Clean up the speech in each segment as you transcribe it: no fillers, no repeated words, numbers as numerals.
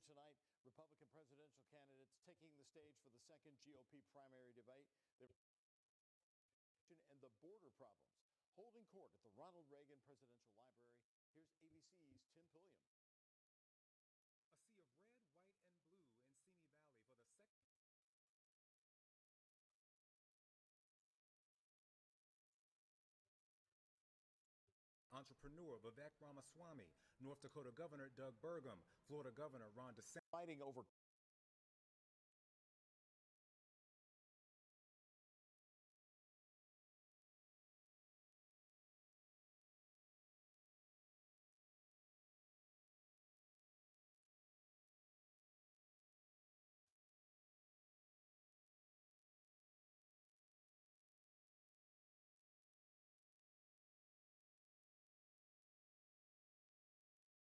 tonight, Republican presidential candidates taking the stage for the second GOP primary debate. And the border problems, holding court at the Ronald Reagan Presidential Library. Here's ABC's Tim Pulliam. A sea of red, white, and blue in Simi Valley for the second. Entrepreneur Vivek Ramaswamy, North Dakota Governor Doug Burgum, Florida Governor Ron DeSantis. Fighting over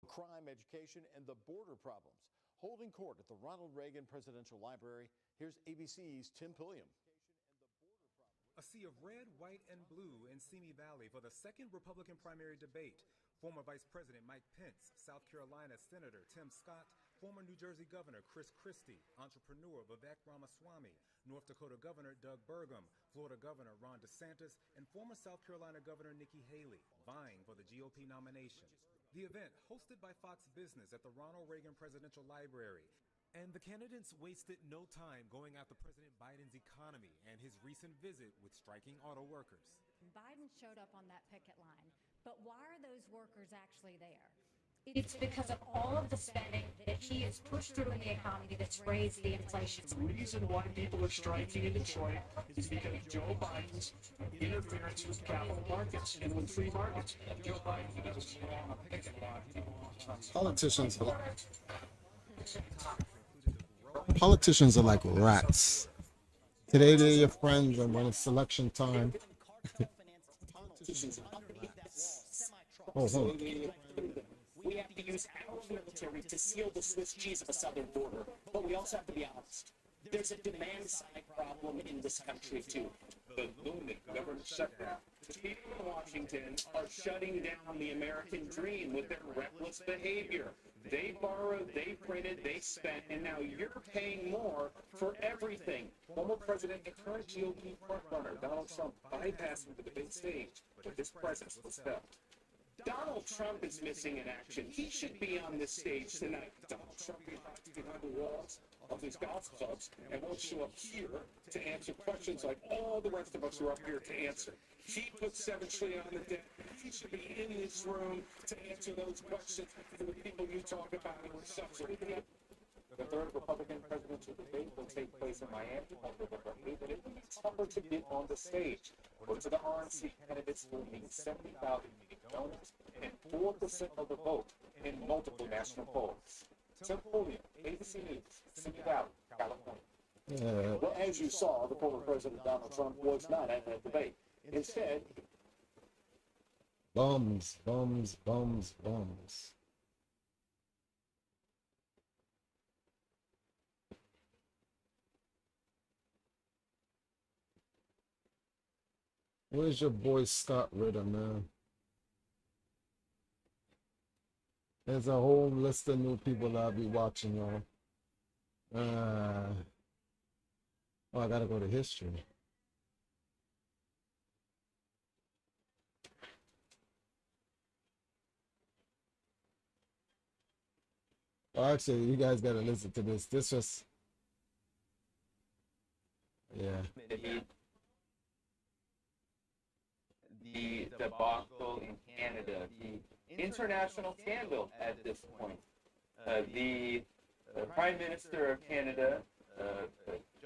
crime, education, and the border problems, holding court at the Ronald Reagan Presidential Library. Here's ABC's Tim Pulliam. A sea of red, white, and blue in Simi Valley for the second Republican primary debate. Former Vice President Mike Pence, South Carolina Senator Tim Scott, former New Jersey Governor Chris Christie, entrepreneur Vivek Ramaswamy, North Dakota Governor Doug Burgum, Florida Governor Ron DeSantis, and former South Carolina Governor Nikki Haley vying for the GOP nomination. The event, hosted by Fox Business at the Ronald Reagan Presidential Library, and the candidates wasted no time going after President Biden's economy and his recent visit with striking auto workers. Biden showed up on that picket line, but why are those workers actually there? It's because of all of the spending that he has pushed through in the economy that's raised the inflation. The reason why people are striking in Detroit is because of Joe Biden's interference with capital markets and with free markets. Joe Biden doesn't belong on a picket line. Politicians are like rats. Today they're your friends, and when it's election time, We have to use our military to seal the Swiss cheese of a southern border, but we also have to be honest. There's a demand side problem in this country too. The lunatic government shutdown. The people in Washington are shutting down the American dream with their reckless behavior. They borrowed, they printed, they spent, and now you're paying more for everything. Former President and current GOP frontrunner Donald Trump bypassing the debate stage, but his presence was felt. Donald Trump is missing in action. He should be on this stage tonight. Donald Trump is behind the walls of his golf clubs and won't show up here to answer questions like all the rest of us are up here to answer. He put $7 trillion on the debt. He should be in this room to answer those questions for the people you talk about who are suffering. The third Republican presidential debate will take place in Miami on November 8th, and it will be tougher to get on the stage. Most of the RNC candidates will need 70,000 donors and 4% of the vote in multiple national polls. Tim Pulliam, ABC News, Simi Valley, California. Well, as you saw, the former President Donald Trump was not at that debate. Instead, bums, bums, bums, bums. Where's your boy Scott Ritter, man? There's a whole list of new people that I'll be watching, y'all. Oh, I gotta go to history. Well, actually, you guys gotta listen to this. This was, yeah. The debacle in Canada, the international scandal at this point. The Prime Minister of Canada,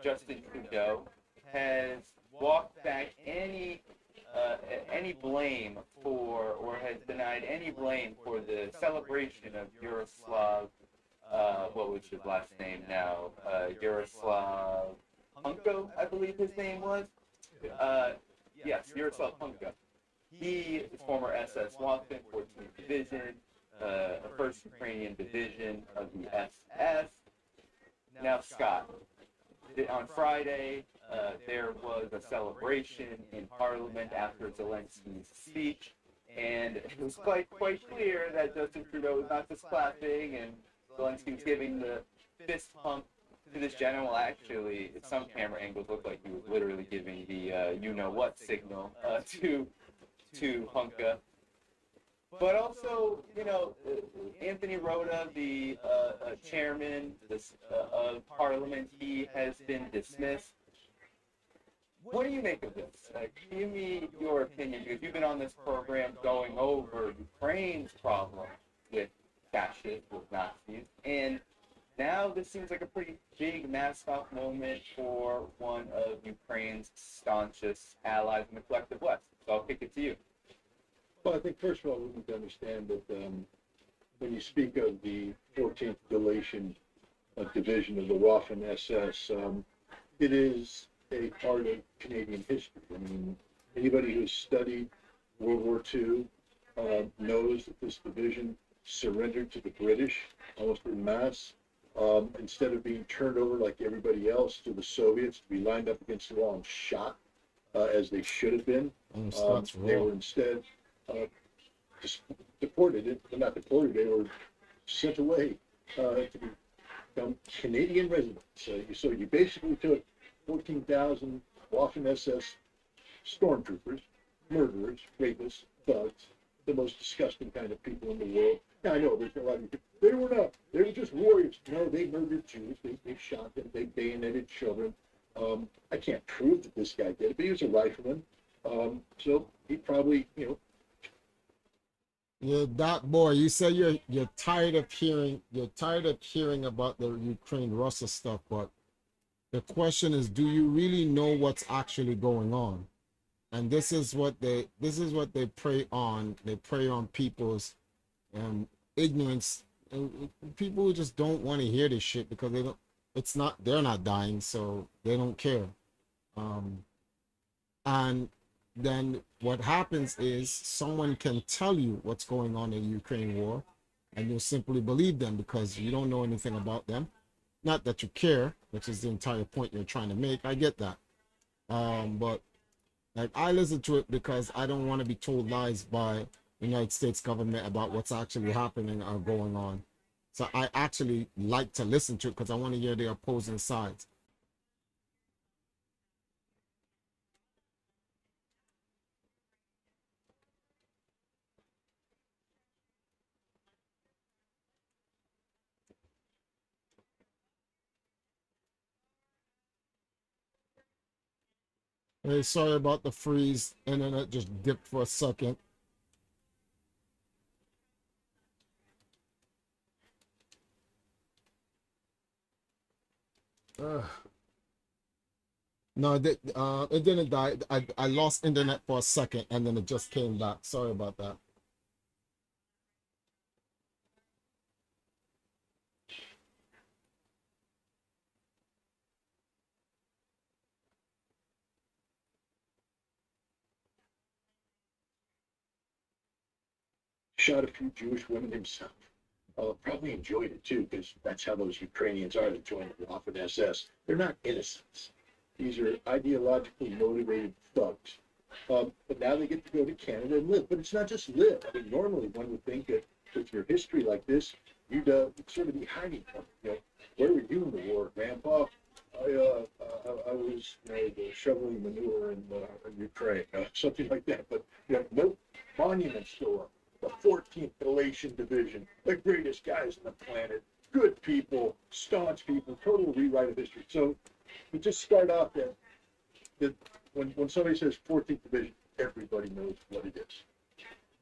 Justin Trudeau, has walked back any blame for, or has denied any blame for the celebration of Yaroslav, what was his last name now? Yaroslav Hunko, I believe his name was. Yes, Yaroslav Hunko. He is former SS Watson, 14th Division, First Ukrainian Division of the SS. Now Scott. On Friday, there was a celebration in Parliament after Zelensky's speech, and it was quite clear that Justin Trudeau was not just clapping, and Zelensky's giving the fist pump to this general. Actually, some camera angles look like he was literally giving the you-know-what signal to Hunka. But also, Anthony Rota, the chairman of Parliament, he has been dismissed. What do you make of this? Give me your opinion, because you've been on this program going over Ukraine's problem with fascists, with Nazis, and now this seems like a pretty big mask-off moment for one of Ukraine's staunchest allies in the collective West. So I'll kick it to you. Well, I think first of all, we need to understand that when you speak of the 14th Galatian Division of the Waffen SS, it is a part of Canadian history. I mean, anybody who's studied World War II knows that this division surrendered to the British almost en masse. Instead of being turned over like everybody else to the Soviets to be lined up against the wall and shot as they should have been, they were instead deported, not deported, they were sent away to become Canadian residents. So you basically took 14,000 Waffen SS stormtroopers, murderers, rapists, thugs, the most disgusting kind of people in the world. Now, I know there's a lot of people, they were not, they were just warriors. No, they murdered Jews, they shot them, they bayoneted children. I can't prove that this guy did it, but he was a rifleman. So he probably, Yeah, that boy, you say you're tired of hearing about the Ukraine Russia stuff, but the question is, do you really know what's actually going on? And this is what they prey on. They prey on people's ignorance. People who just don't want to hear this shit because they're not dying, so they don't care. And then what happens is someone can tell you what's going on in the Ukraine war, and you'll simply believe them because you don't know anything about them. Not that you care, which is the entire point you're trying to make. I get that. But like, I listen to it because I don't want to be told lies by the United States government about what's actually happening or going on. So I actually like to listen to it because I want to hear the opposing sides. Hey, sorry about the freeze. Internet just dipped for a second. No, it didn't die. I lost internet for a second and then it just came back. Sorry about that. shot a few Jewish women himself. Probably enjoyed it too, because that's how those Ukrainians are that join the Waffen SS. They're not innocents. These are ideologically motivated thugs. But now they get to go to Canada and live. But it's not just live. I mean, normally one would think that with your history like this, you'd sort of be hiding from it. Where were you in the war, Grandpa? I was shoveling manure in Ukraine, something like that. But no monuments go up. The 14th Galatian Division, the greatest guys on the planet, good people, staunch people, total rewrite of history. So we just start off that when somebody says 14th Division, everybody knows what it is.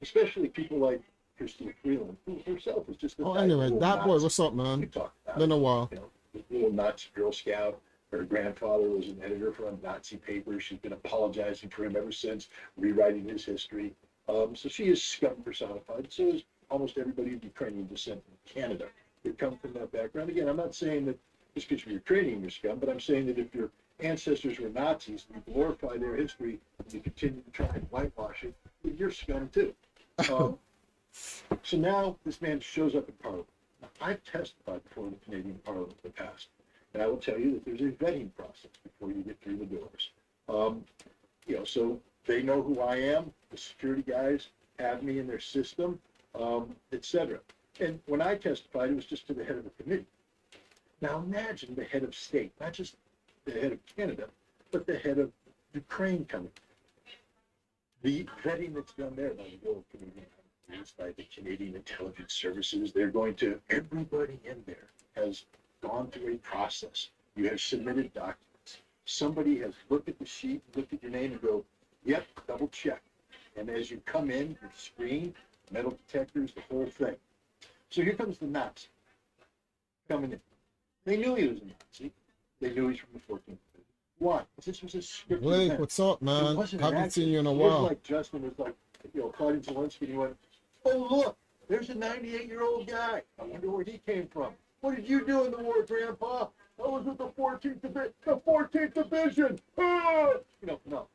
Especially people like Christine Freeland, who herself is just a anyway, that Nazi. boy, what's up, man? Been a while. The little Nazi Girl Scout. Her grandfather was an editor for a Nazi paper. She's been apologizing for him ever since, rewriting his history. So she is scum personified. So is almost everybody of Ukrainian descent in Canada. They come from that background. Again, I'm not saying that just because you're Ukrainian, you're scum, but I'm saying that if your ancestors were Nazis and you glorify their history and you continue to try and whitewash it, then you're scum too. So now this man shows up in Parliament. Now, I've testified before the Canadian Parliament in the past, and I will tell you that there's a vetting process before you get through the doors. So they know who I am. The security guys have me in their system, etc. And when I testified, it was just to the head of the committee. Now imagine the head of state, not just the head of Canada, but the head of Ukraine coming. The vetting that's done there by the World Canadian Conference, by the Canadian Intelligence Services, they're going to, everybody in there has gone through a process. You have submitted documents. Somebody has looked at the sheet, looked at your name and go, yep, double check. And as you come in, you're screened, metal detectors, the whole thing. So here comes the Nazi coming in. They knew he was a Nazi. They knew he's from the 14th Division. Why? Because this was a scripted Blake, event. what's up, man? Haven't seen you in a It was while. like Justin was like, Claudia Zelensky, and he went, oh, look, there's a 98-year-old guy. I wonder where he came from. What did you do in the war, Grandpa? I was with the 14th Division. The 14th Division. Ah! No.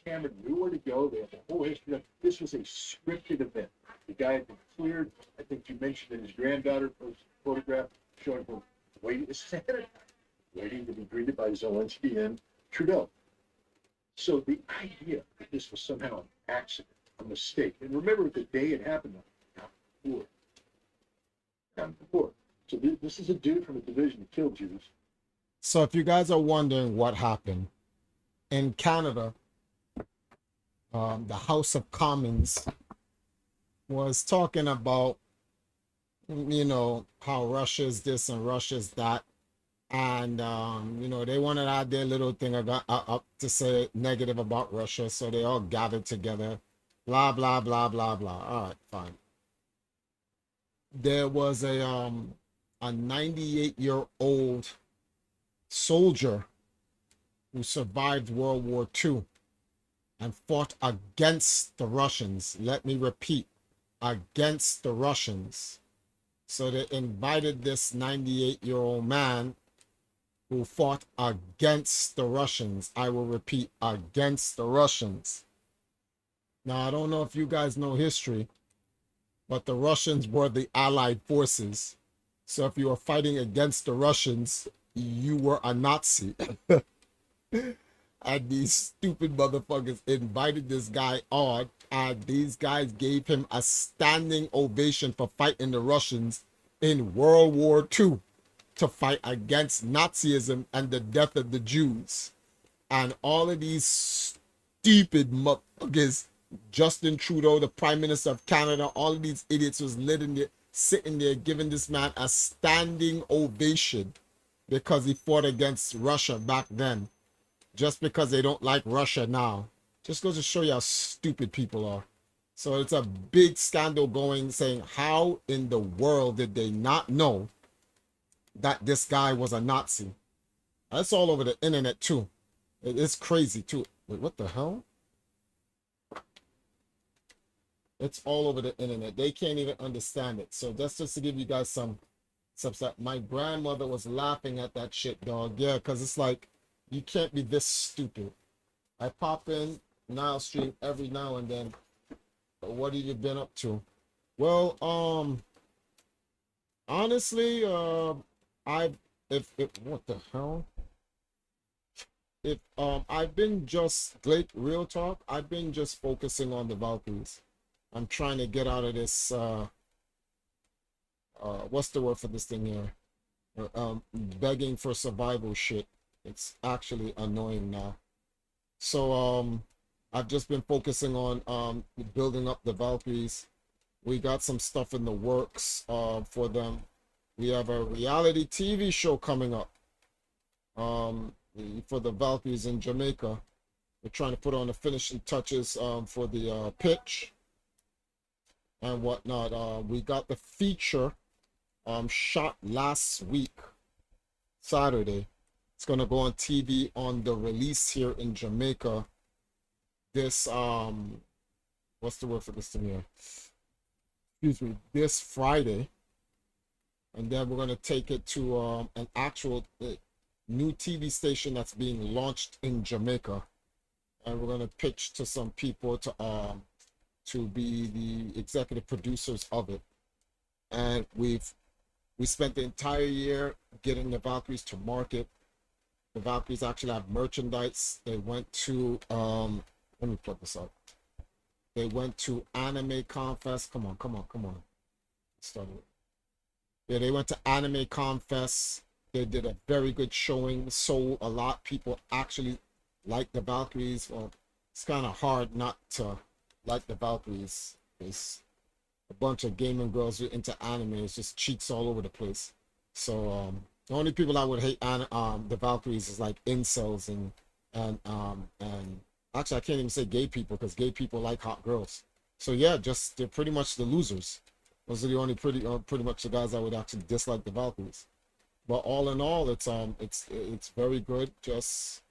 Cameron knew where to go. They had the whole history of this was a scripted event. The guy had been cleared. I think you mentioned that his granddaughter was photographed showing him waiting. This is ahead of time, waiting to be greeted by Zelensky and Trudeau. So the idea that this was somehow an accident, a mistake, and remember the day it happened, not before. So this is a dude from a division that killed Jews. So if you guys are wondering what happened in Canada, the House of Commons was talking about, how Russia's this and Russia's that. And, they wanted to add their little thing up to say negative about Russia. So they all gathered together, blah, blah, blah, blah, blah. All right, fine. There was a 98-year-old soldier who survived World War II and fought against the Russians. Let me repeat, against the Russians. So they invited this 98-year-old man who fought against the Russians. I will repeat, against the Russians. Now, I don't know if you guys know history, but the Russians were the Allied forces. So if you were fighting against the Russians, you were a Nazi. And these stupid motherfuckers invited this guy on, and these guys gave him a standing ovation for fighting the Russians in World War II to fight against Nazism and the death of the Jews. And all of these stupid motherfuckers, Justin Trudeau, the Prime Minister of Canada, all of these idiots was sitting there giving this man a standing ovation because he fought against Russia back then. Just because they don't like Russia now. Just goes to show you how stupid people are. So it's a big scandal going, saying how in the world did they not know that this guy was a Nazi? That's all over the internet too. It's crazy too. Wait, what the hell? It's all over the internet. They can't even understand it. So that's just to give you guys some stuff. My grandmother was laughing at that shit, dog. Yeah, because it's like, you can't be this stupid. I pop in Nile Stream every now and then. But what have you been up to? Well, honestly, what the hell? I've been just, real talk, I've been just focusing on the Valkyries. I'm trying to get out of this, what's the word for this thing here? Begging for survival shit. It's actually annoying now. So I've just been focusing on building up the Valkyries. We got some stuff in the works for them. We have a reality TV show coming up for the Valkyries in Jamaica. We're trying to put on the finishing touches for the pitch and whatnot. We got the feature shot last week, Saturday. It's going to go on TV on the release here in Jamaica. This, what's the word for this thing here? Excuse me, this Friday. And then we're going to take it to an actual new TV station that's being launched in Jamaica. And we're going to pitch to some people to be the executive producers of it. And we spent the entire year getting the Valkyries to market. The Valkyries actually have merchandise. They went to, let me plug this up. They went to Anime Confest. Come on. Started. Yeah, they went to Anime Con Fest. They did a very good showing. Sold a lot. People actually like the Valkyries. Well, it's kind of hard not to like the Valkyries. It's a bunch of gaming girls who are into anime. It's just cheeks all over the place. So the only people I would hate the Valkyries is like incels and actually I can't even say gay people because gay people like hot girls. So yeah, just they're pretty much the losers. Those are the only pretty much the guys I would actually dislike the Valkyries. But all in all, it's very good. Just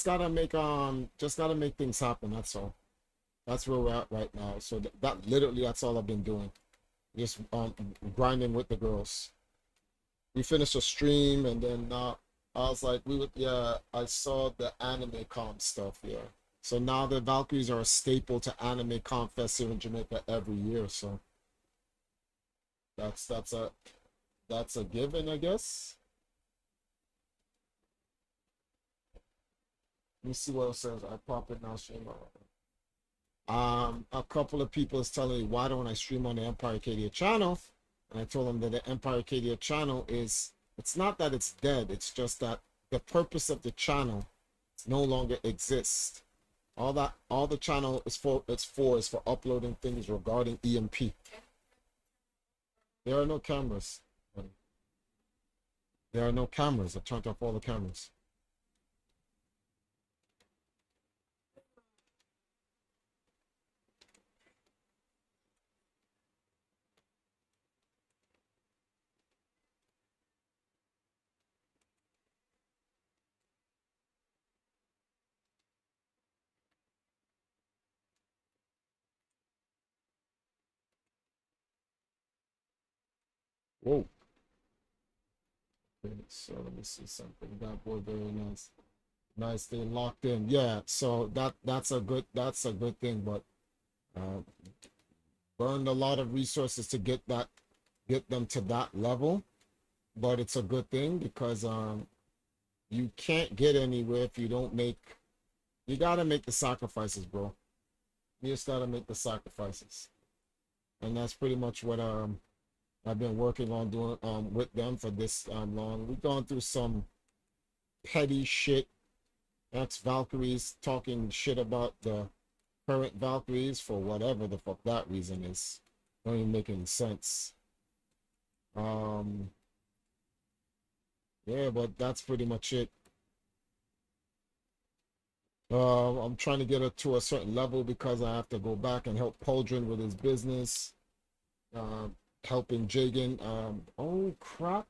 gotta make things happen. That's all. That's where we're at right now. So that literally that's all I've been doing. Just grinding with the girls. We finished a stream and then I was like I saw the anime comp stuff, yeah. So now the Valkyries are a staple to anime comp fest here in Jamaica every year. So that's a given, I guess. Let me see what else says. I pop it now, stream. A couple of people is telling me why don't I stream on the Empire Arcadia channel, and I told them that the Empire Arcadia channel it's not that it's dead, it's just that the purpose of the channel no longer exists. All the channel is for uploading things regarding EMP. There are no cameras. There are no cameras. I turned off all the cameras. Whoa. Okay, so let me see something. That boy very nice. Nice, they locked in. Yeah, so that's a good thing, but burned a lot of resources to get them to that level. But it's a good thing because you can't get anywhere if you don't you gotta make the sacrifices, bro. You just gotta make the sacrifices. And that's pretty much what I've been working on doing with them for this long. We've gone through some petty shit. Ex Valkyries talking shit about the current Valkyries for whatever the fuck that reason is. Don't even make any sense. Yeah, but that's pretty much it. I'm trying to get her to a certain level because I have to go back and help Poldrin with his business. Helping Jagan. Oh crap,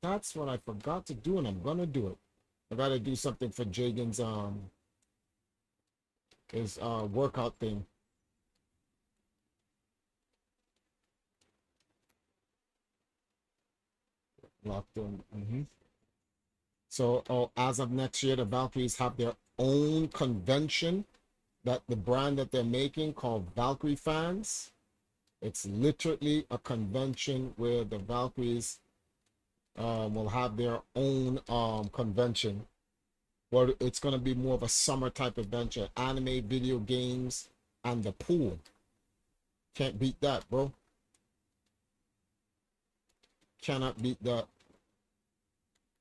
that's what I forgot to do, and I'm gonna do it. I gotta do something for Jagan's his workout thing. Locked in. So as of next year, the Valkyries have their own convention that the brand that they're making called Valkyrie Fans. It's literally a convention where the Valkyries will have their own convention. But it's going to be more of a summer type adventure. Anime, video games, and the pool. Can't beat that, bro. Cannot beat that.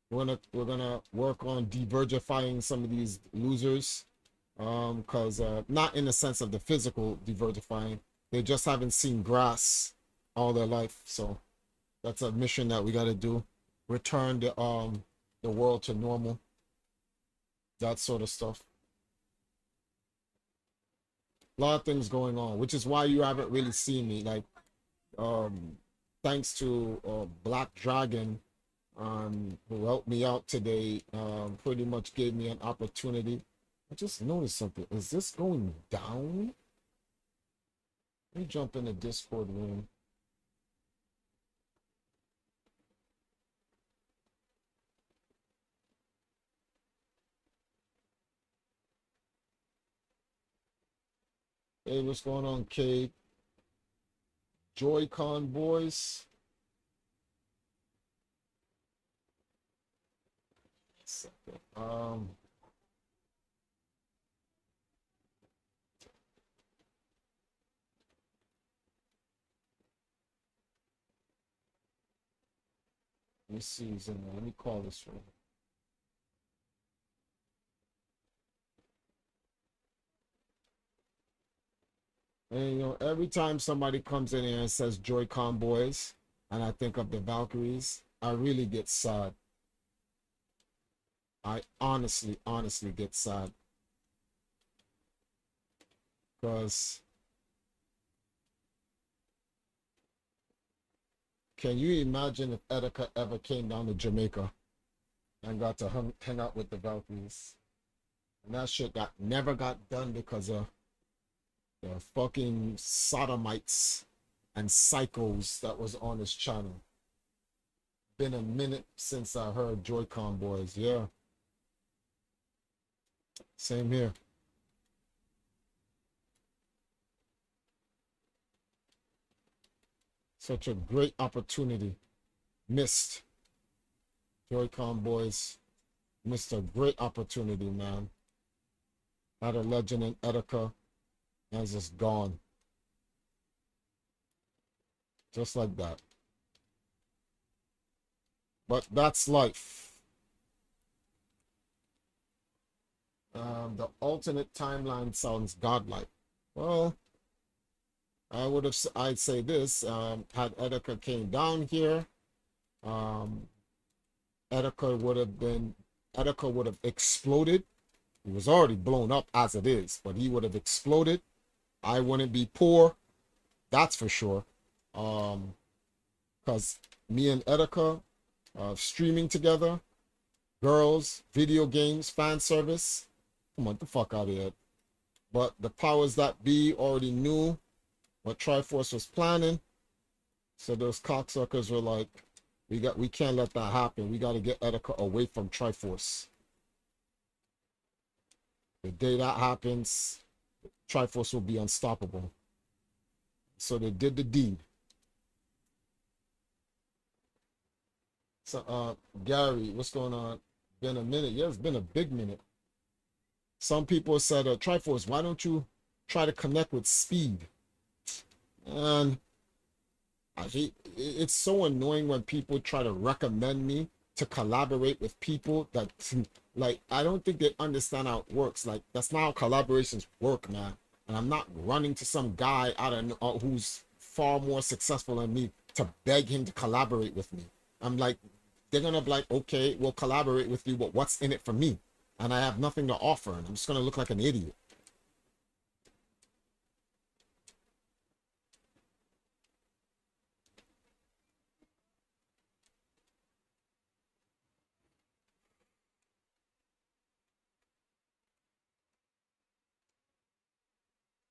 We're gonna work on divergifying some of these losers. Because not in the sense of the physical divergifying. They just haven't seen grass all their life. So that's a mission that we gotta do. Return the world to normal. That sort of stuff. A lot of things going on, which is why you haven't really seen me. Like, thanks to Black Dragon, who helped me out today, pretty much gave me an opportunity. I just noticed something. Is this going down? Let me jump in the Discord room. Hey, what's going on, Kate? Joy-Con boys. me see who's in there. Let me call this one. And you know, every time somebody comes in here and says Joy-Con boys, and I think of the Valkyries, I really get sad. I honestly get sad. Because can you imagine if Etika ever came down to Jamaica and got to hang out with the Valkyries? And that shit never got done because of the fucking sodomites and psychos that was on his channel. Been a minute since I heard Joy-Con boys. Yeah. Same here. Such a great opportunity. Missed. Joy-Con boys missed a great opportunity, man. Had a legend in Etika and it's just gone. Just like that. But that's life. The alternate timeline sounds godlike. Well, I'd say this, had Etika came down here, Etika would have exploded. He was already blown up as it is, but he would have exploded. I wouldn't be poor, that's for sure. Because me and Etika, streaming together, girls, video games, fan service, come on, get the fuck out of here. But the powers that be already knew what Triforce was planning. So those cocksuckers were like, we can't let that happen. We got to get Etika away from Triforce. The day that happens, Triforce will be unstoppable. So they did the deed. So, Gary, what's going on? Been a minute. Yeah, it's been a big minute. Some people said, Triforce, why don't you try to connect with Speed? And it's so annoying when people try to recommend me to collaborate with people that, like, I don't think they understand how it works. Like, that's not how collaborations work, man. And I'm not running to some guy who's far more successful than me to beg him to collaborate with me. I'm like, they're gonna be like, okay, we'll collaborate with you, but what's in it for me? And I have nothing to offer, and I'm just gonna look like an idiot.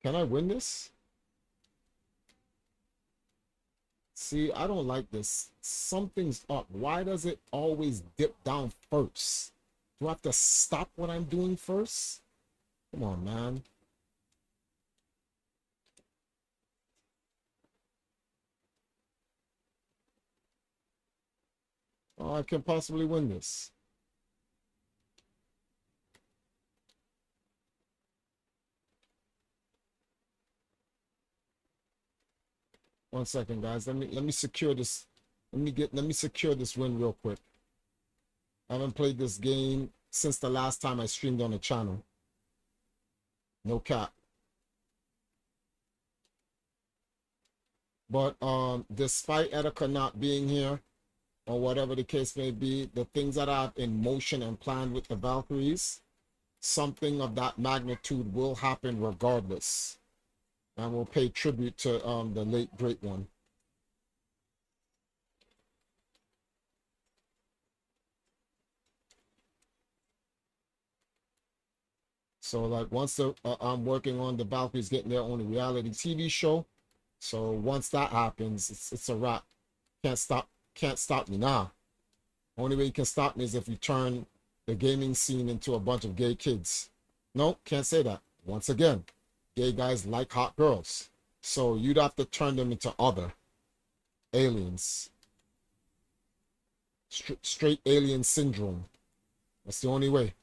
Can I win this? See, I don't like this. Something's up. Why does it always dip down first? Do I have to stop what I'm doing first? Come on, man. Oh, I can possibly win this. One second, guys. Let me secure this. Let me secure this win real quick. I haven't played this game since the last time I streamed on the channel. No cap. But despite Etika not being here, or whatever the case may be, the things that I have in motion and planned with the Valkyries, something of that magnitude will happen regardless. And we'll pay tribute to the late great one. So like once I'm working on the Valkyries getting their own reality TV show. So once that happens, it's a wrap. Can't stop me now. Only way you can stop me is if you turn the gaming scene into a bunch of gay kids. No, can't say that. Once again, gay guys like hot girls. So you'd have to turn them into other aliens. Straight alien syndrome. That's the only way.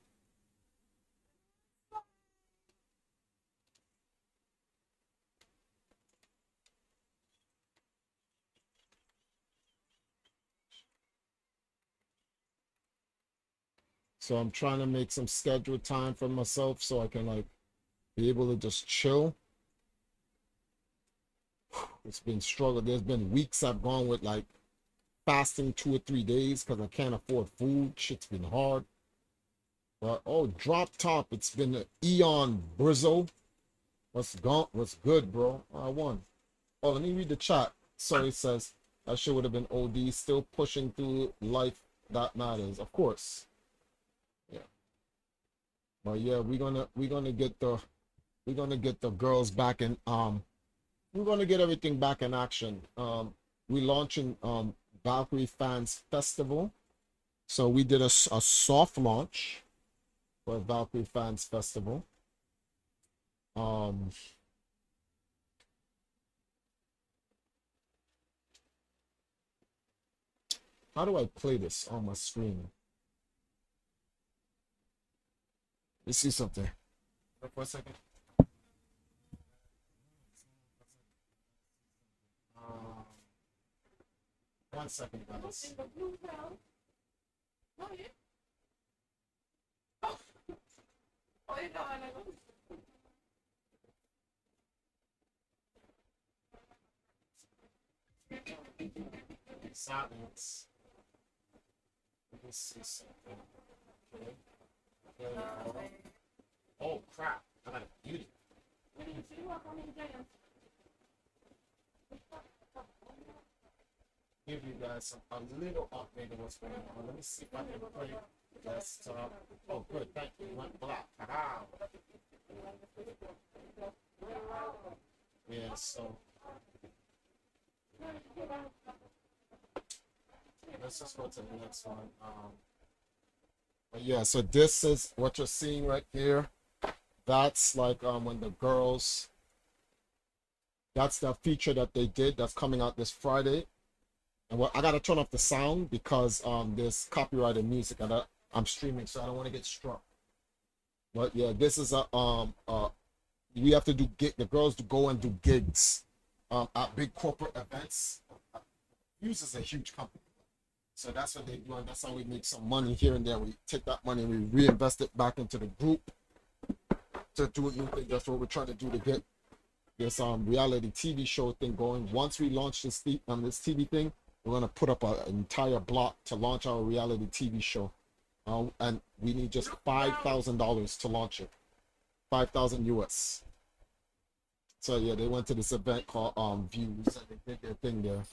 So I'm trying to make some scheduled time for myself so I can like be able to just chill. It's been struggle. There's been weeks I've gone with like fasting 2 or 3 days because I can't afford food. Shit's been hard. But oh, drop top. It's been an Eon Brizzo. What's gone? What's good, bro? I won. Oh, let me read the chat. So it says that shit would have been OD. Still pushing through life that matters, of course. Yeah. But yeah, we're gonna get the girls back in we're gonna get everything back in action. We launching Valkyrie Fans Festival. So we did a soft launch for Valkyrie Fans Festival. How do I play this on my screen? Let's see something. For a second. 1 second, guys. Silence. Let me see something. Okay. Oh crap! I got a beauty. Give you guys a little update of what's going on. Let me see if I can play desktop. Oh, good. Thank you. Went black. Yeah, so let's just go to the next one. But yeah, so this is what you're seeing right here. That's like when the girls. That's the feature that they did. That's coming out this Friday. And what I gotta turn off the sound because there's copyrighted music and I'm streaming, so I don't want to get struck. But yeah, this is we have to do the girls to go and do gigs at big corporate events. Fuse is a huge company, so that's what they do, and that's how we make some money here and there. We take that money and we reinvest it back into the group to do a new thing. That's what we're trying to do to get this reality TV show thing going. Once we launch this TV thing, we're gonna put up an entire block to launch our reality TV show, and we need just $5,000 to launch it. 5,000 US. So yeah, they went to this event called Views and they did their thing there.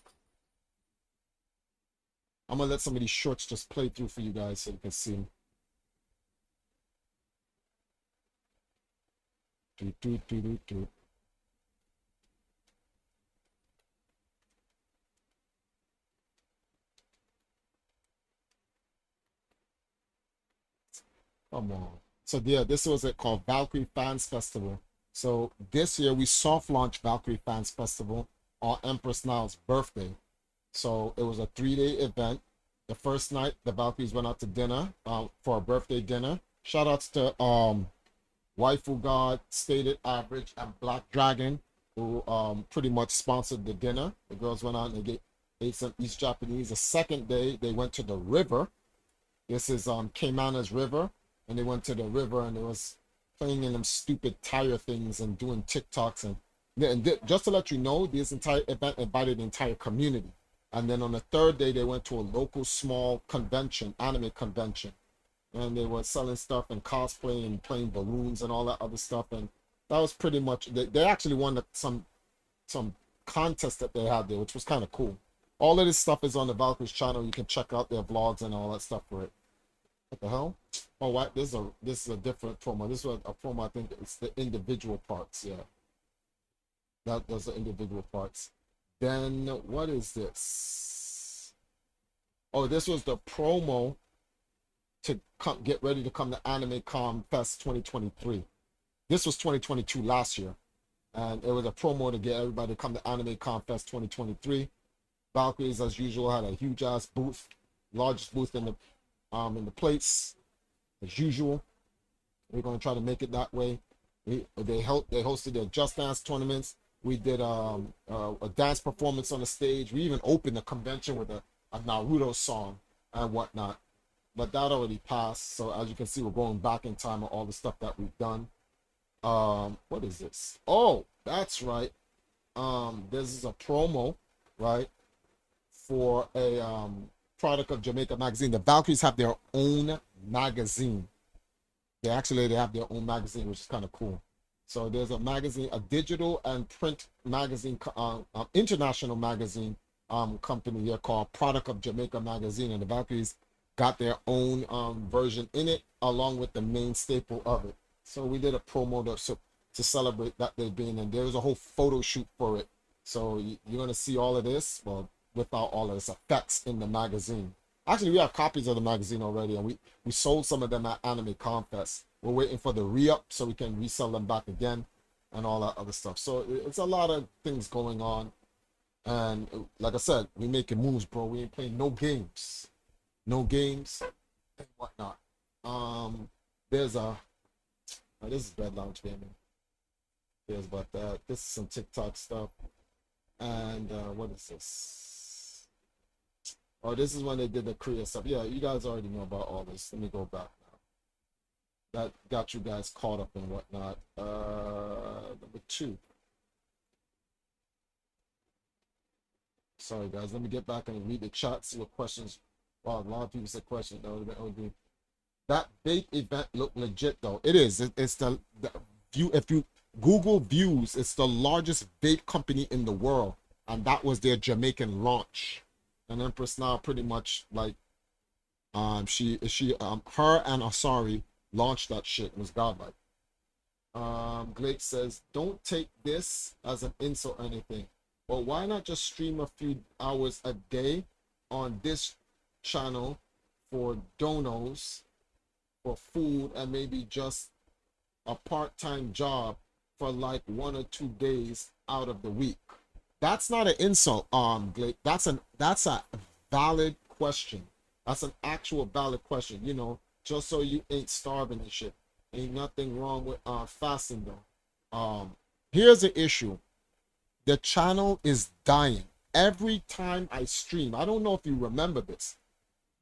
I'm gonna let some of these shorts just play through for you guys so you can see. Come on. So yeah, this was it called Valkyrie Fans Festival. So this year we soft launched Valkyrie Fans Festival on Empress Now's birthday. So it was a 3-day event. The first night the Valkyries went out to dinner for a birthday dinner. Shout outs to Waifu God, Stated Average, and Black Dragon, who pretty much sponsored the dinner. The girls went out and they ate some East Japanese. The second day they went to the river. This is Keimana's River. And they went to the river and it was playing in them stupid tire things and doing TikToks. And just to let you know, this entire event invited the entire community. And then on the third day, they went to a local small convention, anime convention. And they were selling stuff and cosplay and playing balloons and all that other stuff. And that was pretty much, they actually won some contest that they had there, which was kind of cool. All of this stuff is on the Valkyries channel. You can check out their vlogs and all that stuff for it. What the hell? Oh, what? This is a different promo. This was a promo. I think it's the individual parts. Yeah, those are individual parts. Then what is this? Oh, this was the promo to get ready to come to Anime Con Fest 2023. This was 2022 last year, and it was a promo to get everybody to come to Anime Con Fest 2023. Valkyries, as usual, had a huge ass booth, largest booth in the place, as usual. We're gonna try to make it that way. They hosted their Just Dance tournaments. We did a dance performance on the stage. We even opened the convention with a Naruto song and whatnot. but that already passed. So as you can see, we're going back in time on all the stuff that we've done. What is this? Oh, that's right. This is a promo, right, for a product of Jamaica magazine. The Valkyries have their own magazine. They have their own magazine, which is kind of cool. So there's a magazine, a digital and print magazine, international magazine company here called Product of Jamaica magazine, and the Valkyries got their own version in it, along with the main staple of it. So we did a promo to celebrate that they've been, and there was a whole photo shoot for it. So you're gonna see all of this, well, without all of this effects in the magazine. Actually, we have copies of the magazine already, and we sold some of them at Anime Confest. We're waiting for the re-up so we can resell them back again and all that other stuff. So it's a lot of things going on. And like I said, we making moves, bro. We ain't playing no games. No games and whatnot. There's this is Bed Lounge Gaming. There's about that. This is some TikTok stuff. And what is this? Oh, this is when they did the Korea stuff. Yeah, you guys already know about all this. Let me go back now. That got you guys caught up and whatnot. Number 2. Sorry guys, let me get back and read the chat, see what questions. Wow, a lot of people said questions. That big event looked legit though. It is. It's the view. If you Google views, it's the largest vape company in the world, and that was their Jamaican launch. And Empress now pretty much like, her and Asari launched that shit. It was godlike. Blake says, don't take this as an insult or anything, but why not just stream a few hours a day on this channel for donos, for food, and maybe just a part-time job for like 1 or 2 days out of the week? That's not an insult, Blake. That's a valid question. That's an actual valid question. You know, just so you ain't starving and shit. Ain't nothing wrong with fasting though. Here's the issue. The channel is dying. Every time I stream, I don't know if you remember this.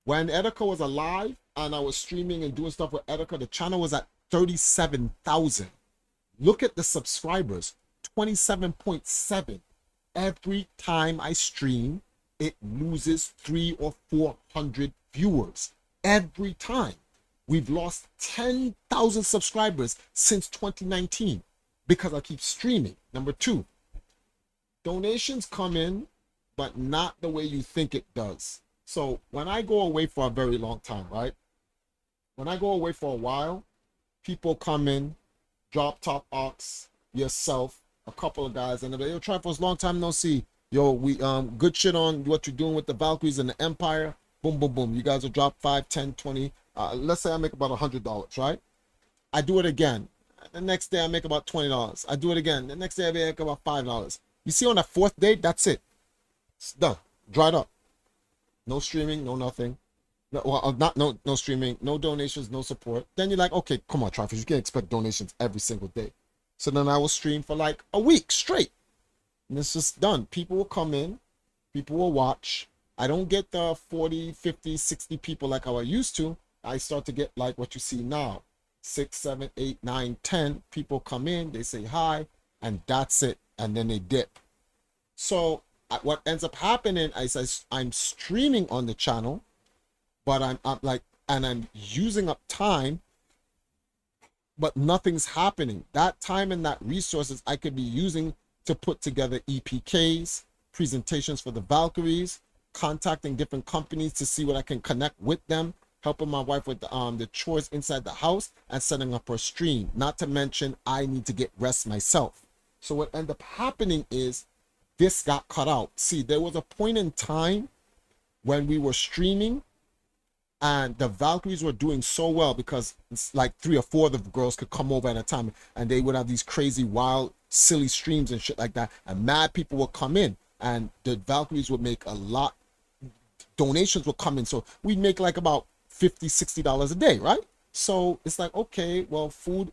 When Edeka was alive and I was streaming and doing stuff with Edeka, the channel was at 37,000. Look at the subscribers, 27.7. Every time I stream, it loses 300 or 400 viewers. Every time. We've lost 10,000 subscribers since 2019 because I keep streaming. Number 2, donations come in, but not the way you think it does. So when I go away for a very long time, right? When I go away for a while, people come in, Drop Top Ox, yourself, a couple of guys, and they're like, yo, try for a long time no see. Yo, we good shit on what you're doing with the Valkyries and the Empire. Boom, boom, boom. You guys will drop 5, 10, 20. Let's say I make about $100, right? I do it again. The next day I make about $20. I do it again. The next day I make about $5. You see, on that 4th day, that's it. It's done. Dried up. No streaming, no nothing. No streaming, no donations, no support. Then you're like, okay, come on, Trifers, you can't expect donations every single day. So then I will stream for like a week straight. And it's just done. People will come in, people will watch. I don't get the 40, 50, 60 people like how I used to. I start to get like what you see now. 6, 7, 8, 9, 10 people come in, they say hi, and that's it. And then they dip. So what ends up happening is I'm streaming on the channel, but I'm using up time, but nothing's happening. That time and that resources I could be using to put together EPKs, presentations for the Valkyries, contacting different companies to see what I can connect with them, helping my wife with the chores inside the house, and setting up her stream. Not to mention, I need to get rest myself. So what ended up happening is this got cut out. See, there was a point in time when we were streaming and the Valkyries were doing so well because it's like 3 or 4 of the girls could come over at a time and they would have these crazy, wild, silly streams and shit like that. And mad people would come in and the Valkyries would make a lot. Donations would come in. So we'd make like about $50, $60 a day, right? So it's like, okay, well, food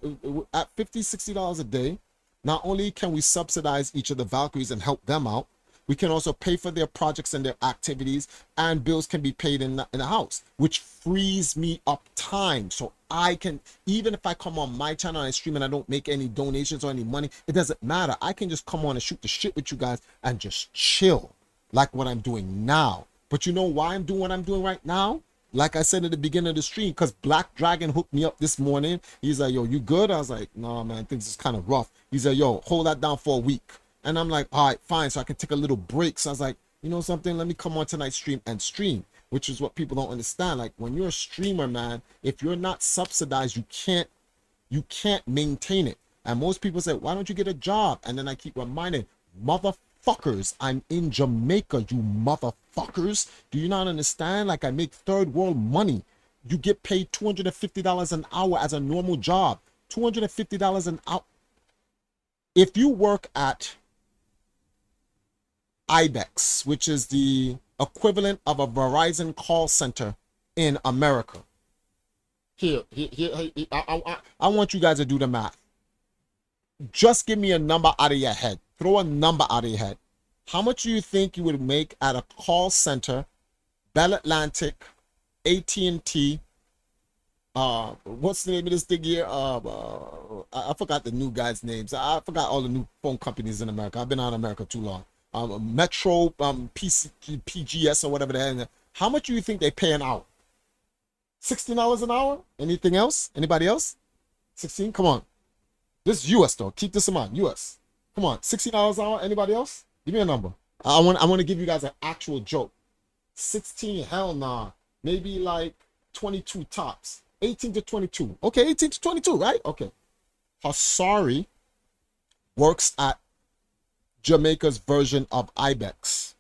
at $50, $60 a day, not only can we subsidize each of the Valkyries and help them out, We can also pay for their projects and their activities, and bills can be paid in the house, which frees me up time. So I can, even if I come on my channel and I stream and I don't make any donations or any money, it doesn't matter. I can just come on and shoot the shit with you guys and just chill like what I'm doing now. But you know why I'm doing what I'm doing right now? Like I said at the beginning of the stream, because Black Dragon hooked me up this morning. He's like, yo, you good? I was like, no, man, things is kind of rough. He's like, yo, hold that down for a week. And I'm like, all right, fine. So I can take a little break. So I was like, you know something? Let me come on tonight's stream and stream, which is what people don't understand. Like when you're a streamer, man, if you're not subsidized, you can't maintain it. And most people say, why don't you get a job? And then I keep reminding, motherfuckers, I'm in Jamaica, you motherfuckers. Do you not understand? Like I make third world money. You get paid $250 an hour as a normal job. $250 an hour. If you work at IBEX, which is the equivalent of a Verizon call center in America. I want you guys to do the math. Just give me a number out of your head. Throw a number out of your head. How much do you think you would make at a call center, Bell Atlantic, AT&T, what's the name of this thing here? I forgot the new guys' names. I forgot all the new phone companies in America. I've been out of America too long. Metro, PGS or whatever the hell. How much do you think they pay an hour? $16 an hour? Anything else? Anybody else? 16? Come on. This is US though. Keep this in mind. US. Come on. $16 an hour? Anybody else? Give me a number. I want to give you guys an actual joke. 16, hell nah. Maybe like 22 tops. 18 to 22. Okay, 18 to 22, right? Okay. Hasari works at Jamaica's version of IBEX.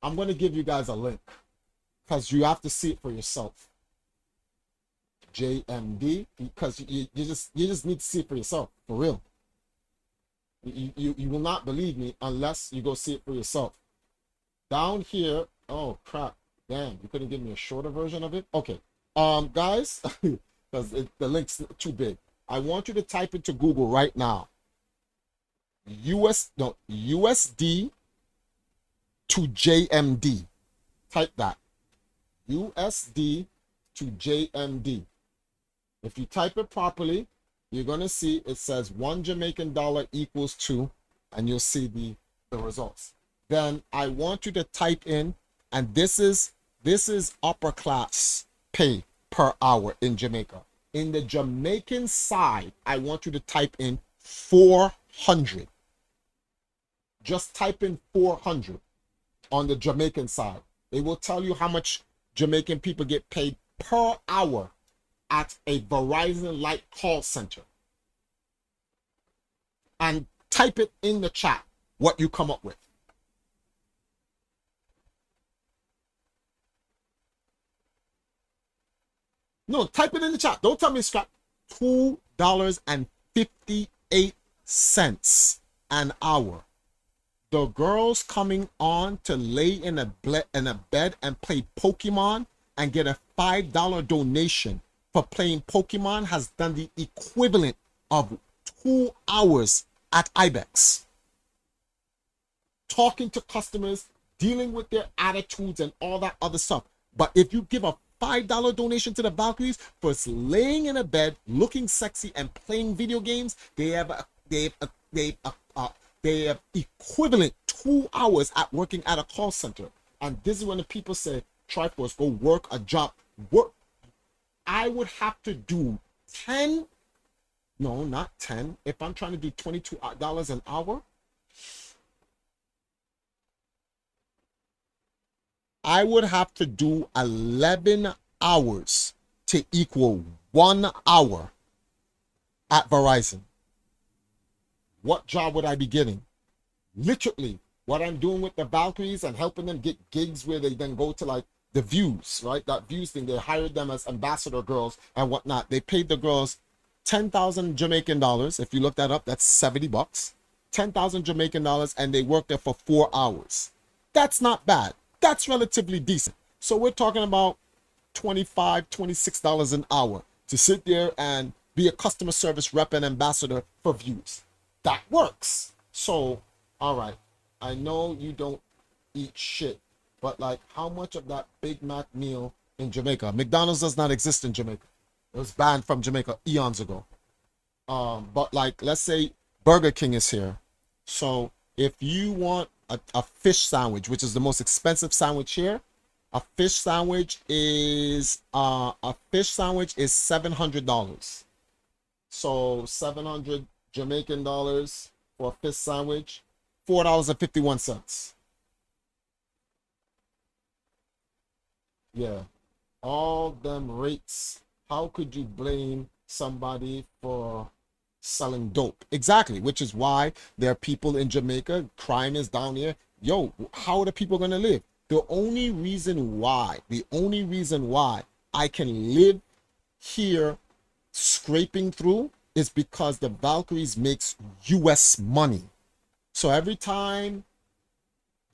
I'm going to give you guys a link because you have to see it for yourself. JMD, because you just need to see it for yourself, for real. You will not believe me unless you go see it for yourself. Down here, oh crap, damn, you couldn't give me a shorter version of it? Okay, guys, because the link's too big. I want you to type into Google right now. USD to JMD. Type that. USD to JMD. If you type it properly, you're going to see it says 1 Jamaican dollar equals 2, and you'll see the results. Then I want you to type in, and this is upper class pay per hour in Jamaica. In the Jamaican side, I want you to type in 400. Just type in 400 on the Jamaican side. It will tell you how much Jamaican people get paid per hour at a Verizon Light call center. And type it in the chat what you come up with. No, type it in the chat. Don't tell me scrap. $2.58 an hour. The girls coming on to lay in a bed and play Pokemon and get a $5 donation for playing Pokemon has done the equivalent of 2 hours at IBEX. Talking to customers, dealing with their attitudes and all that other stuff. But if you give a $5 donation to the Valkyries for laying in a bed, looking sexy and playing video games, they have equivalent 2 hours at working at a call center. And this is when the people say, Triforce, go work a job. Work. I would have to do 10, no, not 10. If I'm trying to do $22 an hour, I would have to do 11 hours to equal 1 hour at Verizon. What job would I be getting? Literally, what I'm doing with the Valkyries and helping them get gigs where they then go to like the Views, right? That Views thing, they hired them as ambassador girls and whatnot. They paid the girls 10,000 Jamaican dollars. If you look that up, that's $70. 10,000 Jamaican dollars, and they worked there for 4 hours. That's not bad. That's relatively decent. So we're talking about $25, $26 an hour to sit there and be a customer service rep and ambassador for Views. That works. So, all right. I know you don't eat shit, but like, how much of that Big Mac meal in Jamaica? McDonald's does not exist in Jamaica. It was banned from Jamaica eons ago. But like, let's say Burger King is here. So if you want a fish sandwich, which is the most expensive sandwich here, a fish sandwich is $700. So 700 Jamaican dollars for a fish sandwich, $4.51. Yeah, all them rates. How could you blame somebody for selling dope? Exactly, which is why there are people in Jamaica, crime is down here. Yo, how are the people gonna live? The only reason why I can live here scraping through is because the Valkyries makes US money. So every time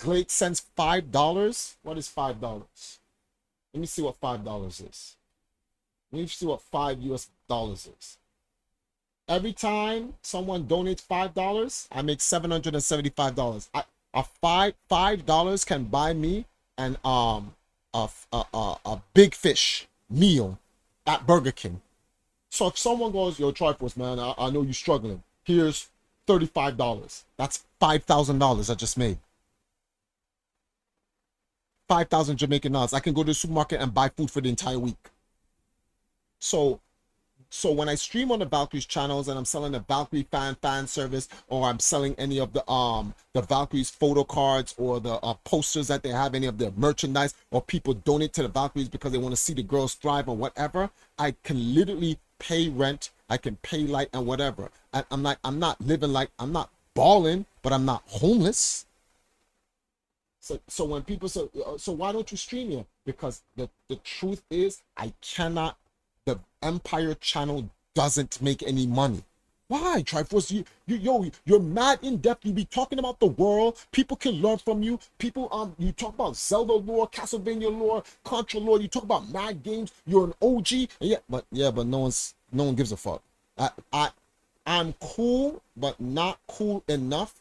Blake sends $5, what is $5? Let me see what $5 is. Let me see what $5 is. Every time someone donates $5, I make $775. $5 can buy me an a big fish meal at Burger King. So if someone goes, yo, Triforce, man, I know you're struggling. Here's $35. That's $5,000 I just made. 5,000 Jamaican dollars. I can go to the supermarket and buy food for the entire week. So when I stream on the Valkyries channels and I'm selling a Valkyrie fan service, or I'm selling any of the Valkyries photo cards or the posters that they have, any of their merchandise, or people donate to the Valkyries because they want to see the girls thrive or whatever, I can literally pay rent, I can pay light and whatever. I'm not living like, I'm not balling, but I'm not homeless. So when people say, so why don't you stream here? Because the truth is, I cannot. The Empire channel doesn't make any money. Why, Triforce? You're mad in depth. You be talking about the world. People can learn from you. People, you talk about Zelda lore, Castlevania lore, Contra lore. You talk about mad games. You're an OG. And but no one gives a fuck. I'm cool, but not cool enough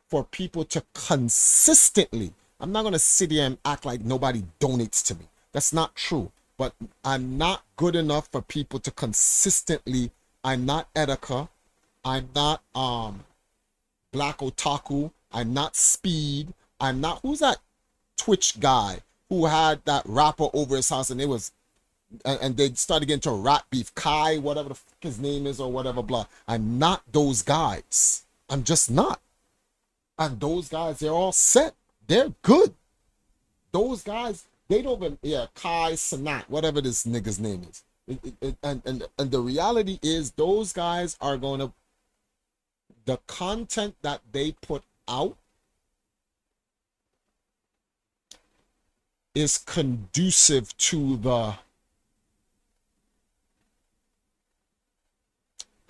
for people to consistently. I'm not gonna sit here and act like nobody donates to me. That's not true. But I'm not good enough for people to consistently. I'm not Etika. I'm not Black Otaku. I'm not Speed. I'm not, who's that Twitch guy who had that rapper over his house and it was, and they started getting into rap beef, Kai, whatever the fuck his name is or whatever, blah. I'm not those guys. I'm just not. And those guys, they're all set. They're good. Those guys, they don't even, Kai Sanat, whatever this nigga's name is. And the reality is, those guys are going to, the content that they put out is conducive to the,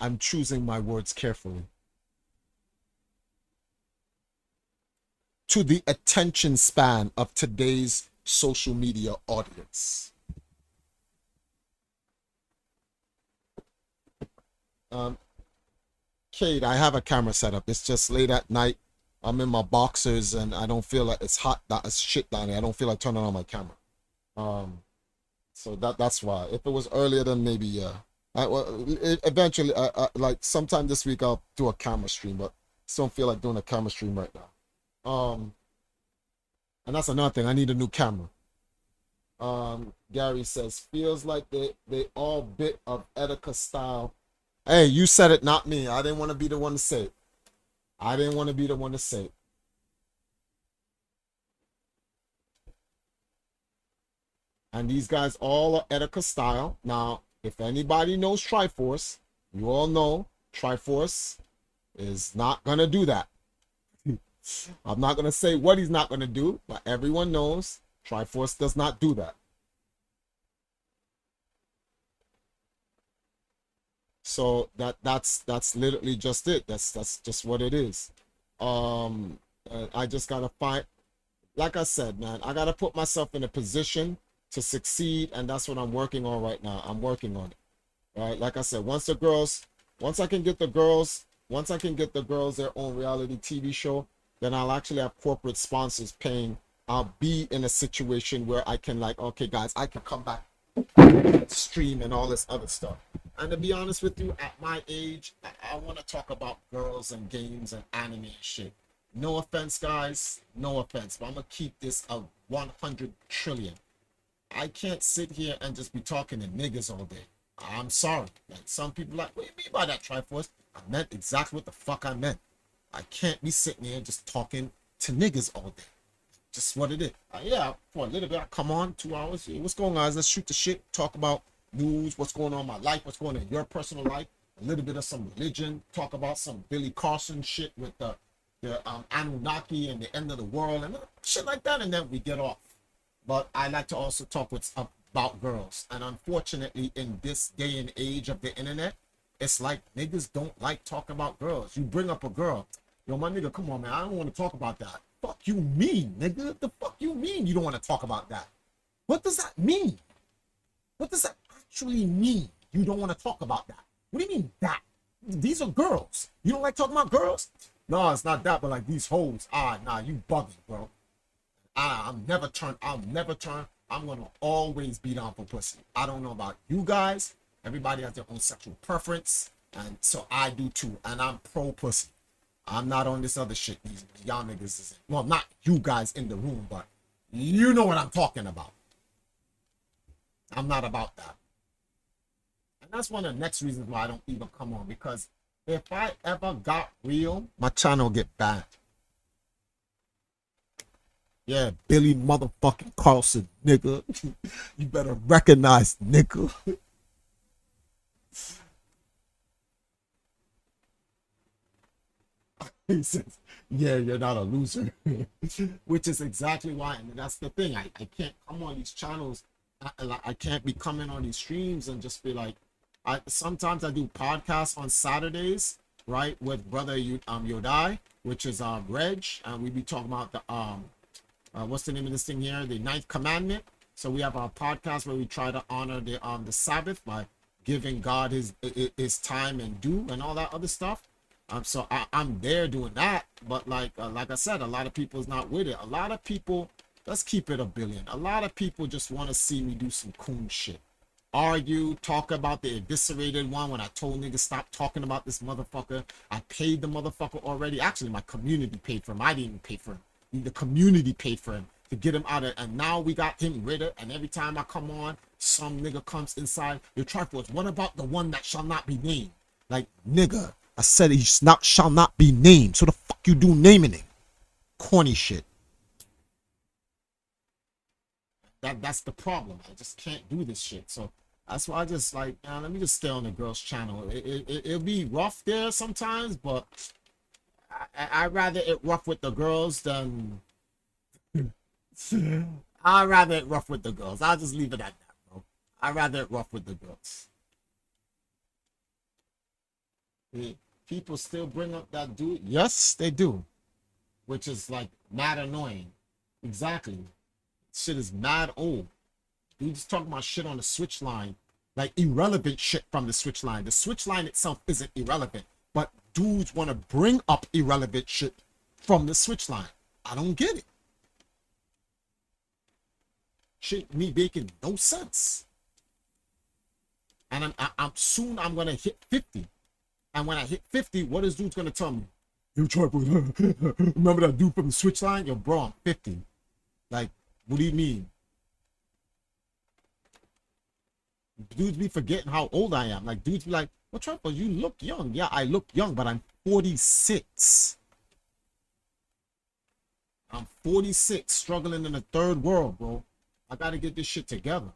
I'm choosing my words carefully, to the attention span of today's social media audience. Kate, I have a camera set up. It's just late at night. I'm in my boxers and I don't feel like it's hot. It's shit down here. I don't feel like turning on my camera. So that's why. If it was earlier, then maybe yeah. Eventually, like sometime this week, I'll do a camera stream, but I still don't feel like doing a camera stream right now. And that's another thing. I need a new camera. Gary says, feels like they all bit of Etika style. Hey, you said it, not me. I didn't want to be the one to say it. I didn't want to be the one to say it. And these guys all are Etika style. Now, if anybody knows Triforce, you all know Triforce is not going to do that. I'm not going to say what he's not going to do, but everyone knows Triforce does not do that. So that's literally just it. That's just what it is. I just got to find, like I said, man, I got to put myself in a position to succeed, and that's what I'm working on right now. I'm working on it. All right, like I said, once I can get the girls their own reality TV show, then I'll actually have corporate sponsors paying. I'll be in a situation where I can like, okay guys, I can come back, stream and all this other stuff. And to be honest with you, at my age, I want to talk about girls and games and anime and shit. No offense, guys, no offense, but I'm gonna keep this a 100 trillion. I can't sit here and just be talking to niggas all day. I'm sorry. Like some people like, what do you mean by that, Triforce? I meant exactly what the fuck I meant. I can't be sitting here just talking to niggas all day. Just what it is. Yeah, for a little bit, I come on 2 hours. Yeah, what's going on, guys? Let's shoot the shit. Talk about news, what's going on in my life, what's going on in your personal life. A little bit of some religion. Talk about some Billy Carson shit with the Anunnaki and the end of the world and shit like that. And then we get off. But I like to also talk about girls. And unfortunately, in this day and age of the internet, it's like niggas don't like talking about girls. You bring up a girl. Yo, my nigga, come on, man. I don't want to talk about that. Fuck you mean, nigga? The fuck you mean you don't want to talk about that? What does that mean? What does that actually mean? You don't want to talk about that? What do you mean that? These are girls. You don't like talking about girls? No, it's not that, but like these hoes. Nah, you bugging, bro. I'll never turn. I'm gonna always be down for pussy. I don't know about you guys. Everybody has their own sexual preference, and so I do too. And I'm pro pussy. I'm not on this other shit. These y'all niggas is, well, not you guys in the room, but you know what I'm talking about. I'm not about that. And that's one of the next reasons why I don't even come on, because if I ever got real, my channel get banned. Yeah, Billy motherfucking Carlson, nigga. You better recognize, nigga. He says, yeah, you're not a loser. Which is exactly why, and that's the thing. I can't come on these channels. I can't be coming on these streams and just be like, sometimes I do podcasts on Saturdays, right, with brother Yodai, which is Reg, and we be talking about the what's the name of this thing here, the 9th commandment. So we have our podcast where we try to honor the Sabbath by giving God his time and due and all that other stuff. So I'm there doing that, but like I said, a lot of people is not with it. A lot of people, let's keep it a billion. A lot of people just want to see me do some coon shit. Argue, talk about the eviscerated one when I told niggas stop talking about this motherfucker. I paid the motherfucker already. Actually, my community paid for him. I didn't even pay for him. The community paid for him to get him out of, and now we got him rid of. And every time I come on, some nigga comes inside. Your Triforce, what about the one that shall not be named? Like, nigga, I said he shall not be named. So the fuck you do naming him? Corny shit. That's the problem. I just can't do this shit. So that's why I just like, let me just stay on the girls' channel. It'll be rough there sometimes, but I'd rather it rough with the girls than I'd rather it rough with the girls. I'll just leave it at that, bro. I'd rather it rough with the girls. People still bring up that dude. Yes, they do. Which is like mad annoying. Exactly. Shit is mad old. Dude's talking about shit on the switch line. Like irrelevant shit from the switch line. The switch line itself isn't irrelevant. But dudes want to bring up irrelevant shit from the switch line. I don't get it. Shit me making no sense. And I'm soon I'm gonna hit 50. And when I hit 50, what is dude's gonna tell me? Yo, Triforce, remember that dude from the switch line? Yo, bro, I'm 50. Like, what do you mean? Dudes be forgetting how old I am. Like, dudes be like, well, Triforce, you look young. Yeah, I look young, but I'm 46. I'm 46, struggling in the third world, bro. I gotta get this shit together.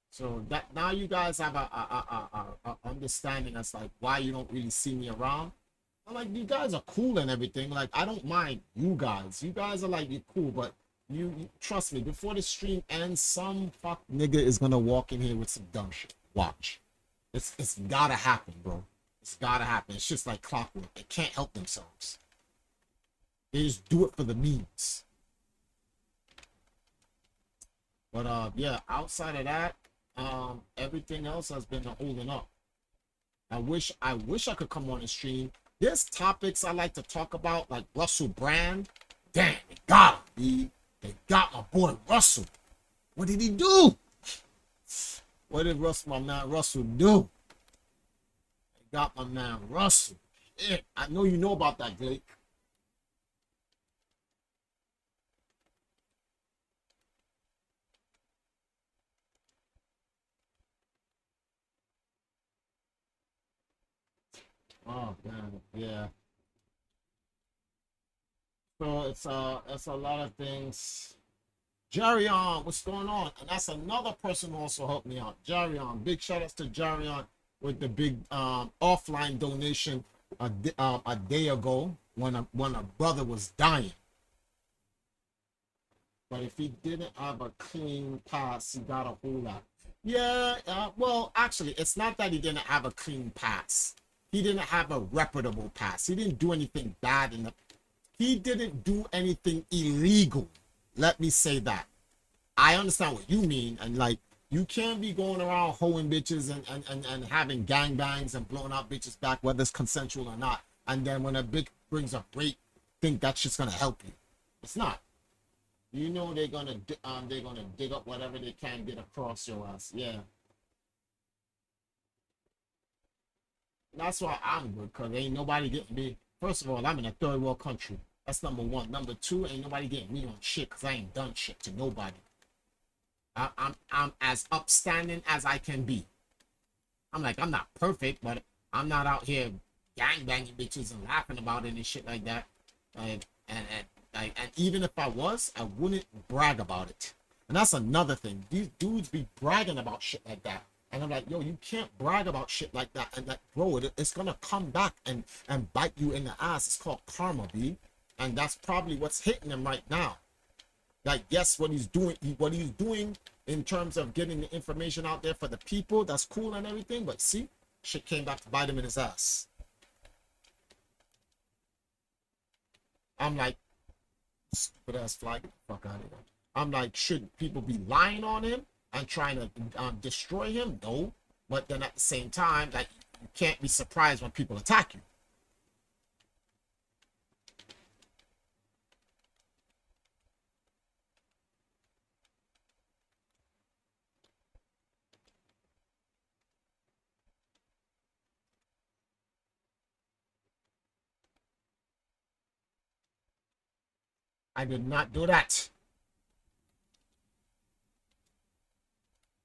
So that now you guys have a understanding as like why you don't really see me around. I'm like, you guys are cool and everything. Like, I don't mind you guys. You guys are like, you're cool, but you trust me, before the stream ends, some fuck nigga is gonna walk in here with some dumb shit. Watch. It's gotta happen, bro. It's gotta happen. It's just like clockwork. They can't help themselves. They just do it for the memes. But yeah, outside of that, everything else has been holding up. I wish I could come on the stream. There's topics I like to talk about, like Russell Brand. Damn, they got him, B. They got my boy Russell. What did he do? What did my man Russell do? They got my man Russell. Shit, I know you know about that, Blake. Oh man, yeah. So it's a lot of things. Jarion, what's going on? And that's another person who also helped me out. Jarion, big shout outs to Jarion with the big offline donation a day ago when a brother was dying. But if he didn't have a clean pass, he got a whole lot. Yeah, well, actually, it's not that he didn't have a clean pass. He didn't have a reputable pass. He didn't do anything bad he didn't do anything illegal. Let me say that. I understand what you mean, and like you can't be going around hoeing bitches and having gangbangs and blowing out bitches back, whether it's consensual or not. And then when a bitch brings up rape, think that shit's gonna help you. It's not. You know they're gonna dig up whatever they can get across your ass. Yeah. That's why I'm good, cause ain't nobody getting me. First of all, I'm in a third world country. That's number one. Number two, ain't nobody getting me on shit, cause I ain't done shit to nobody. I'm as upstanding as I can be. I'm not perfect, but I'm not out here gang banging bitches and laughing about it and shit like that. And even if I was, I wouldn't brag about it. And that's another thing. These dudes be bragging about shit like that. And I'm like, yo, you can't brag about shit like that. And like, bro, it's gonna come back and bite you in the ass. It's called karma, B. And that's probably what's hitting him right now. Like, yes, what he's doing in terms of getting the information out there for the people, that's cool and everything. But see, shit came back to bite him in his ass. I'm like, stupid ass flag, get the fuck out of here. I'm like, should people be lying on him and trying to destroy him? No. But then at the same time, like, you can't be surprised when people attack you. I did not do that.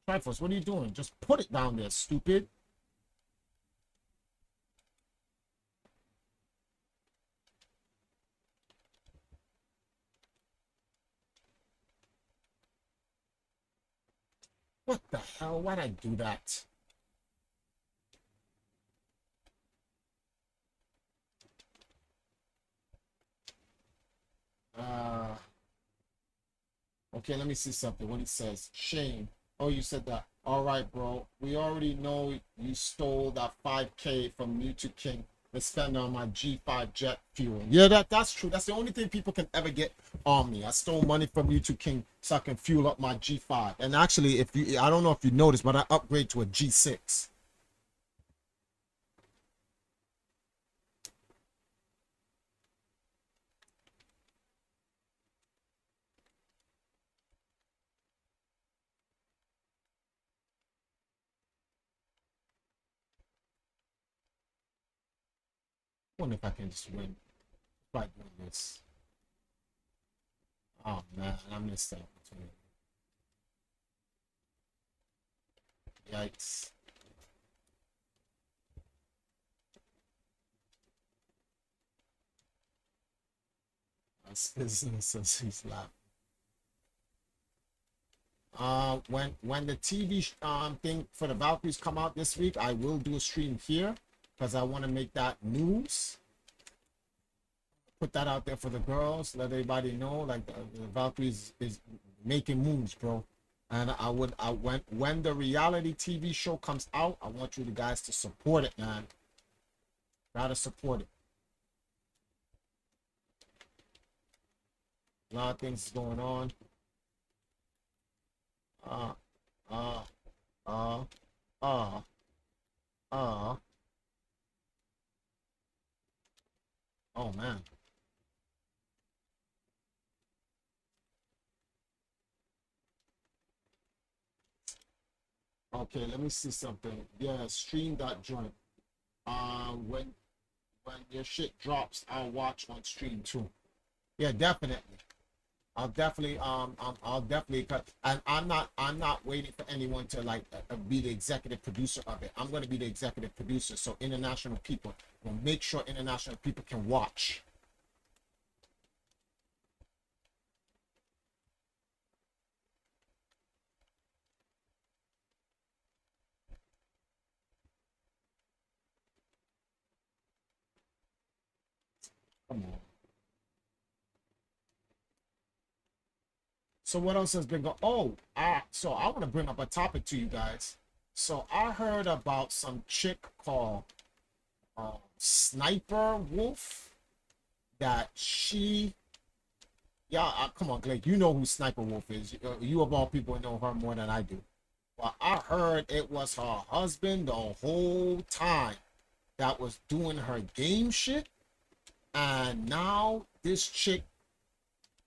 Trifles, what are you doing? Just put it down there, stupid. What the hell? Why'd I do that? Okay, let me see something. What he says. Shane. Oh, you said that. All right, bro. We already know you stole that 5K from YouTube King to spend on my G5 jet fuel. Yeah, that's true. That's the only thing people can ever get on me. I stole money from YouTube King so I can fuel up my G5. And actually, I don't know if you noticed, but I upgrade to a G6. I wonder if I can just win by doing this. Oh man, I missed that opportunity. Yikes. That's business as he's laughing. When the TV thing for the Valkyries come out this week, I will do a stream here because I want to make that news. Put that out there for the girls, let everybody know like the Valkyries is making moves, bro. And when the reality TV show comes out, I want you guys to support it, man. Gotta support it. A lot of things going on. uh, uh, uh, uh, uh, Oh man. Okay, let me see something. Yeah, stream that joint. When your shit drops, I'll watch on stream too. Yeah, definitely. I'll definitely cut. And I'm not waiting for anyone to like be the executive producer of it. I'm going to be the executive producer, so international people will make sure international people can watch. Come on. So what else has been going? Oh, so I want to bring up a topic to you guys. So I heard about some chick called Sniper Wolf that she. Yeah, come on, Blake. You know who Sniper Wolf is. You of all people know her more than I do. Well, I heard it was her husband the whole time that was doing her game shit, and now this chick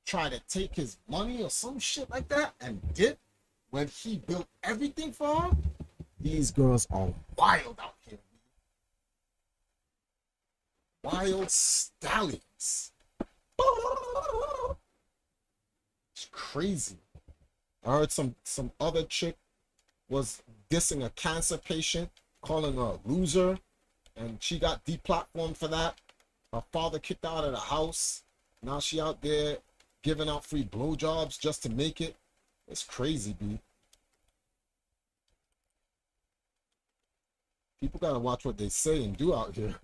try to take his money or some shit like that and dip when he built everything for her. These girls are wild out here. Wild stallions. It's crazy. I heard some other chick was dissing a cancer patient, calling her a loser, and she got deplatformed for that. Her father kicked her out of the house. Now she out there giving out free blowjobs just to make it. It's crazy, dude. People gotta watch what they say and do out here.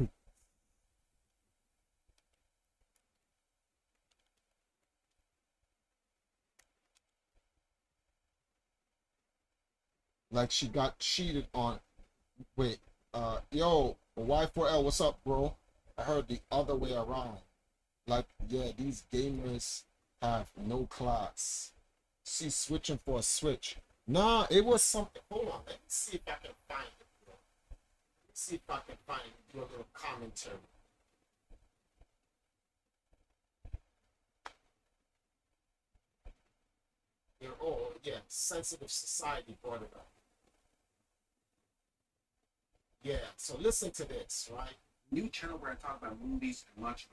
Like she got cheated on. Wait, yo, Y4L, what's up, bro? I heard the other way around. Like, yeah, these gamers have no class. She's switching for a switch. Nah, it was something. Hold on, let me see if I can find it, bro. Let's see if I can find it. Do a little commentary. Yeah, oh, yeah, Sensitive Society brought it up. Yeah, so listen to this, right? New channel where I talk about movies and much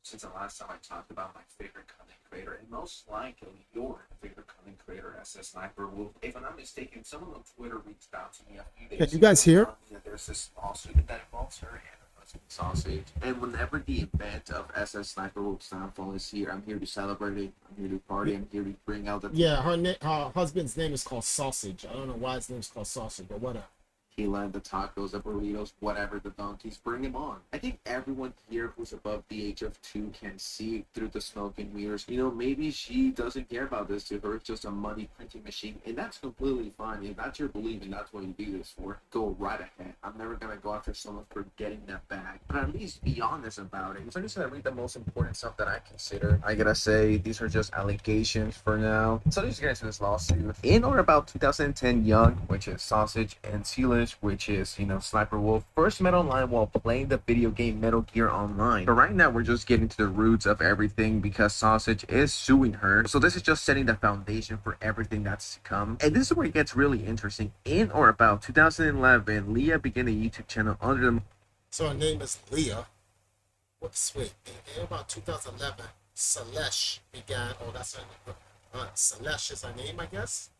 since the last time I talked about my favorite content creator, and most likely your favorite content creator, SS Sniper Wolf. If I'm not mistaken, someone on Twitter reached out to me a few days ago. Can you guys hear? There's this lawsuit that involves her and her husband Sausage. And whenever the event of SS Sniper Wolf's downfall is here, I'm here to celebrate it. I'm here to party. I'm here to bring out the Yeah, her husband's name is called Sausage. I don't know why his name's called Sausage, but whatever. tequila, the tacos, the burritos, whatever the donkeys, bring them on. I think everyone here who's above the age of 2 can see through the smoke and mirrors. You know, maybe she doesn't care about this. To her, it's just a money printing machine, and that's completely fine. If that's your belief and that's what you do this for, go right ahead. I'm never gonna go after someone for getting that bag, but at least be honest about it. So I'm just gonna read the most important stuff that I consider. I gotta say, these are just allegations for now. So let's get into this lawsuit. In or about 2010, Young, which is Sausage, and Sealish, which is, you know, Sniper Wolf, first met online while playing the video game Metal Gear Online. But right now, we're just getting to the roots of everything because Sausage is suing her. So this is just setting the foundation for everything that's to come. And this is where it gets really interesting. In or about 2011, Leah began a YouTube channel under the... So her name is Leah. What's wait? In about 2011, Celeste began. Oh, that's her name. Celeste is her name, I guess.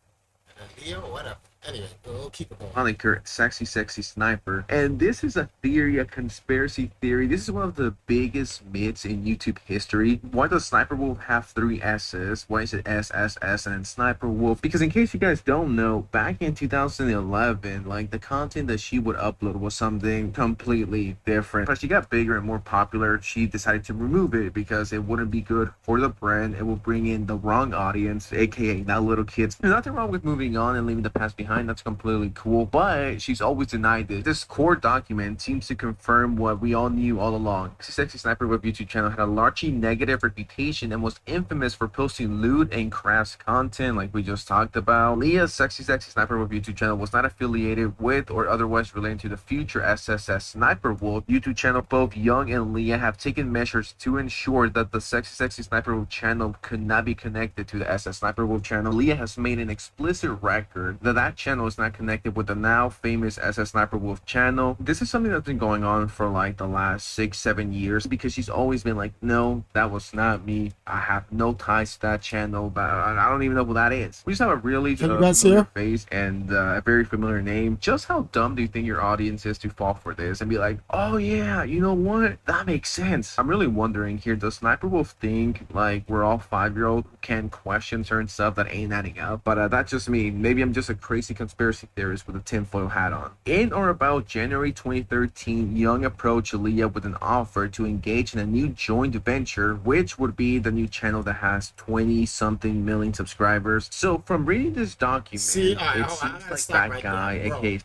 And then Leah or whatever. Anyway, we'll keep it going. Moniker, Sexy Sniper. And this is a theory, a conspiracy theory. This is one of the biggest myths in YouTube history. Why does Sniper Wolf have 3 S's? Why is it SSS and then Sniper Wolf? Because in case you guys don't know, back in 2011, like, the content that she would upload was something completely different. As she got bigger and more popular, she decided to remove it because it wouldn't be good for the brand. It will bring in the wrong audience, aka not little kids. There's nothing wrong with moving on and leaving the past behind. behind. That's completely cool. But she's always denied this. This court document seems to confirm what we all knew all along. Sexy Sniper Wolf YouTube channel had a largely negative reputation and was infamous for posting lewd and crass content like we just talked about. Leah's Sexy Sniper Wolf YouTube channel was not affiliated with or otherwise related to the future SSS Sniper Wolf YouTube channel. Both Young and Leah have taken measures to ensure that the Sexy Sniper Wolf channel could not be connected to the SS Sniper Wolf channel. Leah has made an explicit record that that channel is not connected with the now famous SS Sniper Wolf channel. This is something that's been going on for like the last 6-7 years because she's always been like, no, that was not me. I have no ties to that channel, but I don't even know who that is. We just have a really familiar face and a very familiar name. Just how dumb do you think your audience is to fall for this and be like, oh yeah, you know what? That makes sense. I'm really wondering here, does Sniper Wolf think like we're all 5-year-old who can question certain stuff that ain't adding up? But that's just me. Maybe I'm just a crazy conspiracy theorist with a tinfoil hat on. In or about January 2013, Young approached Leah with an offer to engage in a new joint venture, which would be the new channel that has 20-something million subscribers. So from reading this document, it seems like that guy, aka... You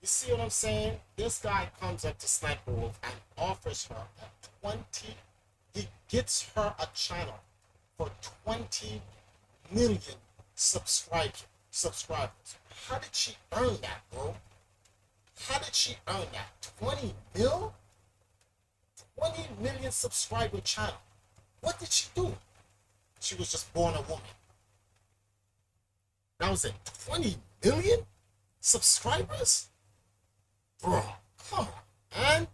see what I'm saying? This guy comes up to Sniper Wolf and offers her a 20... He gets her a channel for 20 million subscribers. How did she earn that, bro? How did she earn that? 20 mil? 20 million subscriber channel. What did she do? She was just born a woman. That was it. 20 million subscribers? Bro, come on, man.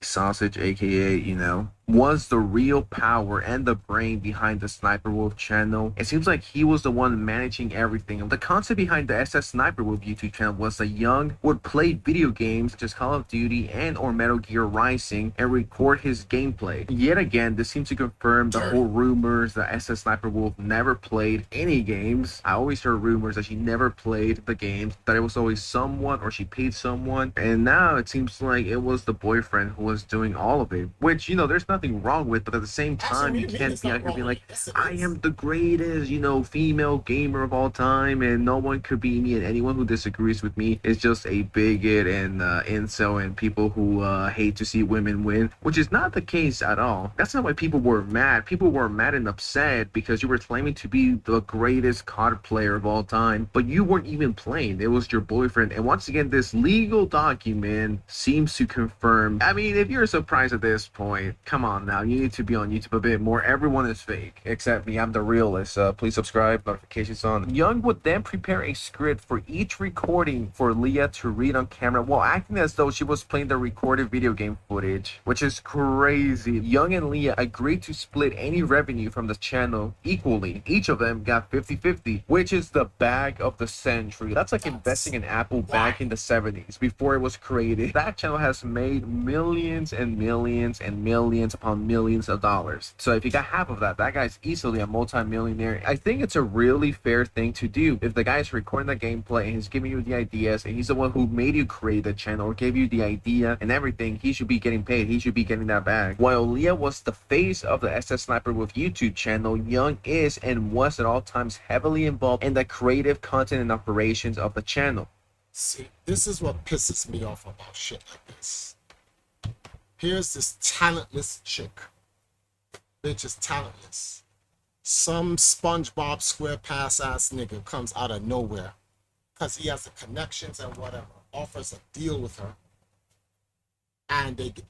Sausage, aka, you know, was the real power and the brain behind the Sniper Wolf channel. It seems like he was the one managing everything. The concept behind the SS Sniper Wolf YouTube channel was that Young would play video games such as Call of Duty and or Metal Gear Rising and record his gameplay. Yet again, this seems to confirm the whole rumors that SS Sniper Wolf never played any games. I always heard rumors that she never played the games, that it was always someone or she paid someone, and now it seems like it was the boyfriend who was doing all of it, which, you know, there's nothing wrong with, but at the same time, you can't be out here being like, I am the greatest, you know, female gamer of all time, and no one could be me, and anyone who disagrees with me is just a bigot and incel and people who hate to see women win, which is not the case at all. That's not why people were mad. People were mad and upset because you were claiming to be the greatest COD player of all time, but you weren't even playing. It was your boyfriend. And once again, this legal document seems to confirm. I mean, if you're surprised at this point, come on now, you need to be on YouTube a bit more. Everyone is fake except me. I'm the realist. Please subscribe, notifications on. Young would then prepare a script for each recording for Leah to read on camera while acting as though she was playing the recorded video game footage, which is crazy. Young and Leah agreed to split any revenue from the channel equally. Each of them got 50-50, which is the bag of the century. That's like investing in Apple back in the 70s before it was created. That channel has made millions and millions and millions upon millions of dollars. So if you got half of that, that guy's easily a multi-millionaire. I think it's a really fair thing to do. If the guy is recording the gameplay and he's giving you the ideas and he's the one who made you create the channel or gave you the idea and everything, he should be getting paid. He should be getting that bag. While Leah was the face of the SS Sniper Wolf YouTube channel, Young is and was at all times heavily involved in the creative content and operations of the channel. See, this is what pisses me off about shit like this. Here's this talentless chick. Bitch is talentless. Some SpongeBob SquarePants ass nigga comes out of nowhere because he has the connections and whatever, offers a deal with her, and they get...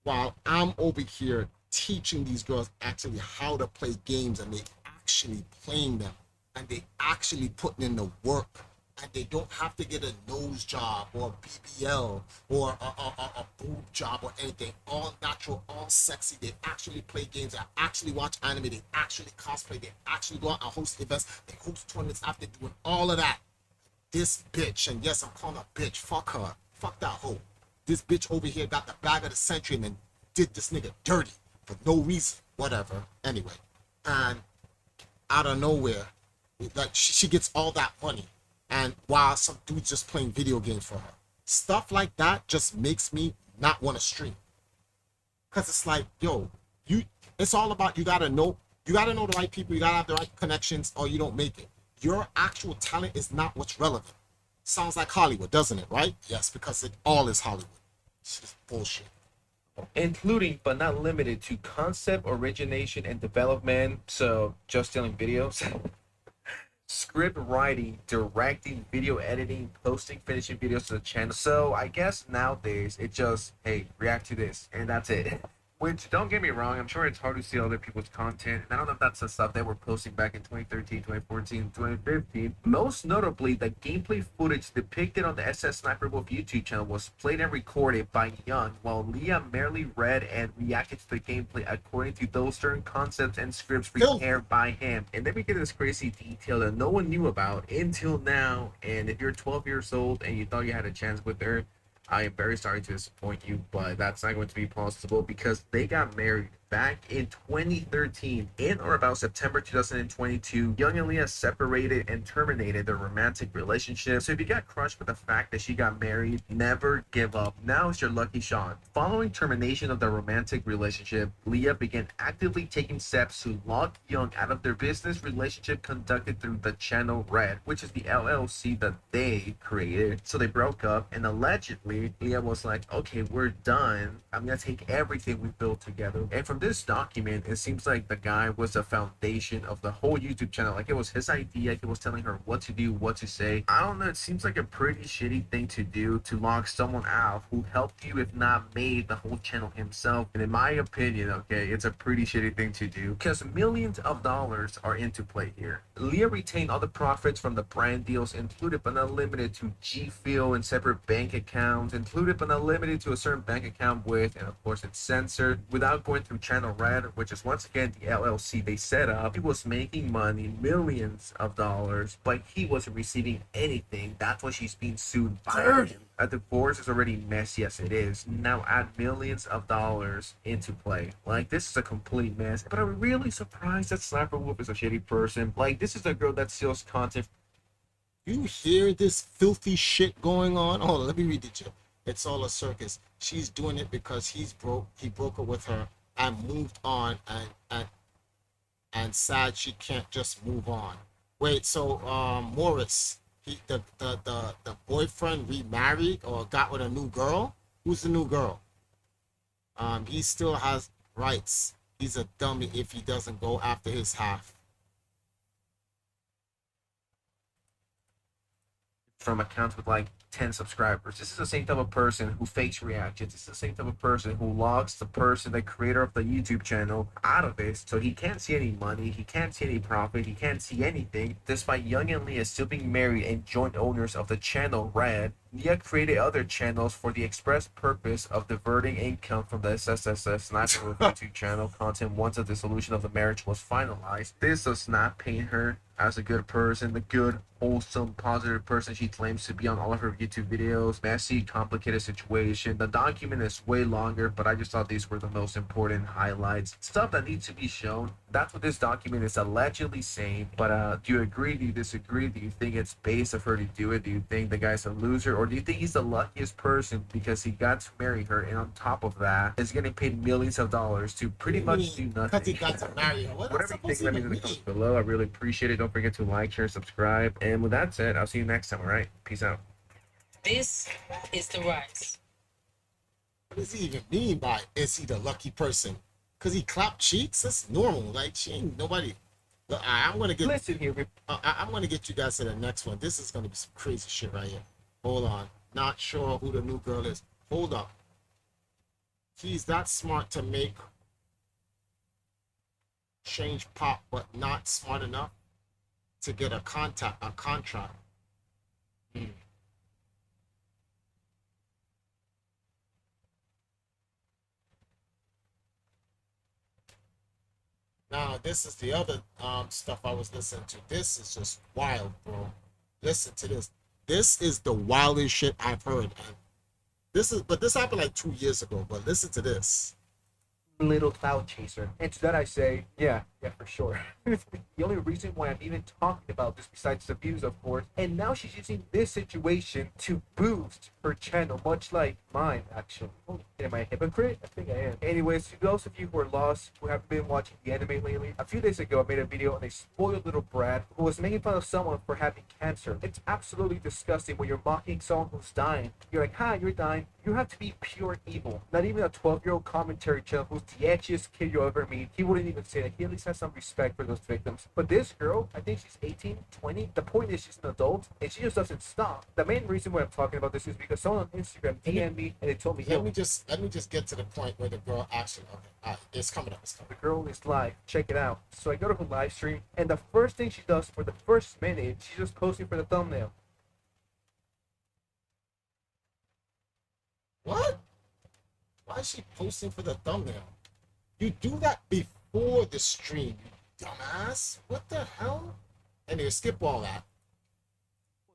While I'm over here teaching these girls actually how to play games, and they actually playing them, and they actually putting in the work, and they don't have to get a nose job or a BBL or a boob job or anything. All natural, all sexy. They actually play games. They actually watch anime. They actually cosplay. They actually go out and host events. They host tournaments after doing all of that. This bitch, and yes, I'm calling her bitch. Fuck her. Fuck that hoe. This bitch over here got the bag of the century and then did this nigga dirty for no reason. Whatever. Anyway. And out of nowhere, like she gets all that money. And while some dude's just playing video games for her. Stuff like that just makes me not want to stream. Because it's like, yo, it's all about, you got to know You got to know the right people. You got to have the right connections, or you don't make it. Your actual talent is not what's relevant. Sounds like Hollywood, doesn't it? Right? Yes, because it all is Hollywood. It's just bullshit. Including but not limited to concept origination and development. So just stealing videos. Script writing, directing, video editing, posting, finishing videos to the channel. So I guess nowadays it just, hey, react to this, and that's it. Which, don't get me wrong, I'm sure it's hard to see other people's content. And I don't know if that's the stuff they were posting back in 2013, 2014, 2015. Most notably, the gameplay footage depicted on the SS Sniper Wolf YouTube channel was played and recorded by Young, while Leah merely read and reacted to the gameplay according to those certain concepts and scripts prepared by him. And then we get this crazy detail that no one knew about until now. And if you're 12 years old and you thought you had a chance with her, I am very sorry to disappoint you, but that's not going to be possible because they got married back in 2013, in or about September 2022. Young and Leah separated and terminated their romantic relationship. So if you got crushed with the fact that she got married, never give up. Now is your lucky shot. Following termination of their romantic relationship, Leah began actively taking steps to lock Young out of their business relationship conducted through the channel Red, which is the LLC that they created. So they broke up, and allegedly Leah was like, okay, we're done. I'm gonna take everything we built together. And from this document, it seems like the guy was the foundation of the whole YouTube channel. Like, it was his idea. He was telling her what to do, what to say. I don't know. It seems like a pretty shitty thing to do, to lock someone out who helped you, if not made the whole channel himself. And in my opinion, okay, it's a pretty shitty thing to do because millions of dollars are into play here. Leah retained all the profits from the brand deals, included but not limited to G Fuel and separate bank accounts, included but not limited to a certain bank account with, and of course it's censored, without going through Channel Red, which is once again the LLC they set up. He was making money, millions of dollars, but he wasn't receiving anything. That's why she's being sued by him. A divorce is already messy as it is. Now add millions of dollars into play. Like, this is a complete mess. But I'm really surprised that Sniper Wolf is a shitty person. Like, this is a girl that steals content. You hear this filthy shit going on? Oh, let me read it to you. It's all a circus. She's doing it because he's broke. He broke up with her and moved on, and sad she can't just move on. Wait, so Morris, the boyfriend remarried or got with a new girl? Who's the new girl? He still has rights. He's a dummy if he doesn't go after his half. From accounts with like 10 subscribers. This is the same type of person who fakes reactions. This is the same type of person who logs the person, the creator of the YouTube channel, out of this. So he can't see any money, he can't see any profit, he can't see anything. Despite Young and Leah still being married and joint owners of the channel Red, Leah created other channels for the express purpose of diverting income from the SSSS Sniper Wolf YouTube channel content once the dissolution of the marriage was finalized. This does not paint her as a good person, the good, wholesome, positive person she claims to be on all of her YouTube videos. Messy, complicated situation. The document is way longer, but I just thought these were the most important highlights. Stuff that needs to be shown. That's what this document is allegedly saying. But do you agree? Do you disagree? Do you think it's base of her to do it? Do you think the guy's a loser? Or do you think he's the luckiest person because he got to marry her, and on top of that is getting paid millions of dollars to pretty much do nothing? Because he got to marry her. Whatever you think, let me know in the comments below. I really appreciate it. Don't forget to like, share, subscribe. And with that said, I'll see you next time, alright? Peace out. This is the rise. What does he even mean by is he the lucky person? Because he clapped cheeks? That's normal. Like, she ain't nobody. Look, I'm gonna get. Listen here. I'm gonna get you guys to the next one. This is gonna be some crazy shit right here. Hold on. Not sure who the new girl is. Hold up. He's that smart to make change pop, but not smart enough to get a contract. Now, this is the other stuff I was listening to. This is just wild, bro. Listen to this. This is the wildest shit I've heard. And this happened like 2 years ago, but listen to this. Little cloud chaser. And to that I say, yeah, Yeah, for sure. The only reason why I'm even talking about this, besides the views, of course, and now she's using this situation to boost her channel, much like mine, actually. Am I a hypocrite? I think I am. Anyways, to those of you who are lost, who haven't been watching the anime lately, a few days ago I made a video on a spoiled little brat who was making fun of someone for having cancer. It's absolutely disgusting when you're mocking someone who's dying. You're like, ha, you're dying. You have to be pure evil. Not even a 12-year-old commentary channel who's the edgiest kid you'll ever meet. He wouldn't even say that. He at least has some respect for those victims. But this girl, I think she's 18, 20. The point is she's an adult, and she just doesn't stop. The main reason why I'm talking about this is because someone on Instagram DM'd me, and they told me, Let me just get to the point where the girl actually. Okay, it's coming up. It's coming. the girl is live. Check it out. So I go to her live stream, and the first thing she does for the first minute, she's just posting for the thumbnail. What? Why is she posting for the thumbnail? You do that before the stream, you dumbass. What the hell? Anyway, skip all that.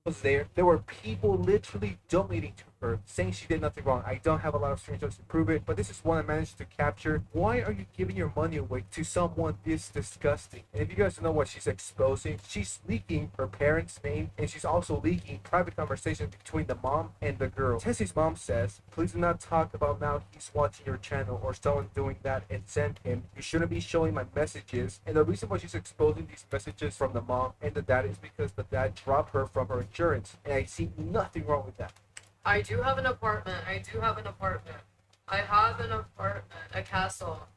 Was there were people literally donating to her, saying she did nothing wrong. I don't have a lot of screenshots to prove it, but this is one I managed to capture. Why are you giving your money away to someone this disgusting? And if you guys don't know what she's exposing, she's leaking her parents' name, and she's also leaking private conversations between the mom and the girl. Tessie's mom says, please do not talk about now he's watching your channel or someone doing that and send him. You shouldn't be showing my messages. And the reason why she's exposing these messages from the mom and the dad is because the dad dropped her from her insurance, and I see nothing wrong with that. I do have an apartment. I have an apartment, a castle.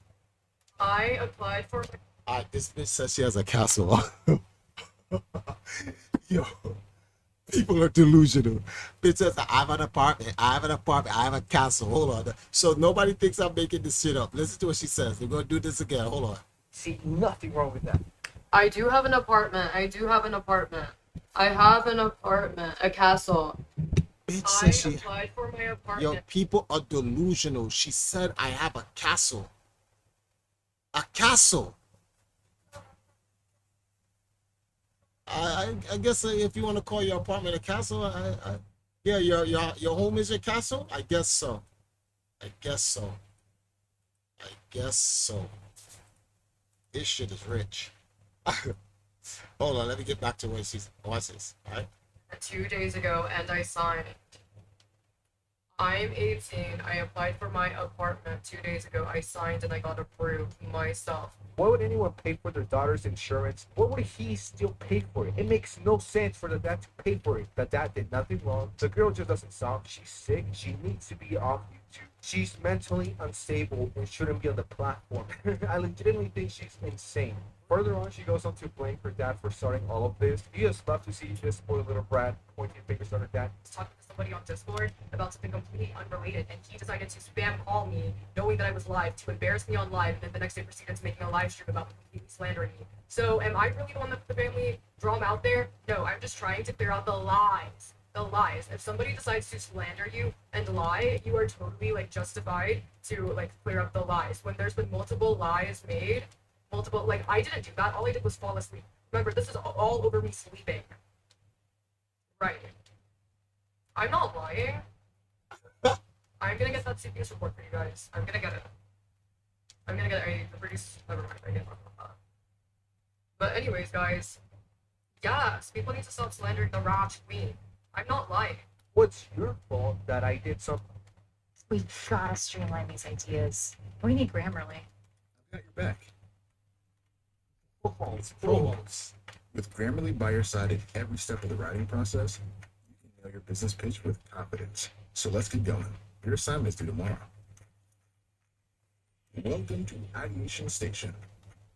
I applied for. This bitch says she has a castle. Yo, people are delusional. Bitch says, I have an apartment, I have a castle. Hold on. So nobody thinks I'm making this shit up. Listen to what she says. We're going to do this again. Hold on. See nothing wrong with that. I do have an apartment. I have an apartment, a castle. Bitch says she. Applied for my apartment. Yo, people are delusional. She said, I have a castle. A castle. I guess if you want to call your apartment a castle, yeah, your home is your castle. I guess so. This shit is rich. Hold on, let me get back to what she's. What's this? All right. 2 days ago, and I signed. I'm 18. I applied for my apartment 2 days ago. I signed and I got approved myself. Why would anyone pay for their daughter's insurance? Why would he still pay for it? It makes no sense for the dad to pay for it. The dad did nothing wrong. The girl just doesn't stop. She's sick. She needs to be off YouTube. She's mentally unstable and shouldn't be on the platform. I legitimately think she's insane. Further on, she goes on to blame her dad for starting all of this. You just love to see this spoiled little brat pointing fingers at her dad. I was talking to somebody on Discord about something completely unrelated, and he decided to spam call me, knowing that I was live, to embarrass me on live, and then the next day proceeded to making a live stream about completely slandering me. So, am I really the one that put the family drama out there? No, I'm just trying to clear out the lies. The lies. If somebody decides to slander you and lie, you are totally justified to clear up the lies. When there's been multiple lies made, I didn't do that. All I did was fall asleep. Remember, this is all over me sleeping. Right. I'm not lying. I'm gonna get that CPS report for you guys. I'm gonna get it. The produce. Never mind. I get that. But anyways, guys. Yes, people need to stop slandering the Raj Queen. I'm not lying. What's your fault that I did something? We gotta streamline these ideas. We need Grammarly. I've got your back. Promos. With Grammarly by your side at every step of the writing process, you can nail your business pitch with confidence. So let's get going. Your assignment is due tomorrow. Welcome to Ideation Station.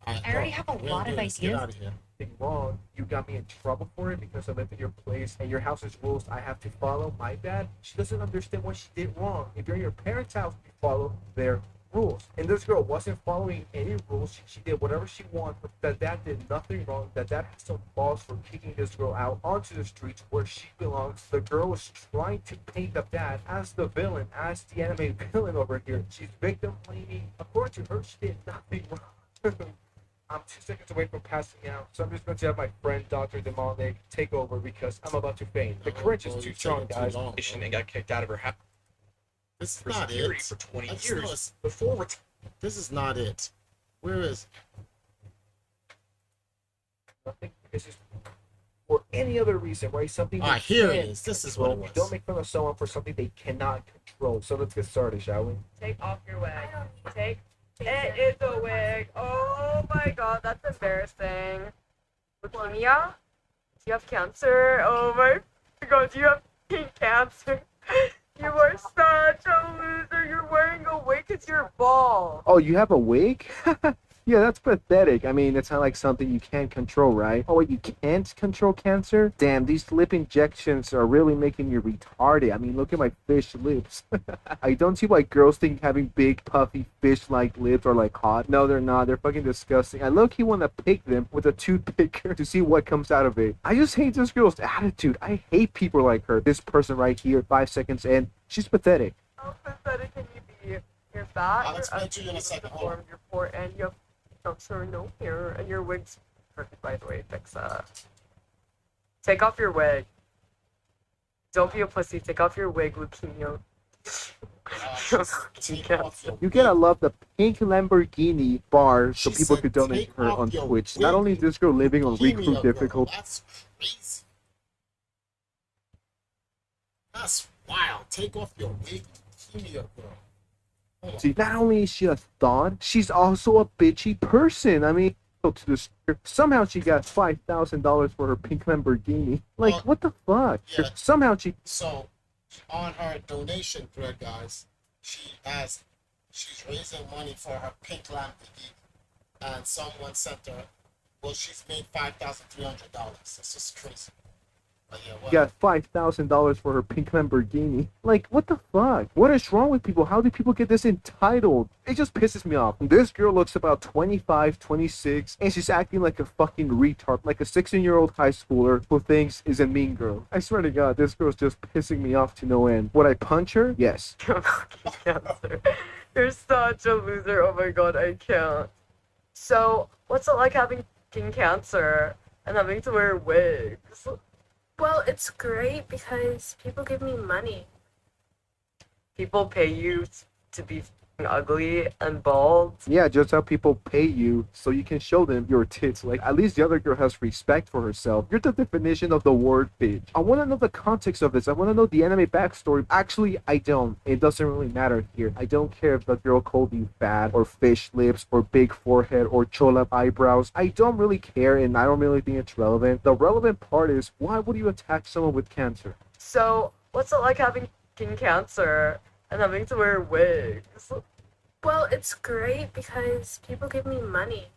I already have a lot of ideas. Get out of here. Wrong. You got me in trouble for it because I live in your place and your house's rules I have to follow. My bad. She doesn't understand what she did wrong. If you're in your parents' house, you follow their rules. And this girl wasn't following any rules. She did whatever she wanted. That dad did nothing wrong. That dad has some balls for kicking this girl out onto the streets where she belongs. The girl was trying to paint the dad as the villain, as the anime villain over here. She's victim blaming. According to her, she did nothing wrong. I'm 2 seconds away from passing out, so I'm just going to have my friend Dr. Demone take over because I'm about to faint. The crunch is too strong, guys. And got kicked out of her house. This is not it. For 20 That's years not- before. This is not it. Where is? nothing. It's just for any other reason, right? Something they here it can't is. This is what it control. was. Don't make fun of someone for something they cannot control. So let's get started, shall we? Take off your wig. Take. It is a wig. Oh my god, that's embarrassing. Leukemia? Do you have cancer? Oh my god, do you have pink cancer? You are such a loser. You're wearing a wig because you're bald. Oh, you have a wig? Yeah, that's pathetic. I mean, it's not like something you can't control, right? Oh, wait, you can't control cancer? Damn, these lip injections are really making me retarded. I mean, look at my fish lips. I don't see why girls think having big, puffy, fish-like lips are like hot. No, they're not. They're fucking disgusting. I low-key want to pick them with a toothpicker to see what comes out of it. I just hate this girl's attitude. I hate people like her. This person right here, 5 seconds in, she's pathetic. How pathetic can you be? You're fat, I'll you're explain ugly, to you in a second. Hold on. you're poor, and you have cancer, no hair, and your wig's perfect, by the way. Fix that. Take off your wig. Don't be a pussy. Take off your wig, leukemia. You gotta love the pink Lamborghini bar so She people said, could donate "Take her off on your Twitch. wig, Not only is this girl living on weak leukemia food girl." difficult. That's crazy. That's wild. Take off your wig, leukemia girl. See, not only is she a thought, she's also a bitchy person. I mean, to this somehow she got $5,000 for her pink Lamborghini. Like, what the fuck? Yeah. Somehow she. So, on her donation thread, guys, she's raising money for her pink Lamborghini, and someone sent her. Well, she's made $5,300. That's just crazy. But yeah, what? Got $5,000 for her pink Lamborghini. Like, what the fuck? What is wrong with people? How do people get this entitled? It just pisses me off. This girl looks about 25, 26, and she's acting like a fucking retard, like a 16-year-old high schooler who thinks is a mean girl. I swear to God, this girl's just pissing me off to no end. Would I punch her? Yes. You're such a loser. Oh my god, I can't. So, what's it like having fucking cancer and having to wear wigs? Well, it's great because people give me money. People pay you to be fucking ugly and bald. Yeah, just how people pay you so you can show them your tits. Like, at least the other girl has respect for herself. You're the definition of the word bitch. I want to know the context of this. I want to know the anime backstory. Actually, I don't. It doesn't really matter here. I don't care if the girl called you fat or fish lips or big forehead or chola eyebrows. I don't really care, and I don't really think it's relevant. The relevant part is, why would you attack someone with cancer? So, what's it like having fucking cancer and having to wear wigs? Well, it's great because people give me money.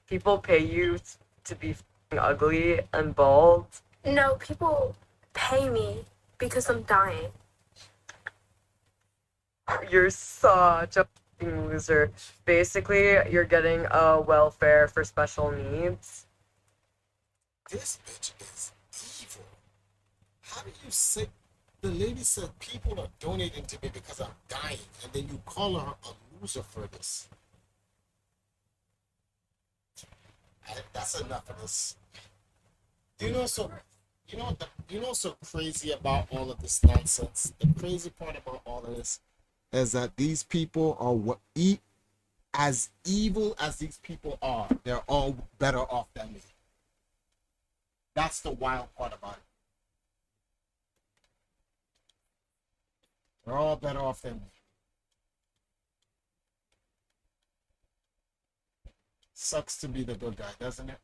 People pay you to be fucking ugly and bald. No, people pay me because I'm dying. You're such a fucking loser. Basically, you're getting a welfare for special needs. This bitch is evil. How do you say? The lady said people are donating to me because I'm dying, and then you call her a loser for this. That's enough of this. Do you know so? You know what's so crazy about all of this nonsense? The crazy part about all of this is that these people are as evil as these people are. They're all better off than me. That's the wild part about it. They're all better off than me. Sucks to be the good guy, doesn't it?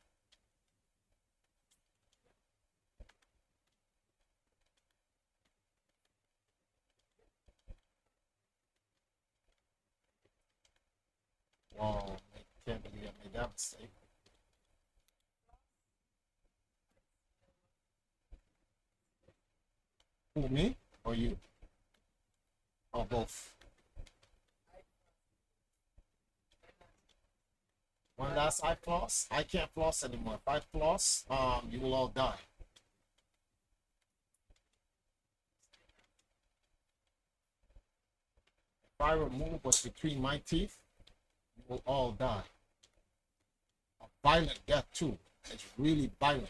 Whoa, I can't believe I made that mistake. Who, me or you? Or both? One last I floss? I can't floss anymore. If I floss, you will all die. If I remove what's between my teeth, you will all die. A violent death too. It's really violent.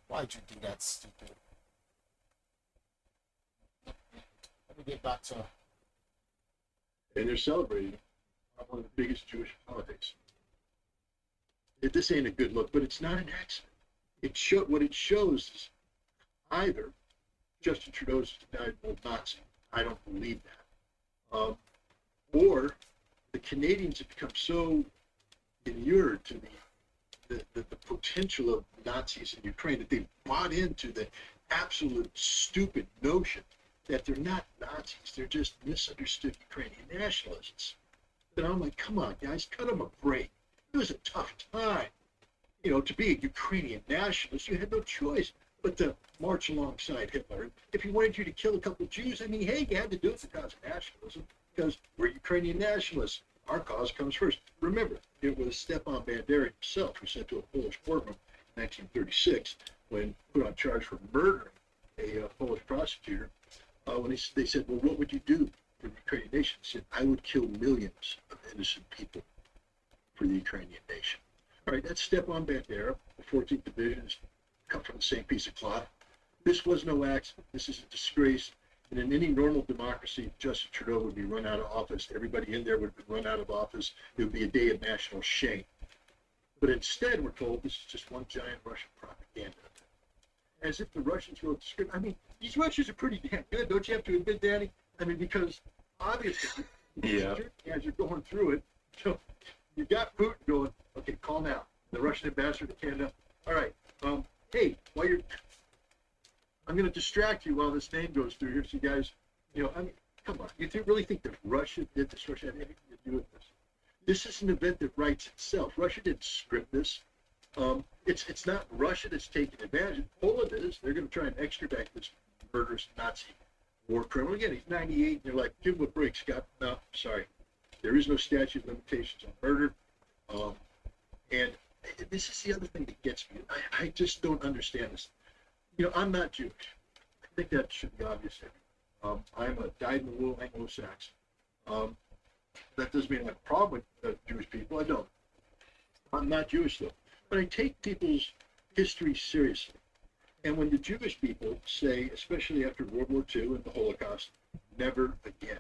Why'd you do that, stupid? let me get back to. And they're celebrating one of the biggest Jewish holidays. This ain't a good look, but it's not an accident. What it shows is either Justin Trudeau's a died old Nazi. I don't believe that. Or the Canadians have become so inured to the potential of Nazis in Ukraine that they've bought into the absolute stupid notion that they're not Nazis, they're just misunderstood Ukrainian nationalists. And I'm like, come on, guys, cut them a break. It was a tough time. You know, to be a Ukrainian nationalist, you had no choice but to march alongside Hitler. If he wanted you to kill a couple of Jews, I mean, hey, you had to do it because of nationalism, because we're Ukrainian nationalists. Our cause comes first. Remember, it was Stepan Bandera himself who sent to a Polish courtroom in 1936 when put on charge for murdering a Polish prosecutor. When they said, well, what would you do for the Ukrainian nation? He said, I would kill millions of innocent people for the Ukrainian nation. All right, that's Stepan Bandera. The 14th Division is cut from the same piece of cloth. This was no accident. This is a disgrace. And in any normal democracy, Justin Trudeau would be run out of office. Everybody in there would have been run out of office. It would be a day of national shame. But instead, we're told this is just one giant Russian propaganda. As if the Russians wrote the script. I mean, these Russians are pretty damn good, don't you have to admit, Danny? I mean, because obviously, as you're going through it, so you got Putin going, okay, call now. The Russian ambassador to Canada, all right, hey, I'm going to distract you while this name goes through here, so you guys, you know, I mean, come on. You really think that Russia did this? Russia had anything to do with this? This is an event that writes itself. Russia didn't script this. It's not Russia that's taking advantage. Poland is. They're going to try and extradite this murderous Nazi war criminal. Again, he's 98, and they're like, give him a break, Scott. No, sorry. There is no statute of limitations on murder. And this is the other thing that gets me. I just don't understand this. You know, I'm not Jewish. I think that should be obvious. I'm a dyed-in-the-wool Anglo-Saxon. That doesn't mean I have a problem with Jewish people. I don't. I'm not Jewish, though. But I take people's history seriously. And when the Jewish people say, especially after World War II and the Holocaust, never again,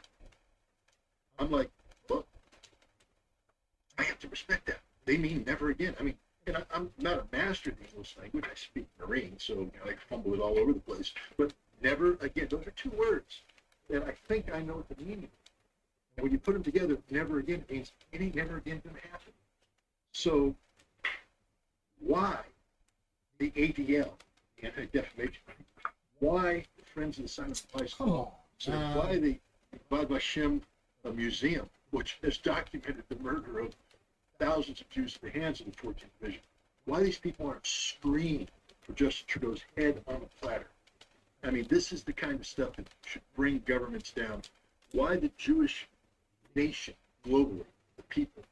I'm like, well, I have to respect that. They mean never again. I mean, and I'm not a master in the English language. I speak Marine, so you know, I fumble it all over the place. But never again, those are two words that I think I know what the meaning is. And when you put them together, never again, it means it ain't never again going to happen. So why the ADL, Anti-Defamation? Why the Friends of the Silent Bicycle? So why the Yad Vashem Museum, which has documented the murder of thousands of Jews at the hands of the 14th Division? Why these people aren't screaming for Justin Trudeau's head on a platter? I mean, this is the kind of stuff that should bring governments down. Why the Jewish nation globally, the people,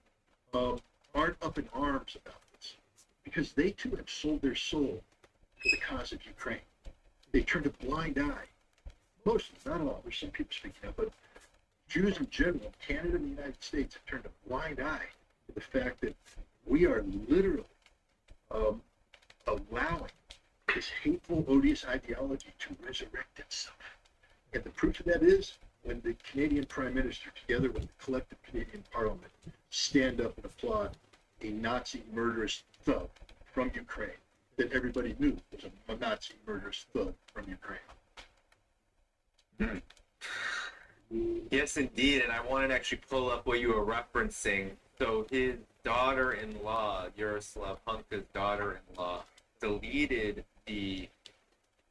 aren't up in arms about this? Because they too have sold their soul for the cause of Ukraine. They turned a blind eye. Most of them, not all, there's some people speaking up, but Jews in general, Canada and the United States, have turned a blind eye to the fact that we are literally allowing this hateful, odious ideology to resurrect itself. And the proof of that is when the Canadian Prime Minister, together with the collective Canadian Parliament, stand up and applaud a Nazi murderous thug from Ukraine that everybody knew was a Nazi murderous thug from Ukraine. Yes, indeed, and I wanted to actually pull up what you were referencing. So his daughter-in-law, Yaroslav Hunka's daughter-in-law, deleted the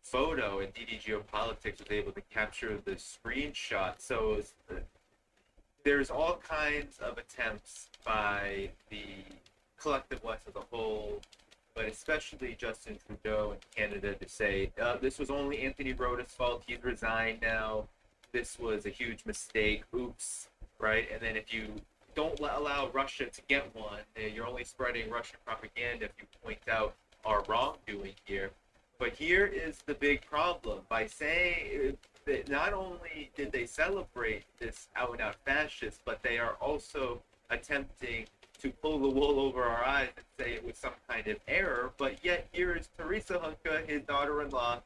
photo, and DD Geopolitics was able to capture the screenshot. So there's all kinds of attempts by the collective West as a whole, but especially Justin Trudeau in Canada, to say this was only Anthony Rhoda's fault. He's resigned now. This was a huge mistake. Oops, right? And then if you don't allow Russia to get one, you're only spreading Russian propaganda if you point out our wrongdoing here. But here is the big problem. By saying that not only did they celebrate this out-and-out fascist, but they are also attempting to pull the wool over our eyes and say it was some kind of error. But yet here is Teresa Hunka, his daughter-in-law,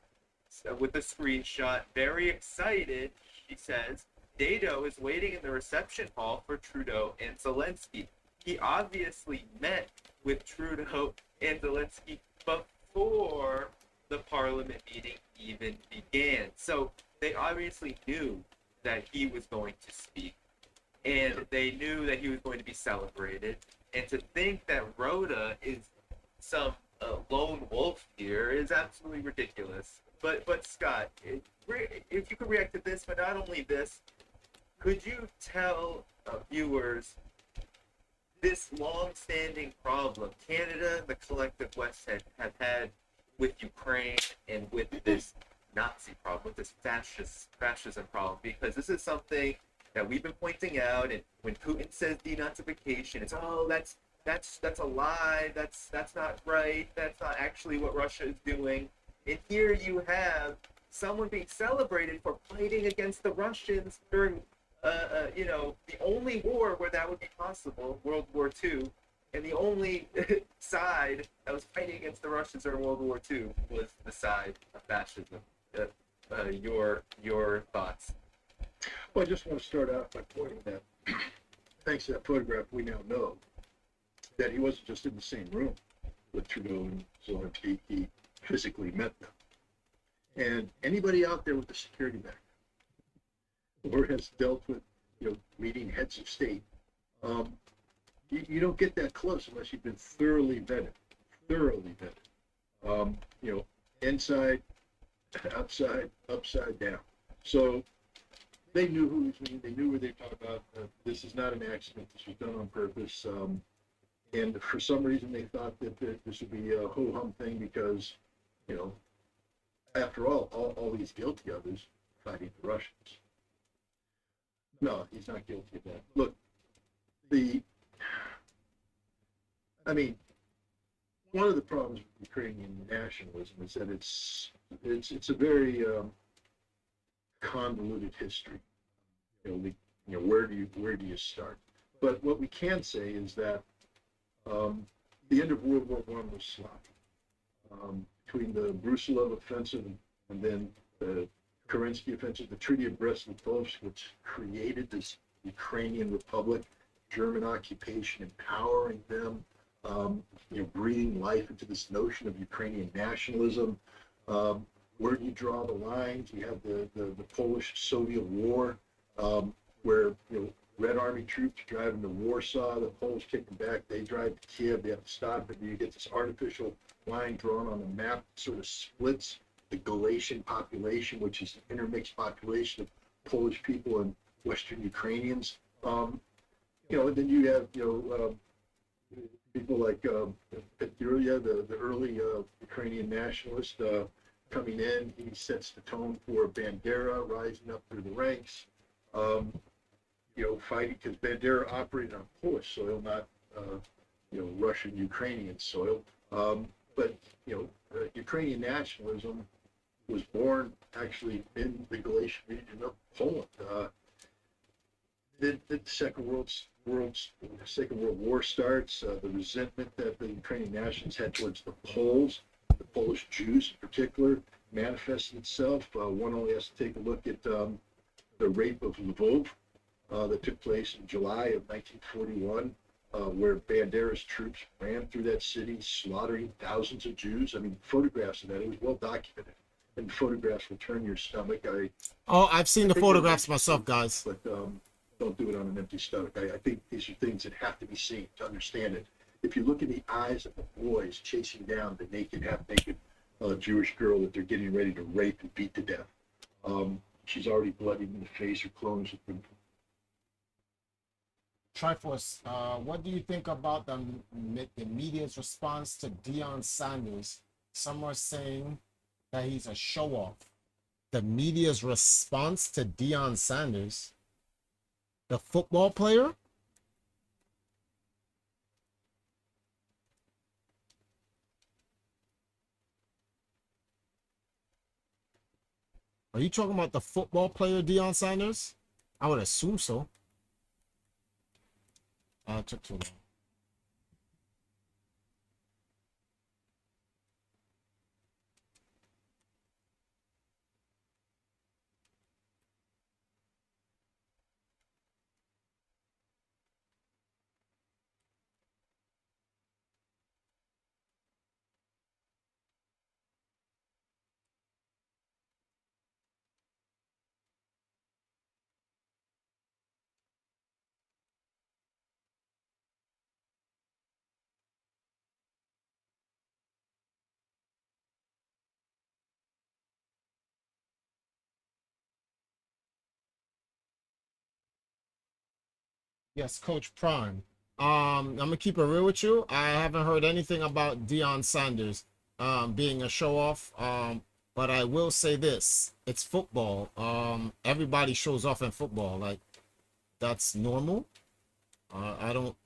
with a screenshot, very excited. he says, NATO is waiting in the reception hall for Trudeau and Zelensky. He obviously met with Trudeau and Zelensky before the parliament meeting even began. So they obviously knew that he was going to speak, and they knew that he was going to be celebrated. And to think that Rhoda is some lone wolf here is absolutely ridiculous. But Scott, if you could react to this, but not only this, could you tell viewers this long-standing problem Canada, the collective West have had with Ukraine and with this Nazi problem, with this fascism problem? Because this is something that we've been pointing out, and when Putin says denazification, it's that's a lie, that's not right, that's not actually what Russia is doing. And here you have someone being celebrated for fighting against the Russians during the only war where that would be possible, World War II, and the only side that was fighting against the Russians during World War II was the side of fascism. Your thoughts? Well, I just want to start out by pointing that, thanks to that photograph, we now know that he wasn't just in the same room with Trudeau and Zelensky, he physically met them. And anybody out there with a security background or has dealt with, meeting heads of state, you don't get that close unless you've been thoroughly vetted. Inside, outside, upside down. So they knew who he was meeting. They knew what they were talking about. This is not an accident. This was done on purpose. And for some reason, they thought that this would be a ho-hum thing because, after all he's guilty of is fighting the Russians. No, he's not guilty of that. Look, one of the problems with Ukrainian nationalism is that it's a very convoluted history. Where do you start? But what we can say is that the end of World War I was sloppy. Between the Brusilov offensive and then the Kerensky offensive, the Treaty of Brest-Litovsk, which created this Ukrainian Republic, German occupation, empowering them, breathing life into this notion of Ukrainian nationalism. Where do you draw the lines? You have the Polish-Soviet War, where Red Army troops driving to Warsaw, the Poles kick them back, they drive to Kiev, they have to stop it, and you get this artificial line drawn on the map that sort of splits the Galatian population, which is an intermixed population of Polish people and Western Ukrainians. And then you have people like Petrulia, the early Ukrainian nationalist, coming in. He sets the tone for Bandera rising up through the ranks. Fighting because Bandera operated on Polish soil, not Russian Ukrainian soil. But Ukrainian nationalism was born actually in the Galatian region of Poland. The Second World War starts. The resentment that the Ukrainian nationalists had towards the Poles, the Polish Jews in particular, manifested itself. One only has to take a look at the rape of Lvov that took place in July of 1941, where Bandera's troops ran through that city, slaughtering thousands of Jews. I mean, photographs of that, it was well documented. And the photographs will turn your stomach. I've seen the photographs myself, guys. But don't do it on an empty stomach. I think these are things that have to be seen to understand it. If you look in the eyes of the boys chasing down the naked, half-naked Jewish girl that they're getting ready to rape and beat to death, she's already bloodied in the face. Her clothes have been... Triforce, what do you think about the media's response to Deion Sanders? Some are saying that he's a show-off. The media's response to Deion Sanders, the football player? Are you talking about the football player Deion Sanders? I would assume so. It took too long. Yes, Coach Prime. I'm gonna keep it real with you. I haven't heard anything about Deion Sanders being a show off. But I will say this: it's football. Everybody shows off in football. Like that's normal. I don't.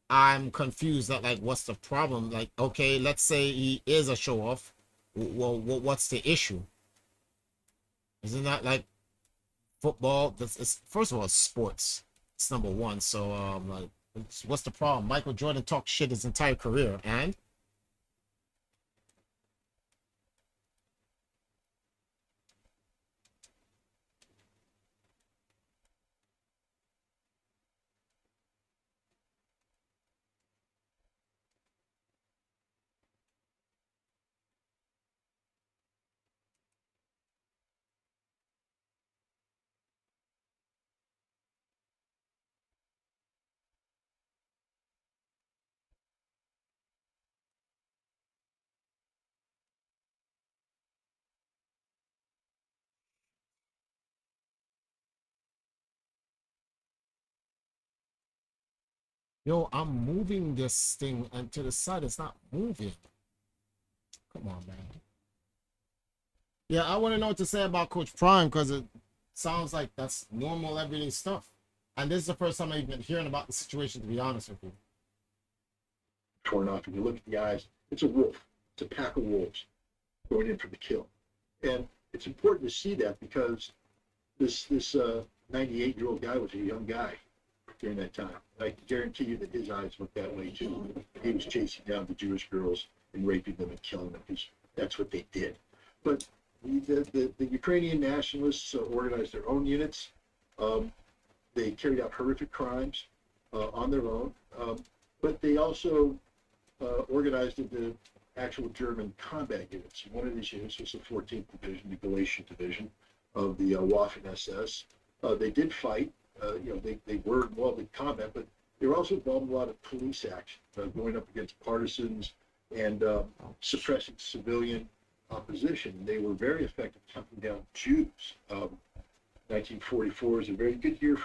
I'm confused at like what's the problem? Like, okay, let's say he is a show off. Well, what's the issue? Isn't that like football? That's it's, first of all, it's sports. It's number one. So like, what's the problem? Michael Jordan talked shit his entire career, and yo, I'm moving this thing and to the side. It's not moving. Come on, man. Yeah, I want to know what to say about Coach Prime because it sounds like that's normal everyday stuff. And this is the first time I've been hearing about the situation, to be honest with you. Torn off, and you look at the eyes, it's a wolf. It's a pack of wolves going in for the kill. And it's important to see that because this 98-year-old guy was a young guy during that time. I can guarantee you that his eyes looked that way too. He was chasing down the Jewish girls and raping them and killing them because that's what they did. But the Ukrainian nationalists organized their own units. They carried out horrific crimes on their own, but they also organized into actual German combat units. One of these units was the 14th Division, the Galatian Division of the Waffen SS. They did fight. They were involved in combat, but they were also involved in a lot of police action, going up against partisans and suppressing civilian opposition. They were very effective hunting down Jews. 1944 is a very good year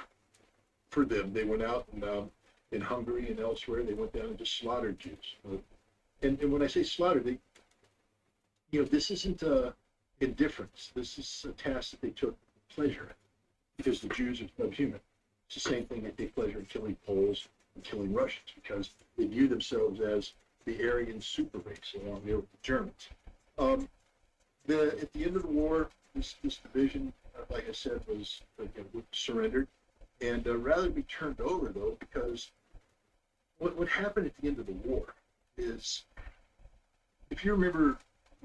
for them. They went out and in Hungary and elsewhere, they went down and just slaughtered Jews. And when I say slaughter, this isn't indifference. This is a task that they took pleasure in because the Jews are subhuman. It's the same thing they take pleasure in killing Poles and killing Russians because they view themselves as the Aryan super race along there with the Germans. At the end of the war, this division, like I said, was surrendered. And rather than be turned over, though, because what happened at the end of the war is, if you remember,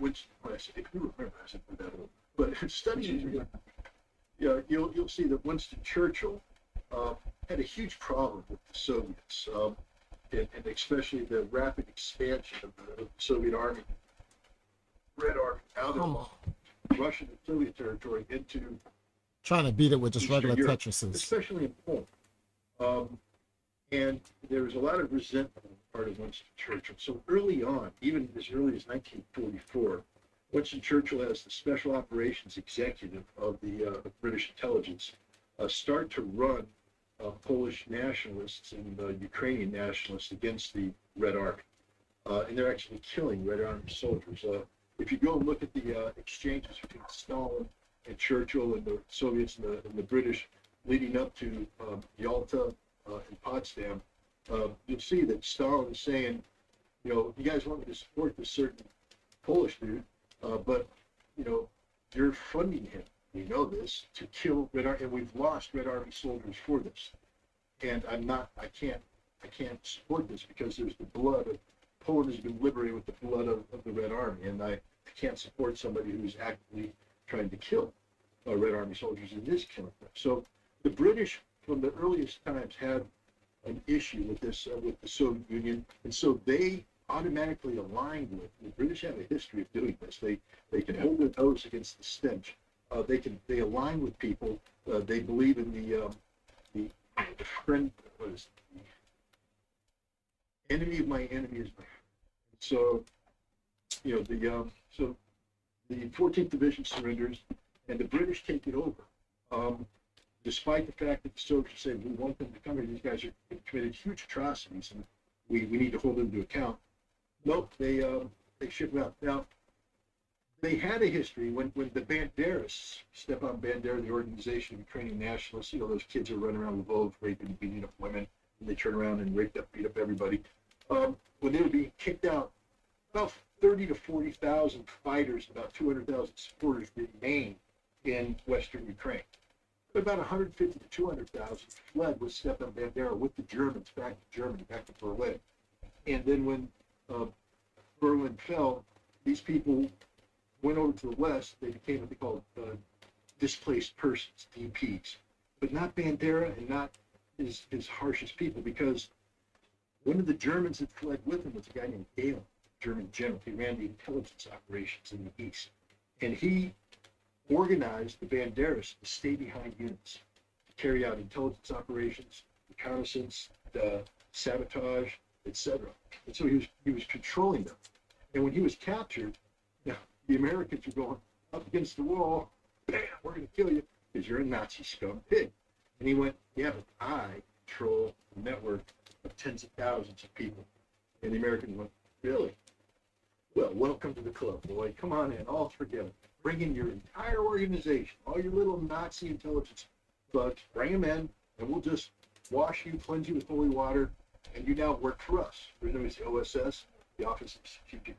I said that old, but studying, you'll see that Winston Churchill had a huge problem with the Soviets, and especially the rapid expansion of the Soviet Army, Red Army, out of Russian and Soviet territory into Trying to beat it with just Eastern regular Europe, Tetrises. especially in Poland. And there was a lot of resentment on the part of Winston Churchill. So early on, even as early as 1944, Winston Churchill, as the special operations executive of the British intelligence, start to run Polish nationalists and Ukrainian nationalists against the Red Army. And they're actually killing Red Army soldiers. If you go and look at the exchanges between Stalin and Churchill and the Soviets and the British leading up to Yalta and Potsdam, you'll see that Stalin is saying, you guys want me to support this certain Polish dude, but, you're funding him, this, to kill Red Army, and we've lost Red Army soldiers for this. And I can't support this because there's the blood of, Poland has been liberated with the blood of the Red Army, and I can't support somebody who's actively trying to kill Red Army soldiers and is killing them. So the British, from the earliest times, had an issue with this, with the Soviet Union, and so they automatically aligned with. The British have a history of doing this. They can hold their nose against the stench. They align with people. They believe in the friend. What is it? The enemy of my enemy is my friend. So the 14th Division surrenders, and the British take it over. despite the fact that the soldiers said we want them to come here, these guys are committed huge atrocities, and we need to hold them to account. Nope, they ship them out. Now, they had a history when the Banderas, Stepan Bandera, the organization of Ukrainian nationalists, those kids who run around Lvov, raping and beating up women, and they turn around and beat up everybody. When they were being kicked out, about 30 to 40,000 fighters, about 200,000 supporters remained in Western Ukraine. But about 150 to 200,000 fled with Stepan Bandera with the Germans back to Germany, back to Berlin. And then when Berlin fell, these people went over to the west. They became what they call displaced persons, DPs, but not Bandera and not his harshest people, because one of the Germans that fled with him was a guy named Galen, German general. He ran the intelligence operations in the east, and he organized the Banderas to stay behind units to carry out intelligence operations, reconnaissance, sabotage, etc. And so he was controlling them. And when he was captured, the Americans were going up against the wall. Bam! We're going to kill you because you're a Nazi scum pig. And he went, yeah, but I control a network of tens of thousands of people. And the Americans went, really? Well, welcome to the club, boy. Come on in, all together. Bring in your entire organization, all your little Nazi intelligence bugs. Bring them in, and we'll just wash you, cleanse you with holy water, and you now work for us. We're known as the OSS, the Office of Strategic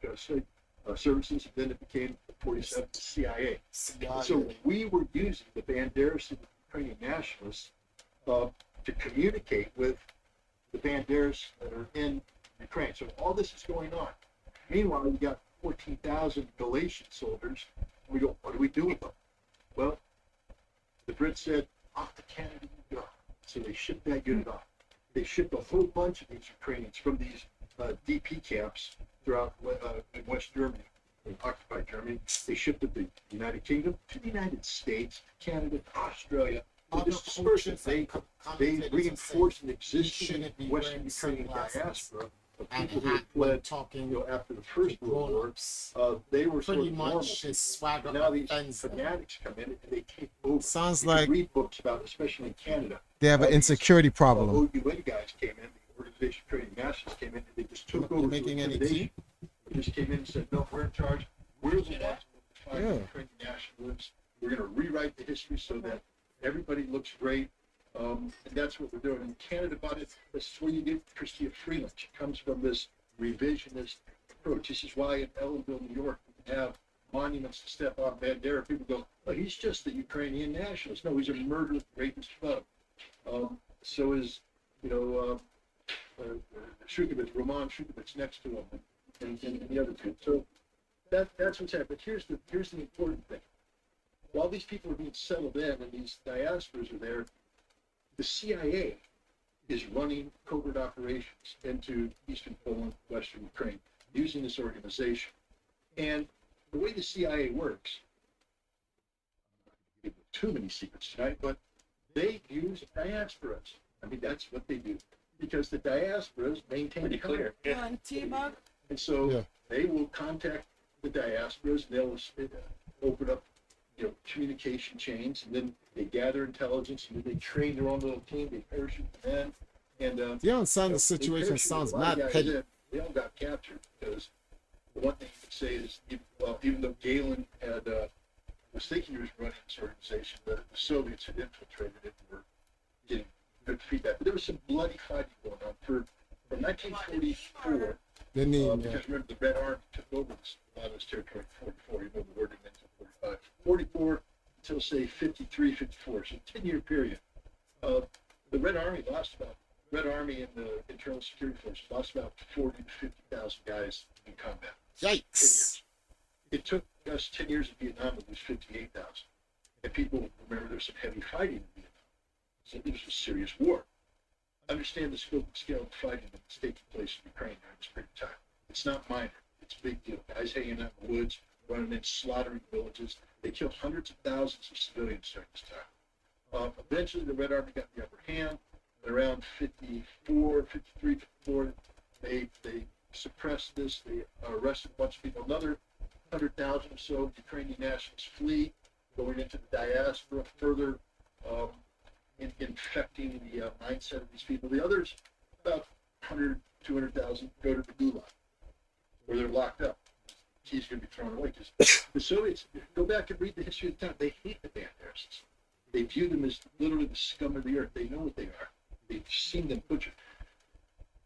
Services, and then it became the 47 CIA. So we were using the Banderas and the Ukrainian nationalists to communicate with the Banderas that are in Ukraine. So all this is going on. Meanwhile, you got 14,000 Galatian soldiers. We go, what do we do with them? Well, the Brits said, off to Canada you go. So they shipped that unit off. They shipped a whole bunch of these Ukrainians from these DP camps throughout in West Germany, in occupied Germany. They shipped it to the United Kingdom, to the United States, Canada, Australia. They reinforced an existing Western Ukrainian diaspora of people who fled after the First World War. They were pretty much his swagger. Now these fanatics come in and they take over. Sounds you can like read books about, especially in Canada. They have an insecurity problem. OUN guys came in, the organization Ukrainian nationalists came in, and they just took over. Making any tea? They just came in and said, no, we're in charge. We're the ones to find the Ukrainian nationalists. We're going to rewrite the history so that everybody looks great. And that's what we're doing. In Canada, about it, this is where you get Christia Freeland. She comes from this revisionist approach. This is why in Ellenville, New York, we have monuments to Stepan Bandera. People go, oh, he's just a Ukrainian nationalist. No, he's a murderous, rapist thug. So is, Shukevich, Roman Shukevich next to him, and the other two. So that's what's happening. But here's the important thing. While these people are being settled in and these diasporas are there, the CIA is running covert operations into eastern Poland, western Ukraine, using this organization. And the way the CIA works, I don't give too many secrets tonight, but they use diasporas. I mean, that's what they do, because the diasporas maintain pretty clear. Yeah. And so they will contact the diasporas, and they'll open up communication chains, and then they gather intelligence, and then they train their own little team. They parachute them in, and the situation sounds mad petty. They all got captured because the one thing you could say is, even though Galen had was thinking he was running this organization, the Soviets had infiltrated it and were getting good feedback. But there was some bloody fighting going on from 1944. Because remember, the Red Army took over a lot of this territory in 44. You know the word it until 45. 44 until say 53, 54. So 10-year period. The Red Army and the Internal Security Force lost about 40 to 50,000 guys in combat. Yikes! It took us 10 years in Vietnam to lose 58,000. And people remember there was some heavy fighting in Vietnam. So it was a serious war. Understand the scope and scale of the fighting that's taking place in Ukraine during this period of time. It's not minor. It's a big deal. Guys hanging out in the woods, running in, slaughtering villages. They killed hundreds of thousands of civilians during this time. Eventually, the Red Army got the upper hand. And around 54, 53, 54, they suppressed this. They arrested a bunch of people. Another 100,000 or so Ukrainian nationals flee, going into the diaspora, further infecting the mindset of these people. The others, about 100, 200,000, go to the gulag, where they're locked up. Keys going to be thrown away because the Soviets, go back and read the history of the time, they hate the Banderas. They view them as literally the scum of the earth. They know what they are. They've seen them butchered.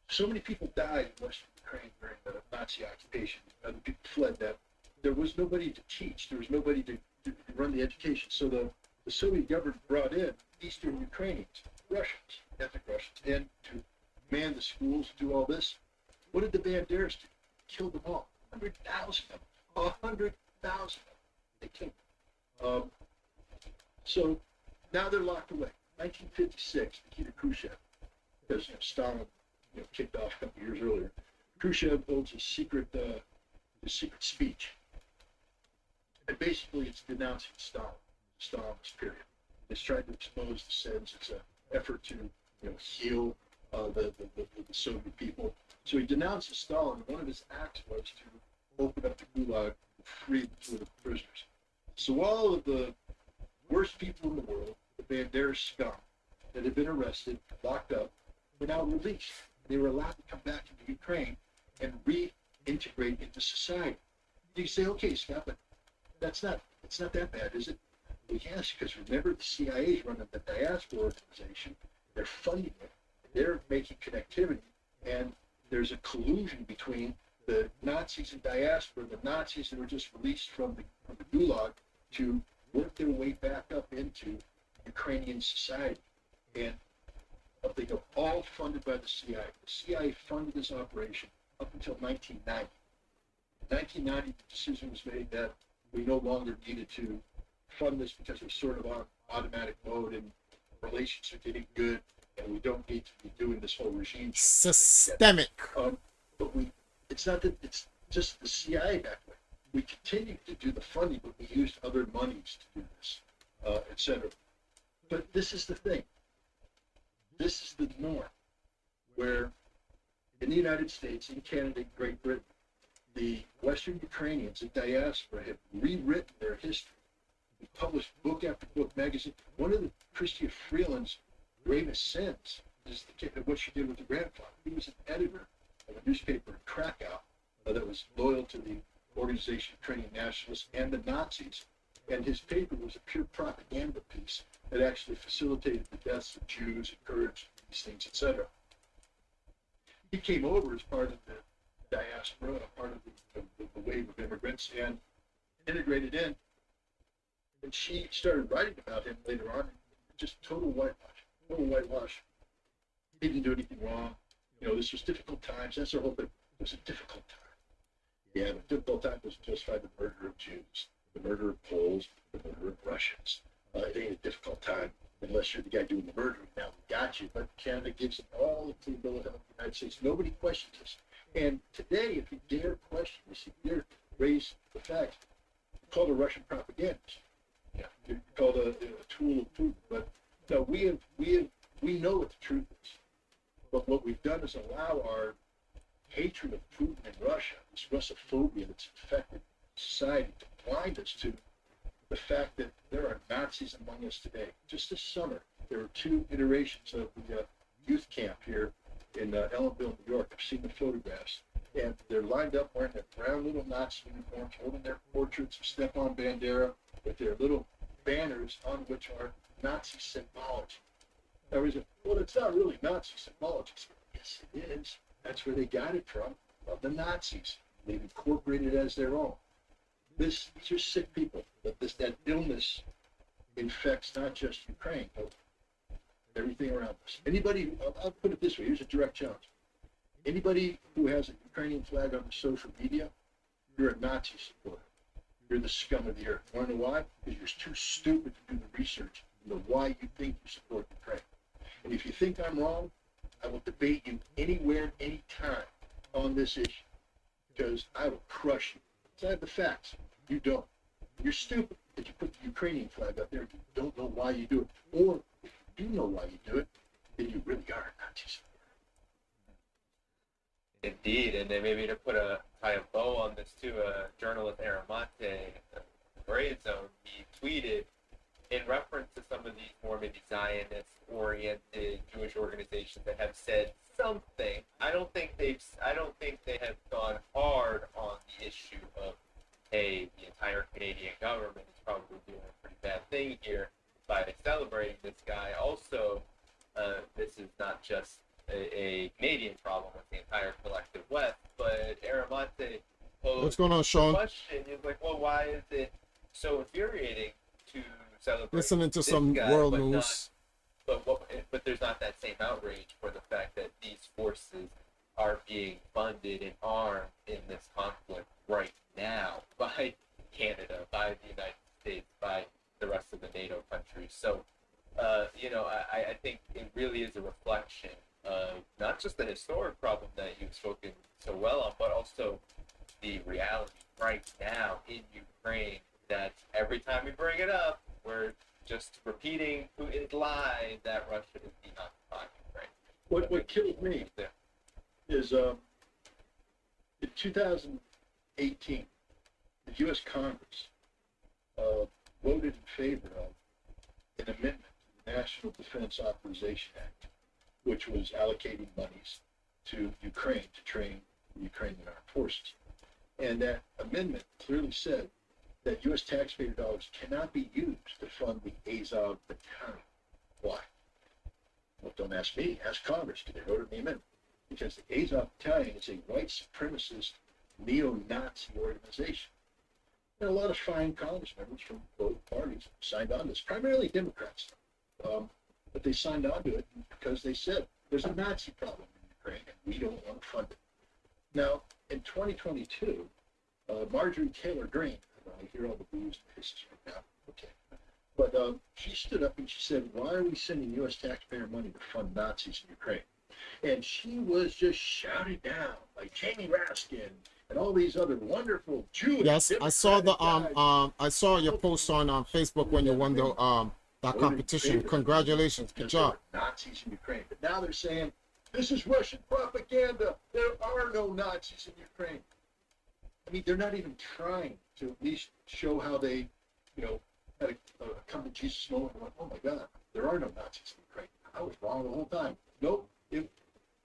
So many people died in Western Ukraine during the Nazi occupation. Other people fled that. There was nobody to teach. There was nobody to run the education. So the Soviet government brought in Eastern Ukrainians, Russians, ethnic Russians, in to man the schools, do all this. What did the Banderas do? Killed them all. 100,000 of them. 100,000 of them. They killed them. So now they're locked away. 1956, Nikita Khrushchev, because Stalin kicked off a couple years earlier. Khrushchev holds a secret speech. And basically it's denouncing Stalin's period. It's trying to expose the sins. It's an effort to heal the Soviet people. So he denounces Stalin. One of his acts was to open up the gulag and free the prisoners. So all of the worst people in the world, the Bandera scum that had been arrested, locked up, were now released. They were allowed to come back into Ukraine and reintegrate into society. You say, okay, Scott, but it's not that bad, is it? Well, yes, because remember the CIA is running the diaspora organization. They're funding it. They're making connectivity, and there's a collusion between the Nazis and diaspora, the Nazis that were just released from the Gulag, to work their way back up into Ukrainian society. And they go all funded by the CIA. The CIA funded this operation up until 1990. In 1990, the decision was made that we no longer needed to fund this because it was sort of on automatic mode and relations are getting good, and we don't need to be doing this whole regime. Systemic. But it's not that it's just the CIA back then. We continued to do the funding, but we used other monies to do this, etc. But this is the thing. This is the norm, where in the United States, in Canada, Great Britain, the Western Ukrainians in diaspora have rewritten their history. We published book after book, magazine. One of the Chrystia Freeland's gravest sins is what she did with her grandfather. He was an editor of a newspaper in Krakow that was loyal to the Organization of Ukrainian Nationalists and the Nazis. And his paper was a pure propaganda piece that actually facilitated the deaths of Jews, encouraged these things, etc. He came over as part of the diaspora, part of the wave of immigrants, and integrated in. And she started writing about him later on, just total whitewash. He didn't do anything wrong. This was difficult times. That's our whole thing. It was a difficult time. Yeah, the difficult time was justified the murder of Jews, the murder of Poles, the murder of Russians. It ain't a difficult time unless you're the guy doing the murdering. Now we got you, but Canada gives it all to the bill of health of the United States. Nobody questions this. And today, if you dare question this, if you dare raise the fact, it's called a Russian propagandist. Yeah, it's called a tool of Putin. But no, we know what the truth is. But what we've done is allow our hatred of Putin and Russia, this Russophobia that's infected society, to blind us to the fact that there are Nazis among us today. Just this summer, there were 2 iterations of the youth camp here in Ellenville, New York. I've seen the photographs. And they're lined up wearing their brown little Nazi uniforms, holding their portraits of Stepan Bandera with their little banners on which are Nazi symbology. Now, well, it's not really Nazi symbology. Yes, it is. That's where they got it from the Nazis. They've incorporated it as their own. These are sick people. That illness infects not just Ukraine, but everything around us. Anybody, I'll put it this way, here's a direct challenge. Anybody who has a Ukrainian flag on the social media, you're a Nazi supporter. You're the scum of the earth. Want to know why? Because you're too stupid to do the research to know why you think you support Ukraine. And if you think I'm wrong, I will debate you anywhere, anytime on this issue, because I will crush you. So I have the facts. You don't. You're stupid that you put the Ukrainian flag up there and you don't know why you do it. Or if you do know why you do it, then you really are a Nazi supporter. Indeed, and then maybe to tie a bow on this too, journalist Aramante, Gray Zone, he tweeted, in reference to some of these more maybe Zionist-oriented Jewish organizations that have said something. I don't think they have gone hard on the issue of, hey, the entire Canadian government is probably doing a pretty bad thing here by celebrating this guy. Also, this is not just a Canadian problem with the entire collective West, but Aramante posed What's going on, Sean? the question. He's like, well, why is it so infuriating to celebrate Listening to this some guy, world but news. but there's not that same outrage for the fact that these forces are being funded and armed in this conflict right now by Canada, by the United States, by the rest of the NATO countries. So, I think it really is a reflection of not just the historic problem that you've spoken so well on, but also the reality right now in Ukraine, that every time we bring it up, we're just repeating Putin's lie that Russia is deoccupying Ukraine. What killed me is in 2018, the U.S. Congress voted in favor of an amendment to the National Defense Authorization Act, which was allocating monies to Ukraine to train the Ukrainian armed forces. And that amendment clearly said that U.S. taxpayer dollars cannot be used to fund the Azov battalion. Why? Well, don't ask me, ask Congress, because they voted the amendment. Because the Azov battalion is a white supremacist neo-Nazi organization. And a lot of fine Congress members from both parties signed on to this, primarily Democrats. But they signed on to it because they said there's a Nazi problem in Ukraine and we don't want to fund it. Now, in 2022, Marjorie Taylor Greene, I hear all the blues and hisses right now, okay. But she stood up and she said, why are we sending U.S. taxpayer money to fund Nazis in Ukraine? And she was just shouted down by Jamie Raskin and all these other wonderful Jewish. Yes, I saw the guys. I saw your post on Facebook when you won the that competition. Congratulations, good job. Nazis in Ukraine, but now they're saying this is Russian propaganda. There are no Nazis in Ukraine. I mean, they're not even trying to at least show how they, had a come to Jesus moment and went, oh my God, there are no Nazis in Ukraine. I was wrong the whole time. Nope.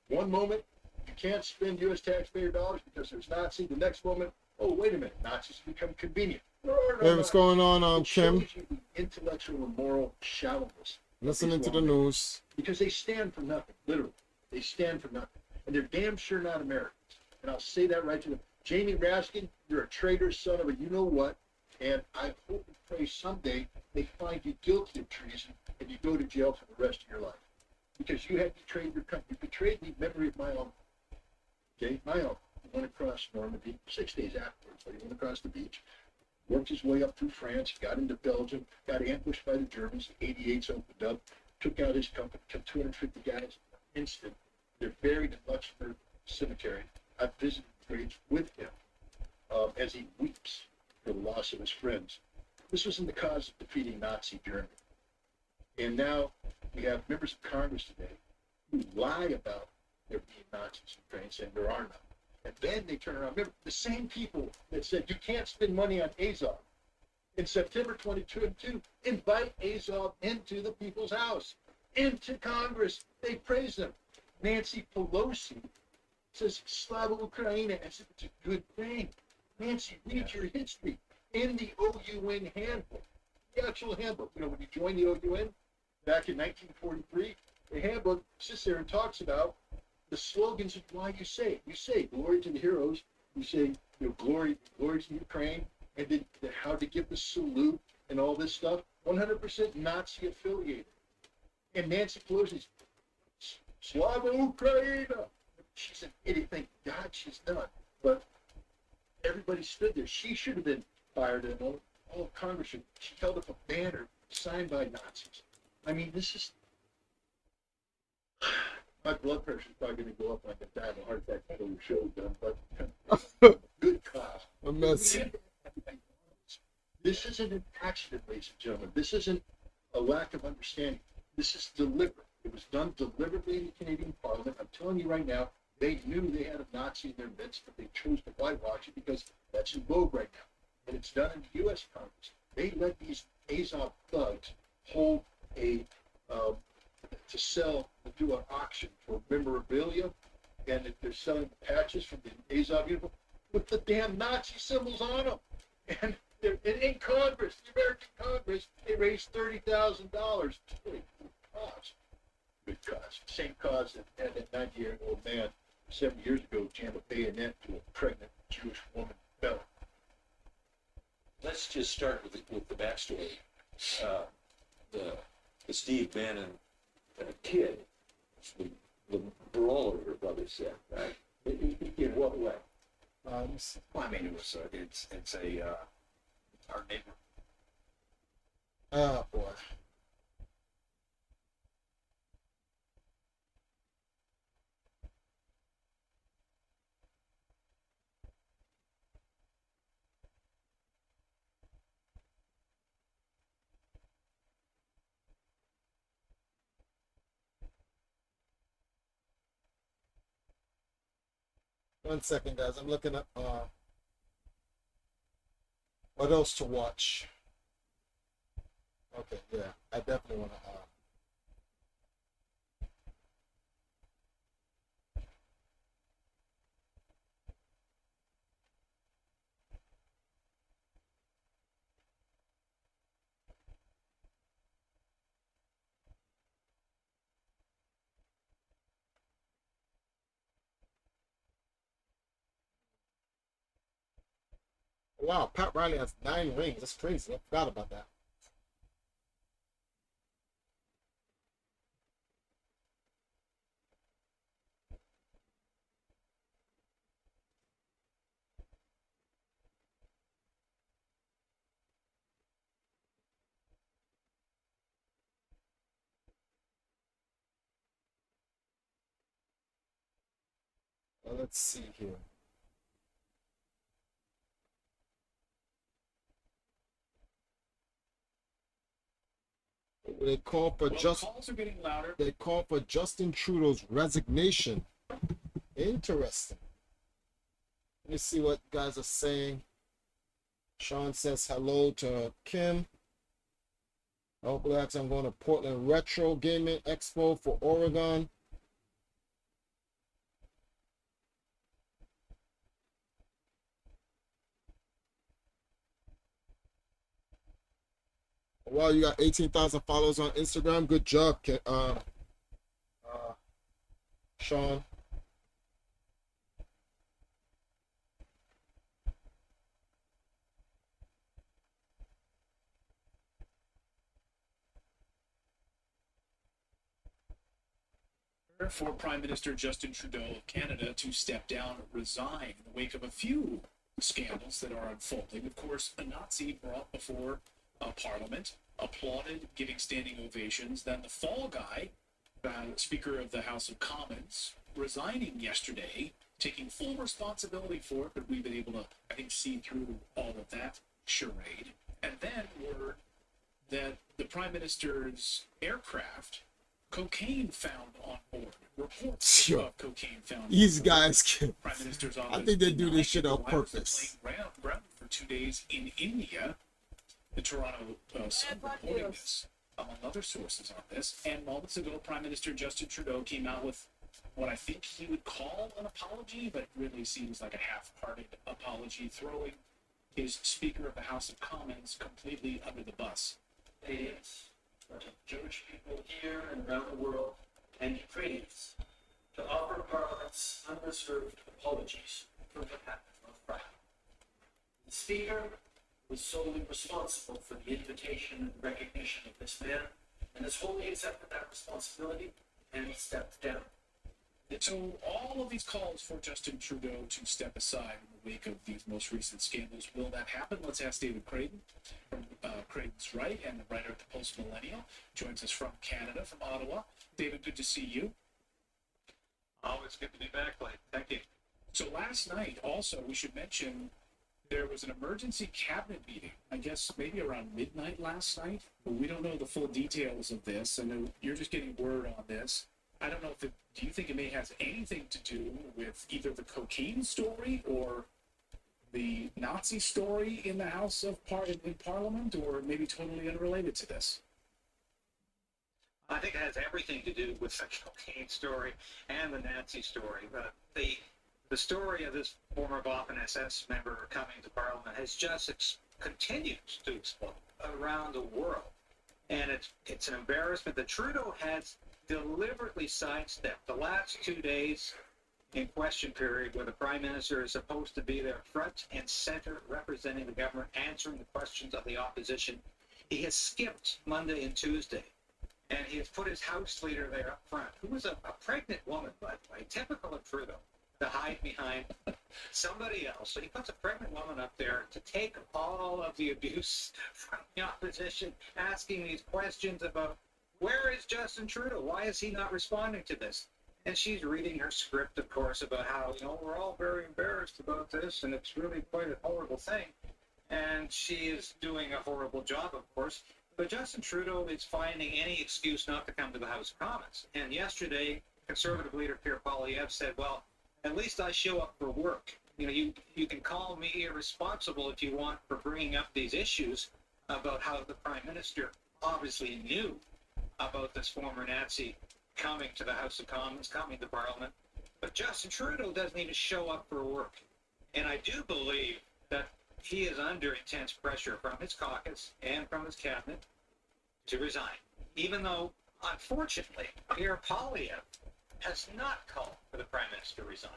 One moment, you can't spend U.S. taxpayer dollars because there's Nazi. The next moment, oh, wait a minute, Nazis become convenient. There are no Hey, what's going on, It Kim? shows you the intellectual and moral shallowness. Listening to the news. Because they stand for nothing, literally. They stand for nothing. And they're damn sure not Americans. And I'll say that right to them. Jamie Raskin, you're a traitor, son of a you-know-what. And I hope and pray someday they find you guilty of treason and you go to jail for the rest of your life. Because you had betrayed your country. You betrayed the memory of my uncle. Okay, my uncle went across Normandy 6 days afterwards, but he went across the beach, worked his way up through France, got into Belgium, got ambushed by the Germans. The 88s opened up, took out his company, killed 250 guys in an instant. They're buried in Luxembourg Cemetery. I've visited graves with him as he weeps for the loss of his friends. This was in the cause of defeating Nazi Germany. And now we have members of Congress today who lie about there being Nazis in Ukraine, saying there are none. And then they turn around. Remember, the same people that said you can't spend money on Azov in September 22 invite Azov into the people's house, into Congress. They praise them. Nancy Pelosi says Slava Ukraina as if it's a good thing. Nancy, read your history in the OUN handbook, the actual handbook. When you join the OUN back in 1943, the handbook sits there and talks about the slogans of why you say it. You say glory to the heroes. You say glory to Ukraine, and then how to give the salute and all this stuff. 100% Nazi affiliated. And Nancy Pelosi's Slava Ukraina. She's an idiot. Thank God she's not. But everybody stood there. She should have been fired, and all of Congress should. She held up a banner signed by Nazis. I mean, this is. My blood pressure is probably going to go up like I die of a heart attack before the show's done, but good cause. A mess. This isn't an accident, ladies and gentlemen. This isn't a lack of understanding. This is deliberate. It was done deliberately in the Canadian Parliament. I'm telling you right now, they knew they had a Nazi in their midst, but they chose to whitewash it because that's in vogue right now. And it's done in the U.S. Congress. they let these Azov thugs hold a, to sell, to do an auction for memorabilia, and if they're selling patches from the Azov uniform with the damn Nazi symbols on them. And in Congress, the American Congress, they raised $30,000. Good cause. Good cause. Same cause that that 90-year-old man 7 years ago jammed a bayonet to a pregnant Jewish woman fell. Let's just start with the backstory. The Steve Bannon kid, the brawler, your brother said, right? In what way? Well, I mean, it's our neighbor. Oh boy. One second, guys. I'm looking up what else to watch. Okay, yeah, I definitely want to. Wow, Pat Riley has 9 rings. That's crazy. I forgot about that. Well, let's see here. They call for calls are getting louder. They call for Justin Trudeau's resignation. Interesting. Let me see what guys are saying. Sean says hello to Kim. Hopefully I'm going to Portland Retro Gaming Expo for Oregon. Well, you got 18,000 followers on Instagram. Good job, Sean. For Prime Minister Justin Trudeau of Canada to step down, resign in the wake of a few scandals that are unfolding. Of course, a Nazi brought before Parliament, applauded, giving standing ovations. Then the fall guy, Speaker of the House of Commons, resigning yesterday, taking full responsibility for it, but we've been able to, I think, see through all of that charade. And then word that the Prime Minister's aircraft, cocaine found on board. Reports of cocaine found. These guys can. Prime Minister's office. I think they do this shit on purpose. Grounded for 2 days in India. The Toronto Sun reporting this, among other sources on this. And moments ago, Prime Minister Justin Trudeau came out with what I think he would call an apology, but really seems like a half-hearted apology, throwing his Speaker of the House of Commons completely under the bus. Canadians, Jewish people here and around the world, and Ukrainians, to offer Parliament's unreserved apologies for what happened on Friday. The Speaker was solely responsible for the invitation and recognition of this man, and has wholly accepted that responsibility and stepped down. So all of these calls for Justin Trudeau to step aside in the wake of these most recent scandals, will that happen? Let's ask David Creighton from Creighton's Right and the writer at the Post Millennial. Joins us from Canada, from Ottawa. David, good to see you. Always good to be back, Blake. Thank you. So last night, also, we should mention there was an emergency cabinet meeting, I guess maybe around midnight last night, but we don't know the full details of this. I know you're just getting word on this. I don't know if do you think it may have anything to do with either the cocaine story or the Nazi story in the House of in Parliament, or maybe totally unrelated to this? I think it has everything to do with the cocaine story and the Nazi story. The story of this former Waffen SS member coming to Parliament has just continues to explode around the world. And it's an embarrassment that Trudeau has deliberately sidestepped the last 2 days in question period where the Prime Minister is supposed to be there front and center representing the government, answering the questions of the opposition. He has skipped Monday and Tuesday. And he has put his House leader there up front, who was a pregnant woman, by the way, typical of Trudeau, to hide behind somebody else. So he puts a pregnant woman up there to take all of the abuse from the opposition, asking these questions about, where is Justin Trudeau? Why is he not responding to this? And she's reading her script, of course, about how, we're all very embarrassed about this, and it's really quite a horrible thing. And she is doing a horrible job, of course. But Justin Trudeau is finding any excuse not to come to the House of Commons. And yesterday, Conservative leader Pierre Poilievre said, well, at least I show up for work. You can call me irresponsible if you want for bringing up these issues about how the Prime Minister obviously knew about this former Nazi coming to the House of Commons, coming to Parliament. But Justin Trudeau doesn't even show up for work. And I do believe that he is under intense pressure from his caucus and from his cabinet to resign, even though, unfortunately, Pierre Poilievre has not called for the Prime Minister to resign.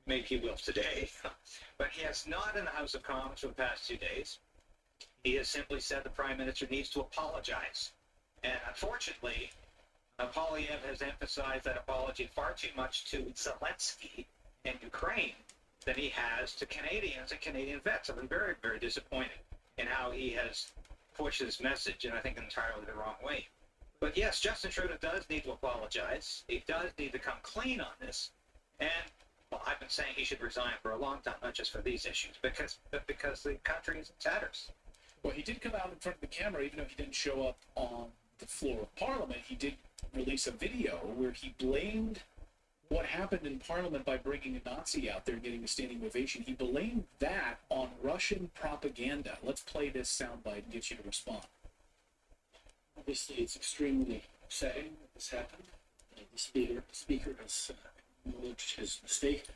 Maybe he will today, but he has not in the House of Commons for the past 2 days. He has simply said the Prime Minister needs to apologize. And unfortunately, Poilievre has emphasized that apology far too much to Zelensky and Ukraine than he has to Canadians and Canadian vets. I've been very, very disappointed in how he has pushed this message, and I think entirely the wrong way. But yes, Justin Trudeau does need to apologize. He does need to come clean on this. And, well, I've been saying he should resign for a long time, not just for these issues, but because the country is in tatters. Well, he did come out in front of the camera, even though he didn't show up on the floor of Parliament. He did release a video where he blamed what happened in Parliament by bringing a Nazi out there and getting a standing ovation. He blamed that on Russian propaganda. Let's play this soundbite and get you to respond. Obviously, it's extremely upsetting that this happened. The speaker has acknowledged his mistake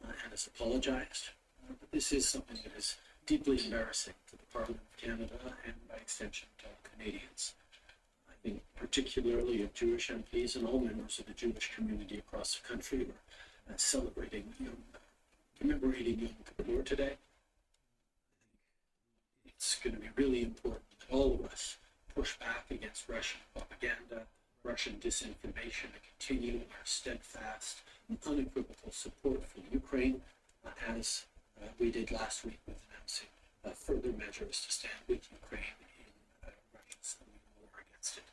and has apologized. But this is something that is deeply embarrassing to the Parliament of Canada and, by extension, to all Canadians. I think particularly of Jewish MPs and all members of the Jewish community across the country are celebrating, commemorating Yom Kippur today. It's going to be really important that all of us push back against Russian propaganda, Russian disinformation, and continue our steadfast and unequivocal support for Ukraine, as we did last week with announcing further measures to stand with Ukraine in Russia's war against it.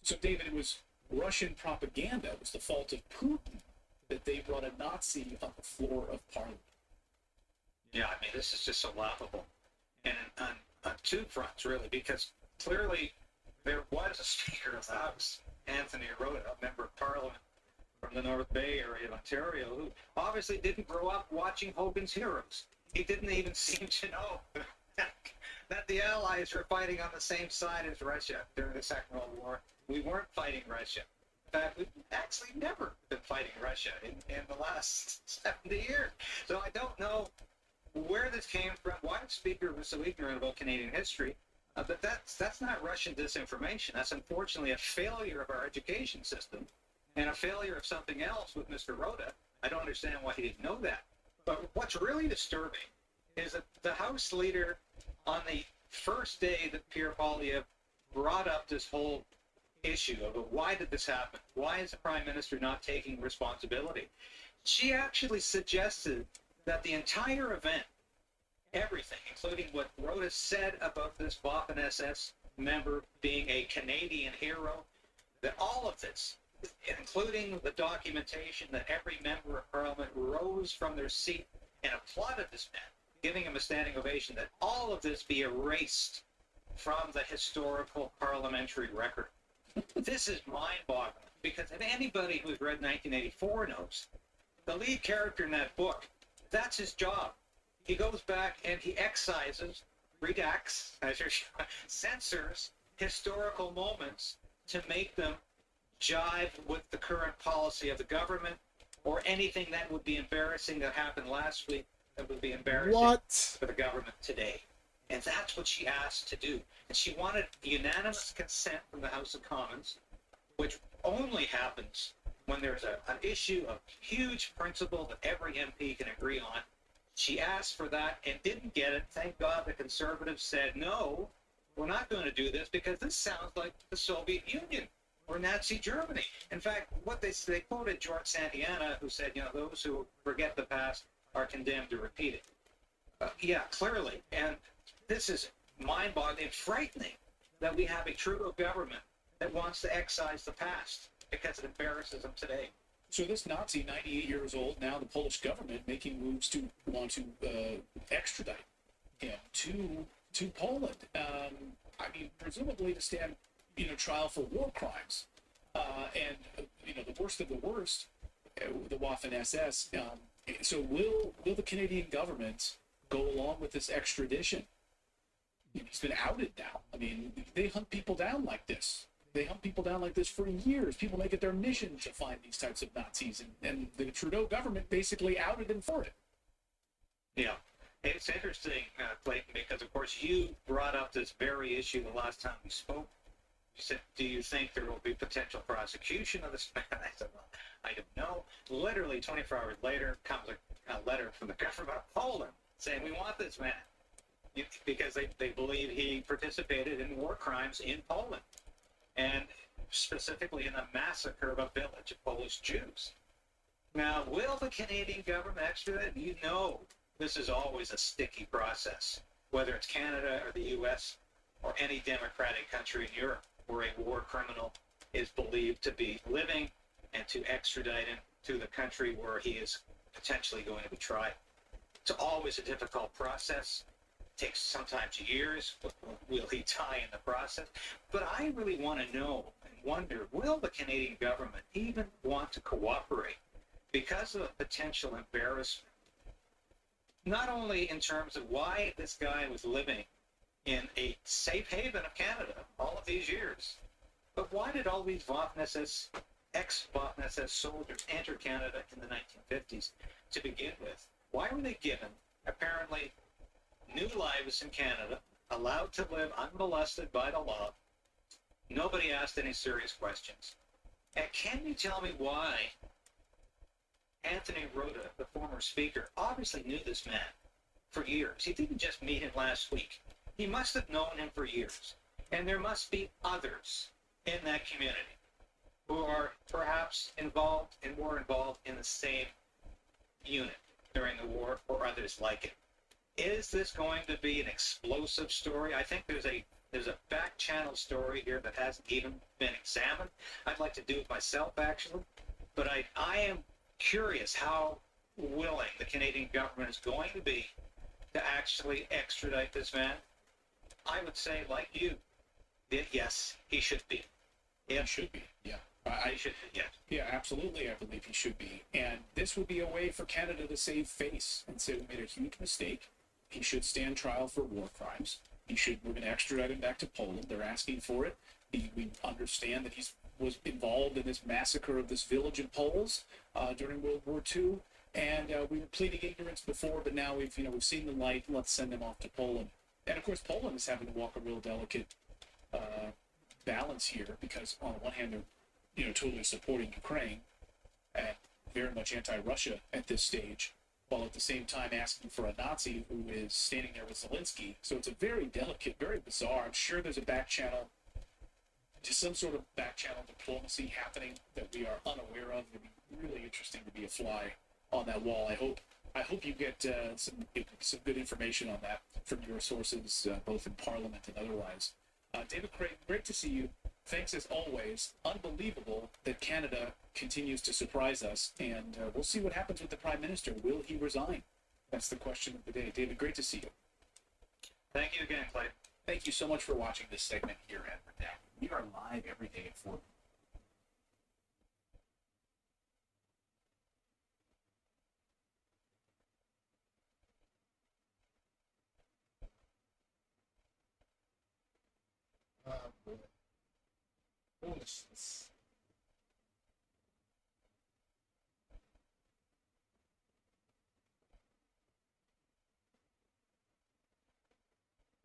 So, David, it was Russian propaganda. It was the fault of Putin that they brought a Nazi on the floor of Parliament. Yeah, I mean, this is just so laughable. And on two fronts, really, because clearly there was a Speaker of the House, Anthony Rota, a member of Parliament from the North Bay area of Ontario, who obviously didn't grow up watching Hogan's Heroes. He didn't even seem to know that the Allies were fighting on the same side as Russia during the Second World War. We weren't fighting Russia. In fact, we've actually never been fighting Russia in the last 70 years. So I don't know where this came from, why the Speaker was so ignorant about Canadian history. But that's not Russian disinformation. That's unfortunately a failure of our education system and a failure of something else with Mr. Rota. I don't understand why he didn't know that. But what's really disturbing is that the House leader, on the first day that Pierre Poilievre brought up this whole issue of why did this happen? Why is the Prime Minister not taking responsibility? She actually suggested that the entire event, everything, including what Rota said about this Waffen SS member being a Canadian hero, that all of this, including the documentation that every member of Parliament rose from their seat and applauded this man, giving him a standing ovation, that all of this be erased from the historical parliamentary record. This is mind-boggling, because if anybody who's read 1984 knows, the lead character in that book, that's his job. he goes back and he excises, redacts, as you're censors historical moments to make them jive with the current policy of the government, or anything that would be embarrassing that happened last week that would be embarrassing for the government today. And that's what she asked to do. And she wanted unanimous consent from the House of Commons, which only happens when there's an issue of huge principle that every MP can agree on. She asked for that and didn't get it. Thank God the Conservatives said, no, we're not going to do this because this sounds like the Soviet Union or Nazi Germany. In fact, what they quoted George Santayana, who said, those who forget the past are condemned to repeat it. Yeah, clearly. And this is mind-boggling and frightening that we have a Trudeau government that wants to excise the past because it embarrasses them today. So this Nazi, 98 years old, now the Polish government making moves to want to extradite him to Poland. Presumably to stand, trial for war crimes. The worst of the worst, the Waffen-SS. So will the Canadian government go along with this extradition? He's been outed now. They hunt people down like this. They hunt people down like this for years. People make it their mission to find these types of Nazis, and the Trudeau government basically outed them for it. Yeah. It's interesting, Clayton, because, of course, you brought up this very issue the last time we spoke. You said, do you think there will be potential prosecution of this man? I said, well, I don't know. Literally 24 hours later comes a letter from the government of Poland saying, we want this man, because they believe he participated in war crimes in Poland, and specifically in the massacre of a village of Polish Jews. Now, will the Canadian government extradite? This is always a sticky process, whether it's Canada or the U.S. or any democratic country in Europe where a war criminal is believed to be living, and to extradite him to the country where he is potentially going to be tried. It's always a difficult process. It takes sometimes years. Will he die in the process? But I really want to know and wonder, will the Canadian government even want to cooperate because of the potential embarrassment? Not only in terms of why this guy was living in a safe haven of Canada all of these years, but why did all these Waffen-SS, ex-Waffen-SS soldiers enter Canada in the 1950s to begin with? Why were they given, apparently, new lives in Canada, allowed to live unmolested by the law? Nobody asked any serious questions. And can you tell me why Anthony Rota, the former speaker, obviously knew this man for years? He didn't just meet him last week. He must have known him for years. And there must be others in that community who are perhaps involved and were involved in the same unit during the war, or others like it. Is this going to be an explosive story? I think there's a back channel story here that hasn't even been examined. I'd like to do it myself, actually. But I am curious how willing the Canadian government is going to be to actually extradite this man. I would say, like you, that yes, he should be. He should be, yeah. He should be, yeah. Yeah, absolutely, I believe he should be. And this would be a way for Canada to save face and say we made a huge mistake. He should stand trial for war crimes. We're going to extradite him back to Poland. They're asking for it. We understand that he was involved in this massacre of this village of Poles during World War II. And we were pleading ignorance before, but now we've seen the light. Let's send him off to Poland. And of course, Poland is having to walk a real delicate balance here, because on the one hand, they're totally supporting Ukraine and very much anti-Russia at this stage, while at the same time asking for a Nazi who is standing there with Zelensky. So it's a very delicate, very bizarre. I'm sure there's a back channel, just some sort of back channel diplomacy happening that we are unaware of. It'd be really interesting to be a fly on that wall. I hope you get some good information on that from your sources, both in Parliament and otherwise. David Craig, great to see you. Thanks as always. Unbelievable that Canada continues to surprise us, and we'll see what happens with the Prime Minister. Will he resign? That's the question of the day. David, great to see you. Thank you again, Clay. Thank you so much for watching this segment here at Redact. We are live every day at 4 Foolishness.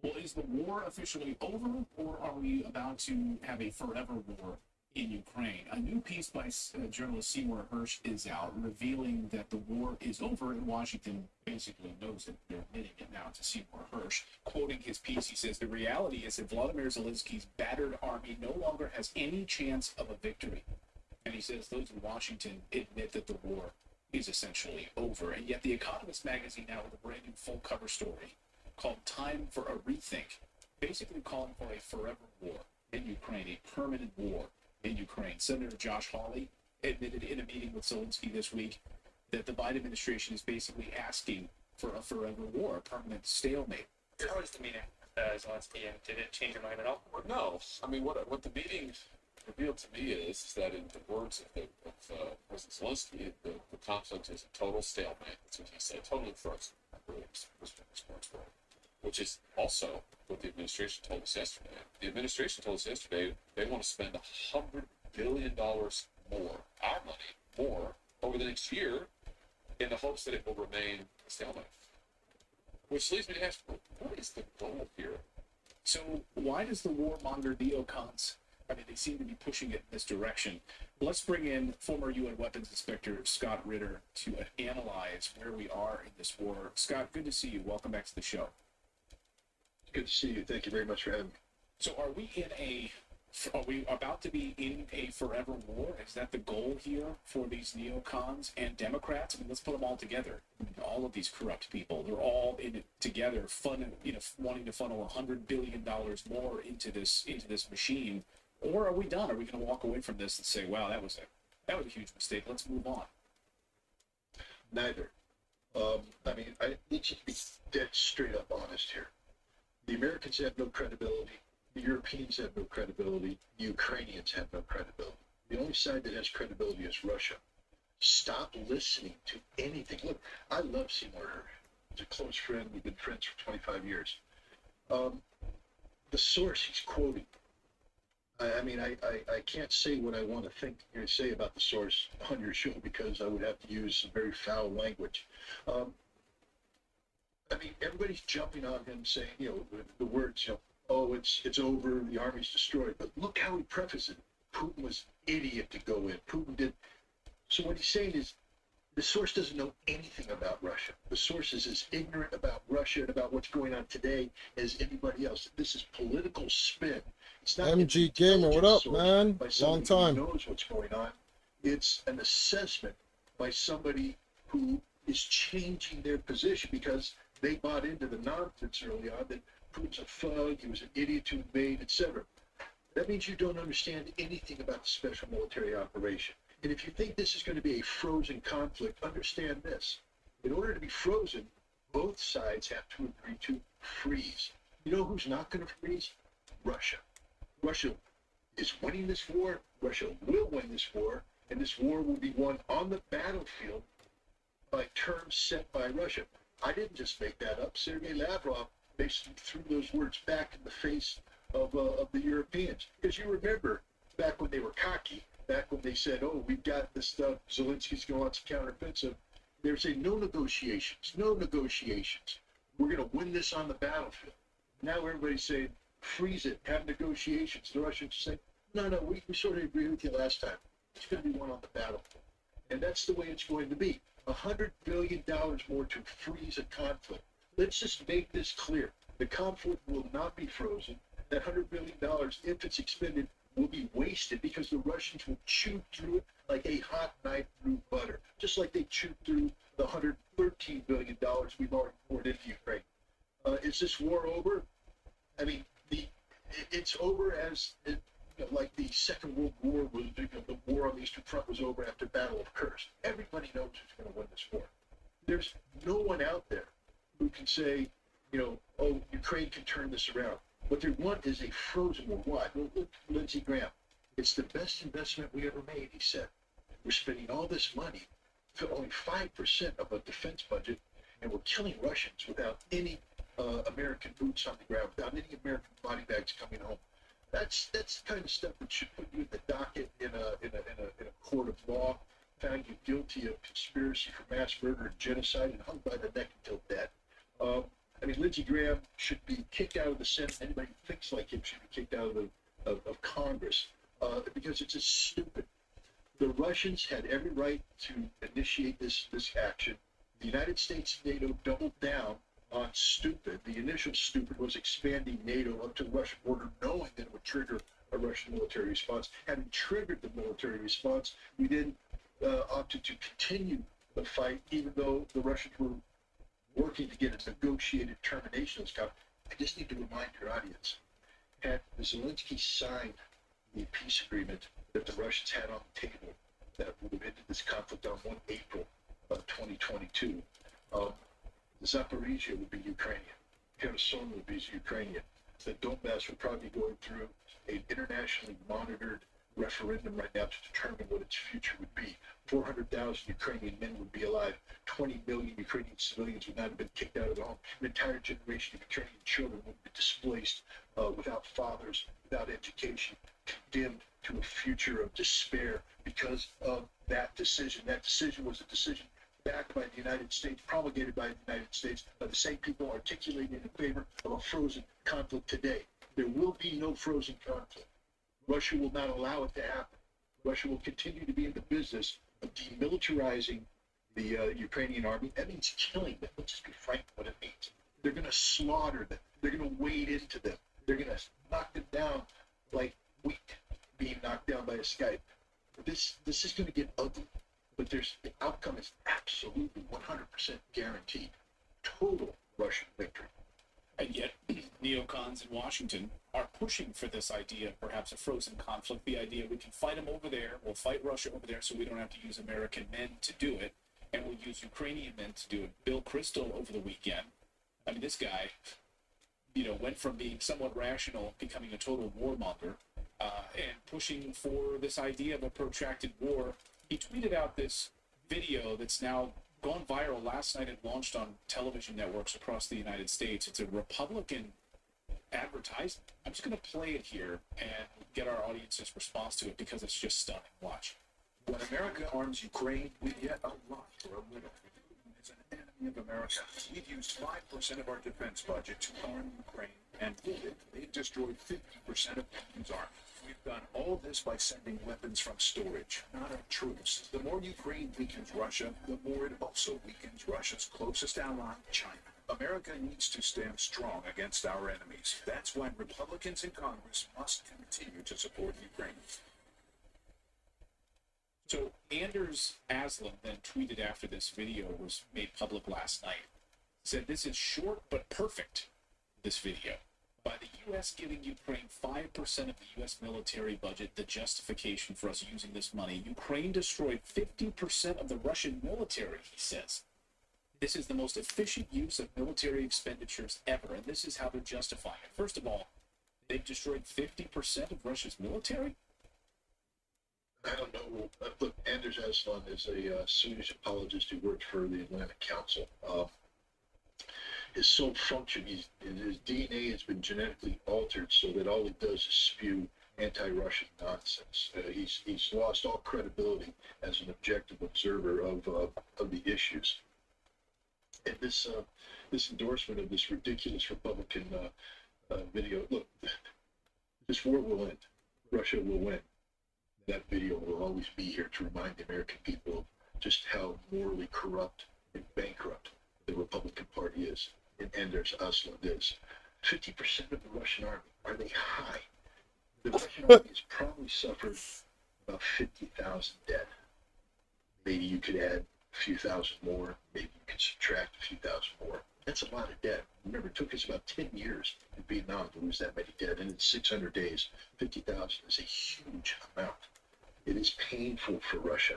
Well, is the war officially over, or are we about to have a forever war in Ukraine? A new piece by journalist Seymour Hersh is out, revealing that the war is over, and Washington basically knows it. They're admitting it now to Seymour Hersh. Quoting his piece, he says, "The reality is that Vladimir Zelensky's battered army no longer has any chance of a victory." And he says those in Washington admit that the war is essentially over. And yet The Economist magazine now with a brand new full cover story called Time for a Rethink, basically calling for a forever war in Ukraine, a permanent war in Ukraine. Senator Josh Hawley admitted in a meeting with Zelensky this week that the Biden administration is basically asking for a forever war, a permanent stalemate. How was the meeting, Zelensky, and did it change your mind at all? Well, no. I mean, what the meeting revealed to me is that in the words of President Zelensky, the conflict is a total stalemate. That's what he said, totally frozen. Really, was what his words were. Which is also what the administration told us yesterday. The administration told us yesterday they want to spend $100 billion more, our money, more, over the next year in the hopes that it will remain a stalemate. Which leads me to ask, what is the goal here? So why does the warmonger neocons, I mean, they seem to be pushing it in this direction. Let's bring in former UN Weapons Inspector Scott Ritter to analyze where we are in this war. Scott, good to see you. Welcome back to the show. Good to see you. Thank you very much for having me. So are we about to be in a forever war? Is that the goal here for these neocons and Democrats? I mean, let's put them all together. All of these corrupt people, they're all in it together, wanting to funnel $100 billion more into this machine. Or are we done? Are we going to walk away from this and say, wow, that was a huge mistake. Let's move on. Neither. I mean, I need you to be dead straight up honest here. The Americans have no credibility. The Europeans have no credibility. The Ukrainians have no credibility. The only side that has credibility is Russia. Stop listening to anything. Look, I love Seymour Hersh. He's a close friend. We've been friends for 25 years. The source he's quoting, I mean, I can't say what I want to think or say about the source on your show because I would have to use some very foul language. I mean, everybody's jumping on him saying, you know, the words, you know, oh, it's over, the army's destroyed. But look how he prefaced it. Putin was an idiot to go in. Putin did. So what he's saying is the source doesn't know anything about Russia. The source is as ignorant about Russia and about what's going on today as anybody else. This is political spin. It's not MG Gamer, what up, man? Long time. Who knows what's going on. It's an assessment by somebody who is changing their position because they bought into the nonsense early on that Putin's a thug, he was an idiot to invade, etc. That means you don't understand anything about the special military operation. And if you think this is going to be a frozen conflict, understand this. In order to be frozen, both sides have to agree to freeze. You know who's not going to freeze? Russia. Russia is winning this war. Russia will win this war. And this war will be won on the battlefield by terms set by Russia. I didn't just make that up. Sergei Lavrov basically threw those words back in the face of the Europeans. Because you remember, back when they were cocky, back when they said, oh, we've got this stuff, Zelensky's going to launch a counteroffensive, they were saying, no negotiations, no negotiations. We're going to win this on the battlefield. Now everybody's saying, freeze it, have negotiations. The Russians say, no, we sort of agree with you last time. It's going to be one on the battlefield. And that's the way it's going to be. $100 billion more to freeze a conflict. Let's just make this clear. The conflict will not be frozen. That $100 billion, if it's expended, will be wasted because the Russians will chew through it like a hot knife through butter, just like they chewed through the $113 billion we've already poured into Ukraine. Is this war over? I mean, it's over as like the Second World War was. The war on the Eastern Front was over after Battle of Kursk. Everybody knows who's going to win this war. There's no one out there who can say, you know, oh, Ukraine can turn this around. What they want is a frozen war. Why? Well, look, Lindsey Graham. It's the best investment we ever made, he said. We're spending all this money for only 5% of a defense budget, and we're killing Russians without any American boots on the ground, without any American body bags coming home. That's the kind of stuff that should put you in the docket in a court of law, found you guilty of conspiracy for mass murder and genocide, and hung by the neck until dead. I mean, Lindsey Graham should be kicked out of the Senate. Anybody who thinks like him should be kicked out of Congress because it's just stupid. The Russians had every right to initiate this action. The United States and NATO doubled down on stupid. The initial stupid was expanding NATO up to the Russian border, knowing that it would trigger a Russian military response. Having triggered the military response, we then opted to continue the fight, even though the Russians were working to get a negotiated termination of this conflict. I just need to remind your audience, had Zelensky signed the peace agreement that the Russians had on the table that would have ended this conflict on 1 April of 2022, Zaporizhia would be Ukrainian, Kherson would be Ukrainian, the Donbass would probably be going through an internationally monitored referendum right now to determine what its future would be. 400,000 Ukrainian men would be alive. 20 million Ukrainian civilians would not have been kicked out of the home. An entire generation of Ukrainian children would be displaced without fathers, without education, condemned to a future of despair because of that decision. That decision was a decision backed by the United States, promulgated by the United States, by the same people articulating in favor of a frozen conflict today. There will be no frozen conflict. Russia will not allow it to happen. Russia will continue to be in the business of demilitarizing the Ukrainian army. That means killing them. Let's just be frank what it means. They're going to slaughter them. They're going to wade into them. They're going to knock them down like wheat being knocked down by a scythe. This is going to get ugly, but the outcome is absolutely 100% guaranteed. Total Russian victory. And yet, neocons in Washington are pushing for this idea of perhaps a frozen conflict, the idea we can fight them over there, we'll fight Russia over there so we don't have to use American men to do it, and we'll use Ukrainian men to do it. Bill Kristol over the weekend, I mean, this guy, went from being somewhat rational, becoming a total warmonger, and pushing for this idea of a protracted war. He tweeted out this video that's now gone viral last night and launched on television networks across the United States. It's a Republican advertisement. I'm just going to play it here and get our audience's response to it because it's just stunning. Watch. When America arms Ukraine, we get a lot for a little. It's an enemy of America. We've used 5% of our defense budget to arm Ukraine, and they've destroyed 50% of Putin's army. We've done all this by sending weapons from storage, not our troops. The more Ukraine weakens Russia, the more it also weakens Russia's closest ally, China. America needs to stand strong against our enemies. That's why Republicans in Congress must continue to support Ukraine. So Anders Aslan then tweeted after this video was made public last night, said this is short but perfect, this video. By the U.S. giving Ukraine 5% of the U.S. military budget, the justification for us using this money, Ukraine destroyed 50% of the Russian military, he says. This is the most efficient use of military expenditures ever, and this is how they're justifying it. First of all, they've destroyed 50% of Russia's military? I don't know. Look, Anders Aslan is a Swedish apologist who worked for the Atlantic Council. His sole function, his DNA has been genetically altered so that all he does is spew anti-Russian nonsense. He's lost all credibility as an objective observer of the issues. And this endorsement of this ridiculous Republican video, look, this war will end. Russia will win. That video will always be here to remind the American people of just how morally corrupt and bankrupt the Republican Party is. And Anders Aslan is. 50% of the Russian army, are they high? The Russian army has probably suffered about 50,000 dead. Maybe you could add a few thousand more. Maybe you could subtract a few thousand more. That's a lot of dead. Remember, it took us about 10 years in Vietnam to lose that many dead. And in 600 days, 50,000 is a huge amount. It is painful for Russia,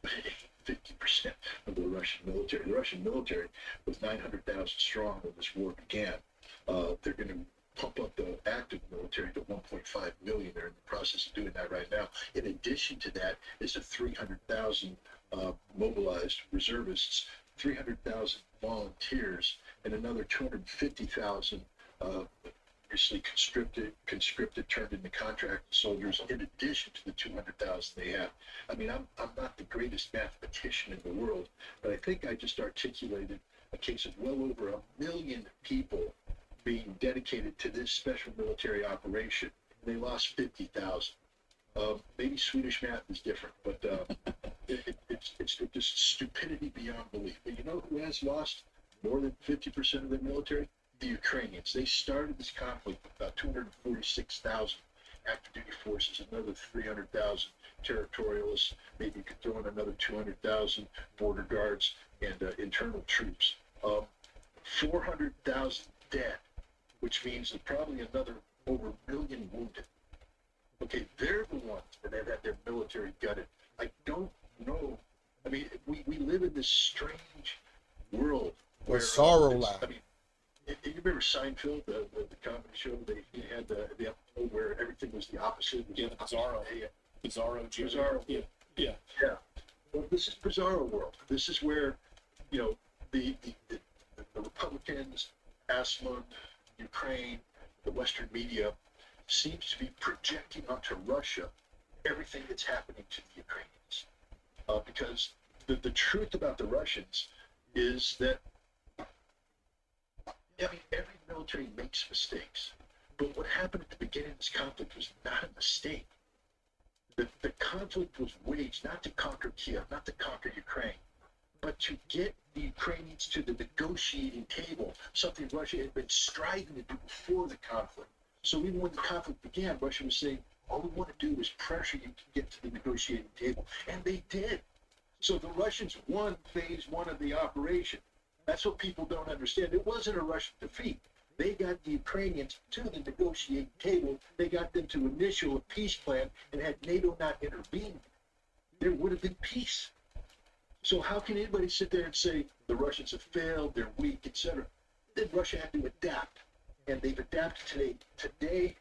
but it ain't 50% of the Russian military. The Russian military was 900,000 strong when this war began. They're going to pump up the active military to 1.5 million. They're in the process of doing that right now. In addition to that is the 300,000 mobilized reservists, 300,000 volunteers, and another 250,000 obviously conscripted, turned into contract soldiers in addition to the 200,000 they have. I mean, I'm not the greatest mathematician in the world, but I think I just articulated a case of well over 1 million people being dedicated to this special military operation. They lost 50,000. Maybe Swedish math is different, but it's just stupidity beyond belief. But you know who has lost more than 50% of their military? The Ukrainians. They started this conflict with about 246,000 active duty forces, another 300,000 territorialists, maybe you could throw in another 200,000 border guards and internal troops. 400,000 dead, which means that probably another over 1 million wounded. Okay, they're the ones that have had their military gutted. I don't know. I mean, we live in this strange world where sorrow land. I mean, you remember Seinfeld, the comedy show? They had the episode where everything was the opposite. Yeah, the Bizarro. Bizarro. Bizarro. Yeah. Well, this is Bizarro world. This is where, you know, the Republicans, Asmund, Ukraine, the Western media seems to be projecting onto Russia everything that's happening to the Ukrainians. Because the truth about the Russians is that, I mean, every military makes mistakes. But what happened at the beginning of this conflict was not a mistake. The conflict was waged not to conquer Kiev, not to conquer Ukraine, but to get the Ukrainians to the negotiating table, something Russia had been striving to do before the conflict. So even when the conflict began, Russia was saying, all we want to do is pressure you to get to the negotiating table. And they did. So the Russians won phase one of the operation. That's what people don't understand. It wasn't a Russian defeat. They got the Ukrainians to the negotiating table. They got them to initial a peace plan, and had NATO not intervened, there would have been peace. So how can anybody sit there and say the Russians have failed, they're weak, etc.? Then Russia had to adapt, and they've adapted today. Today,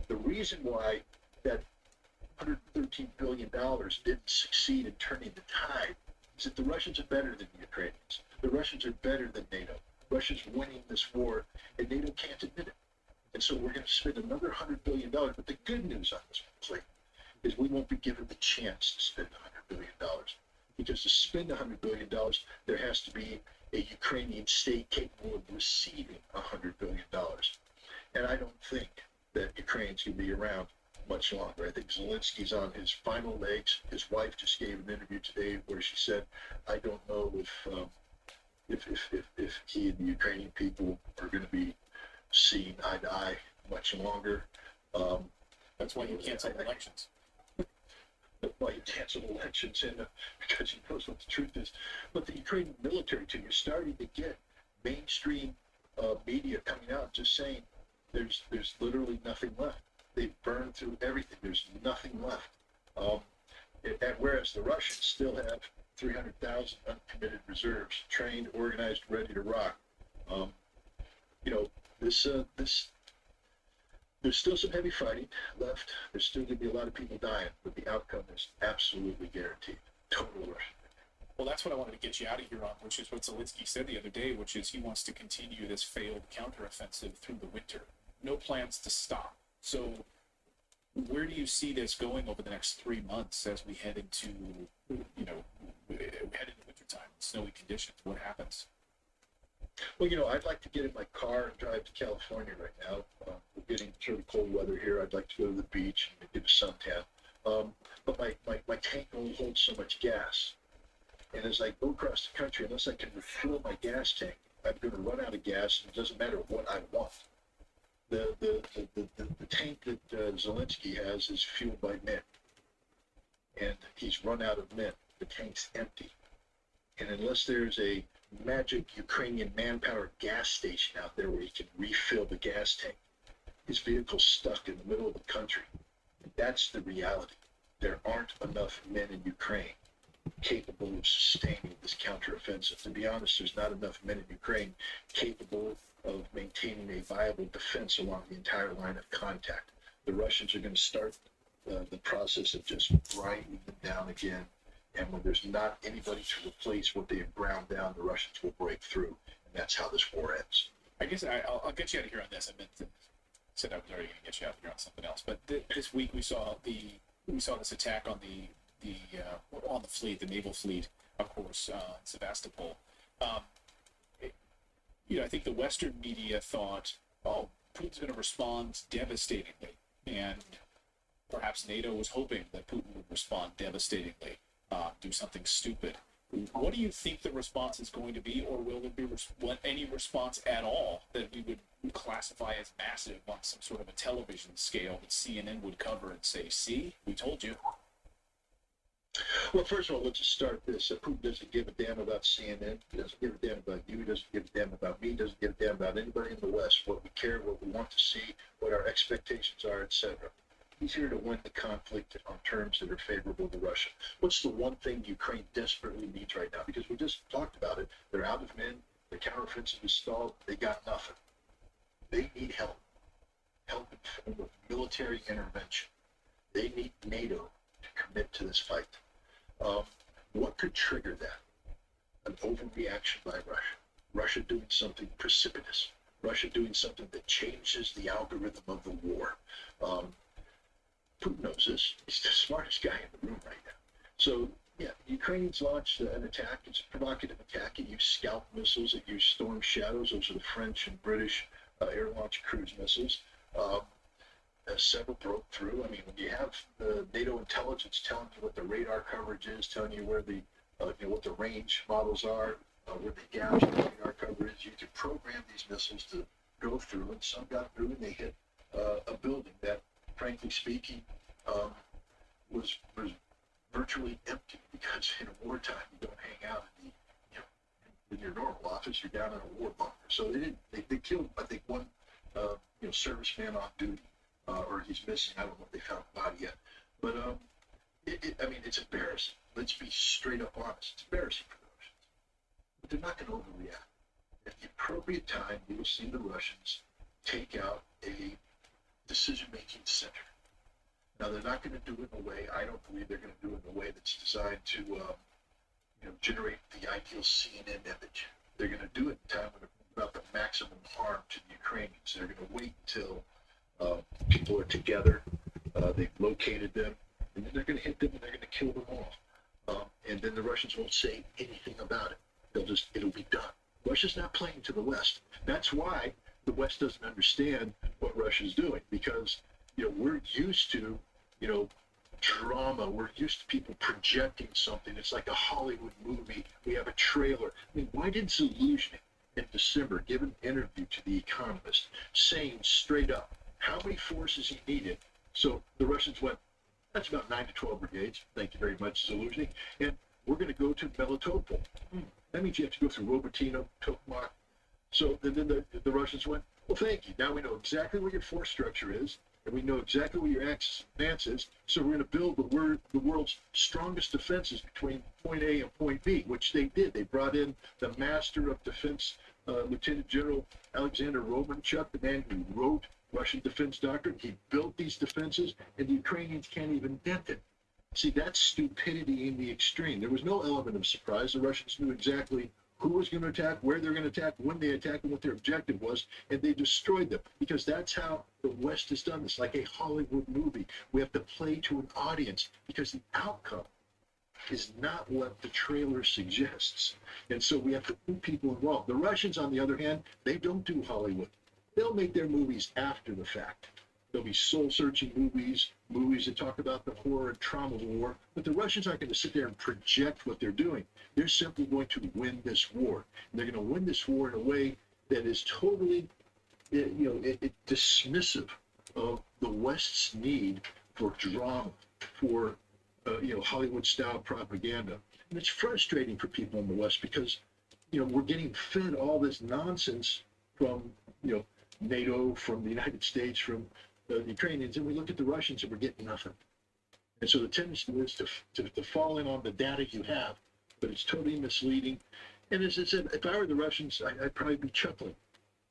the reason why that $113 billion didn't succeed in turning the tide is that the Russians are better than the Ukrainians. The Russians are better than NATO. Russia's winning this war, and NATO can't admit it. And so we're going to spend another $100 billion. But the good news on this plate is we won't be given the chance to spend $100 billion. Because to spend $100 billion, there has to be a Ukrainian state capable of receiving $100 billion. And I don't think that Ukraine's going to be around much longer. I think Zelensky's on his final legs. His wife just gave an interview today where she said, I don't know if he and the Ukrainian people are going to be seeing eye to eye much longer. That's why you cancel elections. That's why you cancel elections, and because he knows what the truth is. But the Ukrainian military, too, you're starting to get mainstream media coming out just saying there's literally nothing left. They've burned through everything. There's nothing left. And whereas the Russians still have 300,000 uncommitted reserves, trained, organized, ready to rock. You know, there's still some heavy fighting left. There's still going to be a lot of people dying, but the outcome is absolutely guaranteed. Total Russian. Well, that's what I wanted to get you out of here on, which is what Zelensky said the other day, which is he wants to continue this failed counteroffensive through the winter. No plans to stop. So where do you see this going over the next 3 months as we head into, wintertime, snowy conditions? What happens? Well, I'd like to get in my car and drive to California right now. We're getting sort of cold weather here. I'd like to go to the beach and get a suntan. But my tank only holds so much gas. And as I go across the country, unless I can refill my gas tank, I'm going to run out of gas, and it doesn't matter what I want. The tank that Zelensky has is fueled by mint. And he's run out of mint. The tank's empty. And unless there's a magic Ukrainian manpower gas station out there where he can refill the gas tank, his vehicle's stuck in the middle of the country. That's the reality. There aren't enough men in Ukraine capable of sustaining this counteroffensive. To be honest, there's not enough men in Ukraine capable of maintaining a viable defense along the entire line of contact. The Russians are going to start the process of just grinding them down again. And when there's not anybody to replace what they have ground down, the Russians will break through. And that's how this war ends. I guess I'll get you out of here on this. I meant said I was already going to get you out here on something else, but this week we saw this attack on on the fleet, the naval fleet, of course, in Sevastopol. I think the Western media thought, oh, Putin's going to respond devastatingly, and perhaps NATO was hoping that Putin would respond devastatingly, do something stupid. What do you think the response is going to be, or will there be any response at all that we would classify as massive on some sort of a television scale that CNN would cover and say, see, we told you? Well, first of all, let's just start this. Putin doesn't give a damn about CNN. He doesn't give a damn about you. He doesn't give a damn about me. He doesn't give a damn about anybody in the West. What we care, what we want to see, what our expectations are, etc. He's here to win the conflict on terms that are favorable to Russia. What's the one thing Ukraine desperately needs right now? Because we just talked about it. They're out of men. The counteroffensive is stalled. They got nothing. They need help. Help in the form of military intervention. They need NATO to commit to this fight. What could trigger that? An overreaction by Russia. Russia doing something precipitous. Russia doing something that changes the algorithm of the war. Putin knows this. He's the smartest guy in the room right now. So, yeah, the Ukrainians launched an attack. It's a provocative attack. It used Scalp missiles. It used Storm Shadows. Those are the French and British air-launched cruise missiles. Several broke through. I mean, when you have the NATO intelligence telling you what the radar coverage is, telling you where the, what the range models are, where the gouge in the radar coverage is, you can program these missiles to go through, and some got through and they hit a building that, frankly speaking, was virtually empty, because in wartime you don't hang out in your normal office. You're down in a war bunker. So they killed, I think, one serviceman on duty, or he's missing. I don't know if they found the body yet. But it's embarrassing. Let's be straight up honest. It's embarrassing for the Russians. But they're not going to overreact. At the appropriate time, you will see the Russians take out a decision-making center. Now, they're not going to do it in a way, I don't believe they're going to do it in a way that's designed to generate the ideal CNN image. They're going to do it in time when it's about the maximum harm to the Ukrainians. They're going to wait until people are together, they've located them, and then they're going to hit them and they're going to kill them all. And then the Russians won't say anything about it. It'll be done. Russia's not playing to the West. That's why the West doesn't understand what Russia's doing, because we're used to drama. We're used to people projecting something. It's like a Hollywood movie. We have a trailer. I mean, why did Zaluzhny in December give an interview to The Economist saying straight up how many forces he needed? So the Russians went, that's about 9 to 12 brigades. Thank you very much, Zaluzhny. And we're going to go to Melitopol. That means you have to go through Robotyno, Tokmak. So then the Russians went, well, thank you. Now we know exactly where your force structure is, and we know exactly where your axis of advance is. So we're going to build the world's strongest defenses between point A and point B, which they did. They brought in the master of defense, Lieutenant General Alexander Romanchuk, the man who wrote Russian defense doctrine. He built these defenses, and the Ukrainians can't even dent it. See, that's stupidity in the extreme. There was no element of surprise. The Russians knew exactly who was going to attack, where they're going to attack, when they attacked, and what their objective was, and they destroyed them, because that's how the West has done this, like a Hollywood movie. We have to play to an audience, because the outcome is not what the trailer suggests. And so we have to put people involved. The Russians, on the other hand, they don't do Hollywood. They'll make their movies after the fact. There'll be soul-searching movies that talk about the horror and trauma of the war, but the Russians aren't going to sit there and project what they're doing. They're simply going to win this war. And they're going to win this war in a way that is totally, dismissive of the West's need for drama, for, Hollywood-style propaganda. And it's frustrating for people in the West because, we're getting fed all this nonsense from, NATO, from the United States, from the Ukrainians, and we look at the Russians and we're getting nothing. And so the tendency is to fall in on the data you have, but it's totally misleading. And as I said, if I were the Russians, I'd probably be chuckling,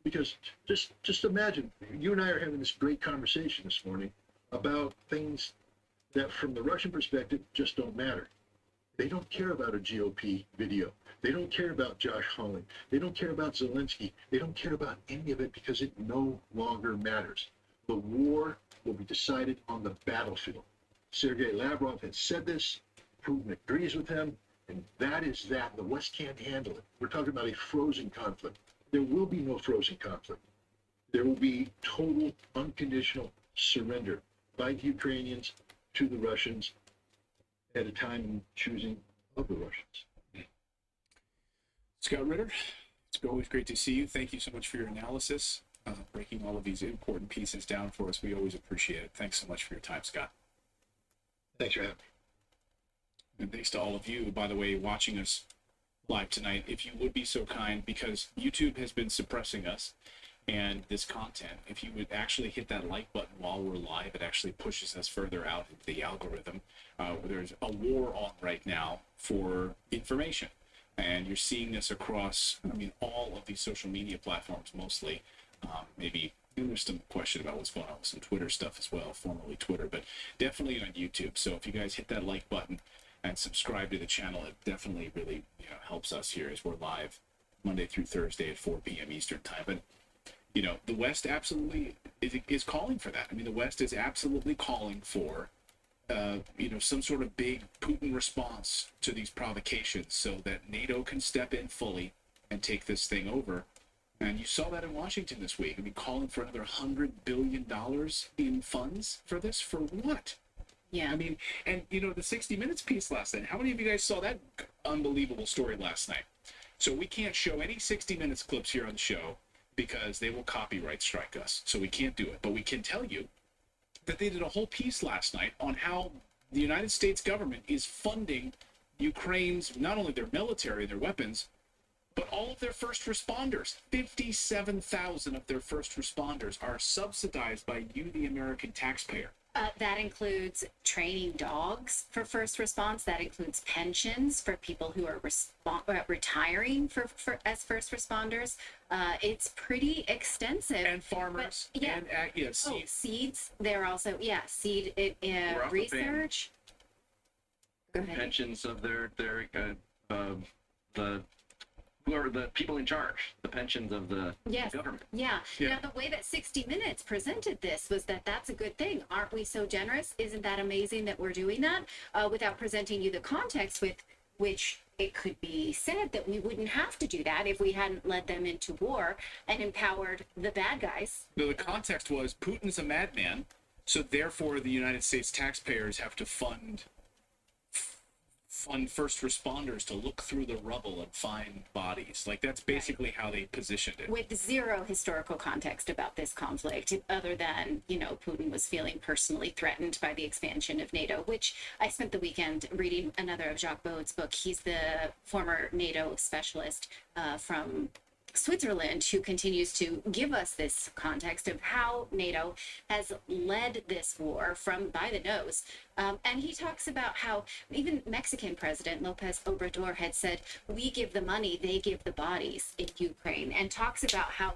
because just imagine, you and I are having this great conversation this morning about things that from the Russian perspective just don't matter. They don't care about a GOP video. They don't care about Josh Hawley. They don't care about Zelensky. They don't care about any of it because it no longer matters. The war will be decided on the battlefield. Sergei Lavrov has said this. Putin agrees with him. And that is that. The West can't handle it. We're talking about a frozen conflict. There will be no frozen conflict. There will be total, unconditional surrender by the Ukrainians to the Russians at a time in choosing of the Russians. Scott Ritter, it's always great to see you. Thank you so much for your analysis, breaking all of these important pieces down for us. We always appreciate it. Thanks so much for your time, Scott. Thanks for having me. And thanks to all of you, by the way, watching us live tonight. If you would be so kind, because YouTube has been suppressing us and this content, if you would actually hit that like button while we're live, it actually pushes us further out into the algorithm. There's a war on right now for information. And you're seeing this across, all of these social media platforms mostly. Maybe there's some question about what's going on with some Twitter stuff as well, formerly Twitter, but definitely on YouTube. So if you guys hit that like button and subscribe to the channel, it definitely really helps us here as we're live Monday through Thursday at 4 p.m. Eastern time. But the West absolutely is calling for that. The West is absolutely calling for some sort of big Putin response to these provocations so that NATO can step in fully and take this thing over. And you saw that in Washington this week. Calling for another $100 billion in funds for this. For what? Yeah. And the 60 Minutes piece last night. How many of you guys saw that unbelievable story last night? So we can't show any 60 Minutes clips here on the show because they will copyright strike us. So we can't do it. But we can tell you that they did a whole piece last night on how the United States government is funding Ukraine's, not only their military, their weapons, but all of their first responders. 57,000 of their first responders are subsidized by you, the American taxpayer. That includes training dogs for first response. That includes pensions for people who are retiring as first responders. It's pretty extensive. And farmers. But, yeah. And seeds. Seeds. They're also, seed research. Go ahead. Pensions of who are the people in charge, the pensions of the government. Yeah. Now, the way that 60 Minutes presented this was that that's a good thing. Aren't we so generous? Isn't that amazing that we're doing that? Without presenting you the context with which it could be said that we wouldn't have to do that if we hadn't led them into war and empowered the bad guys. No, the context was Putin's a madman, so therefore the United States taxpayers have to fund first responders to look through the rubble and find bodies. Like, that's basically how they positioned it. With zero historical context about this conflict, other than, Putin was feeling personally threatened by the expansion of NATO, which I spent the weekend reading another of Jacques Baud's book. He's the former NATO specialist from Switzerland, who continues to give us this context of how NATO has led this war by the nose. And he talks about how even Mexican President Lopez Obrador had said, we give the money, they give the bodies in Ukraine, and talks about how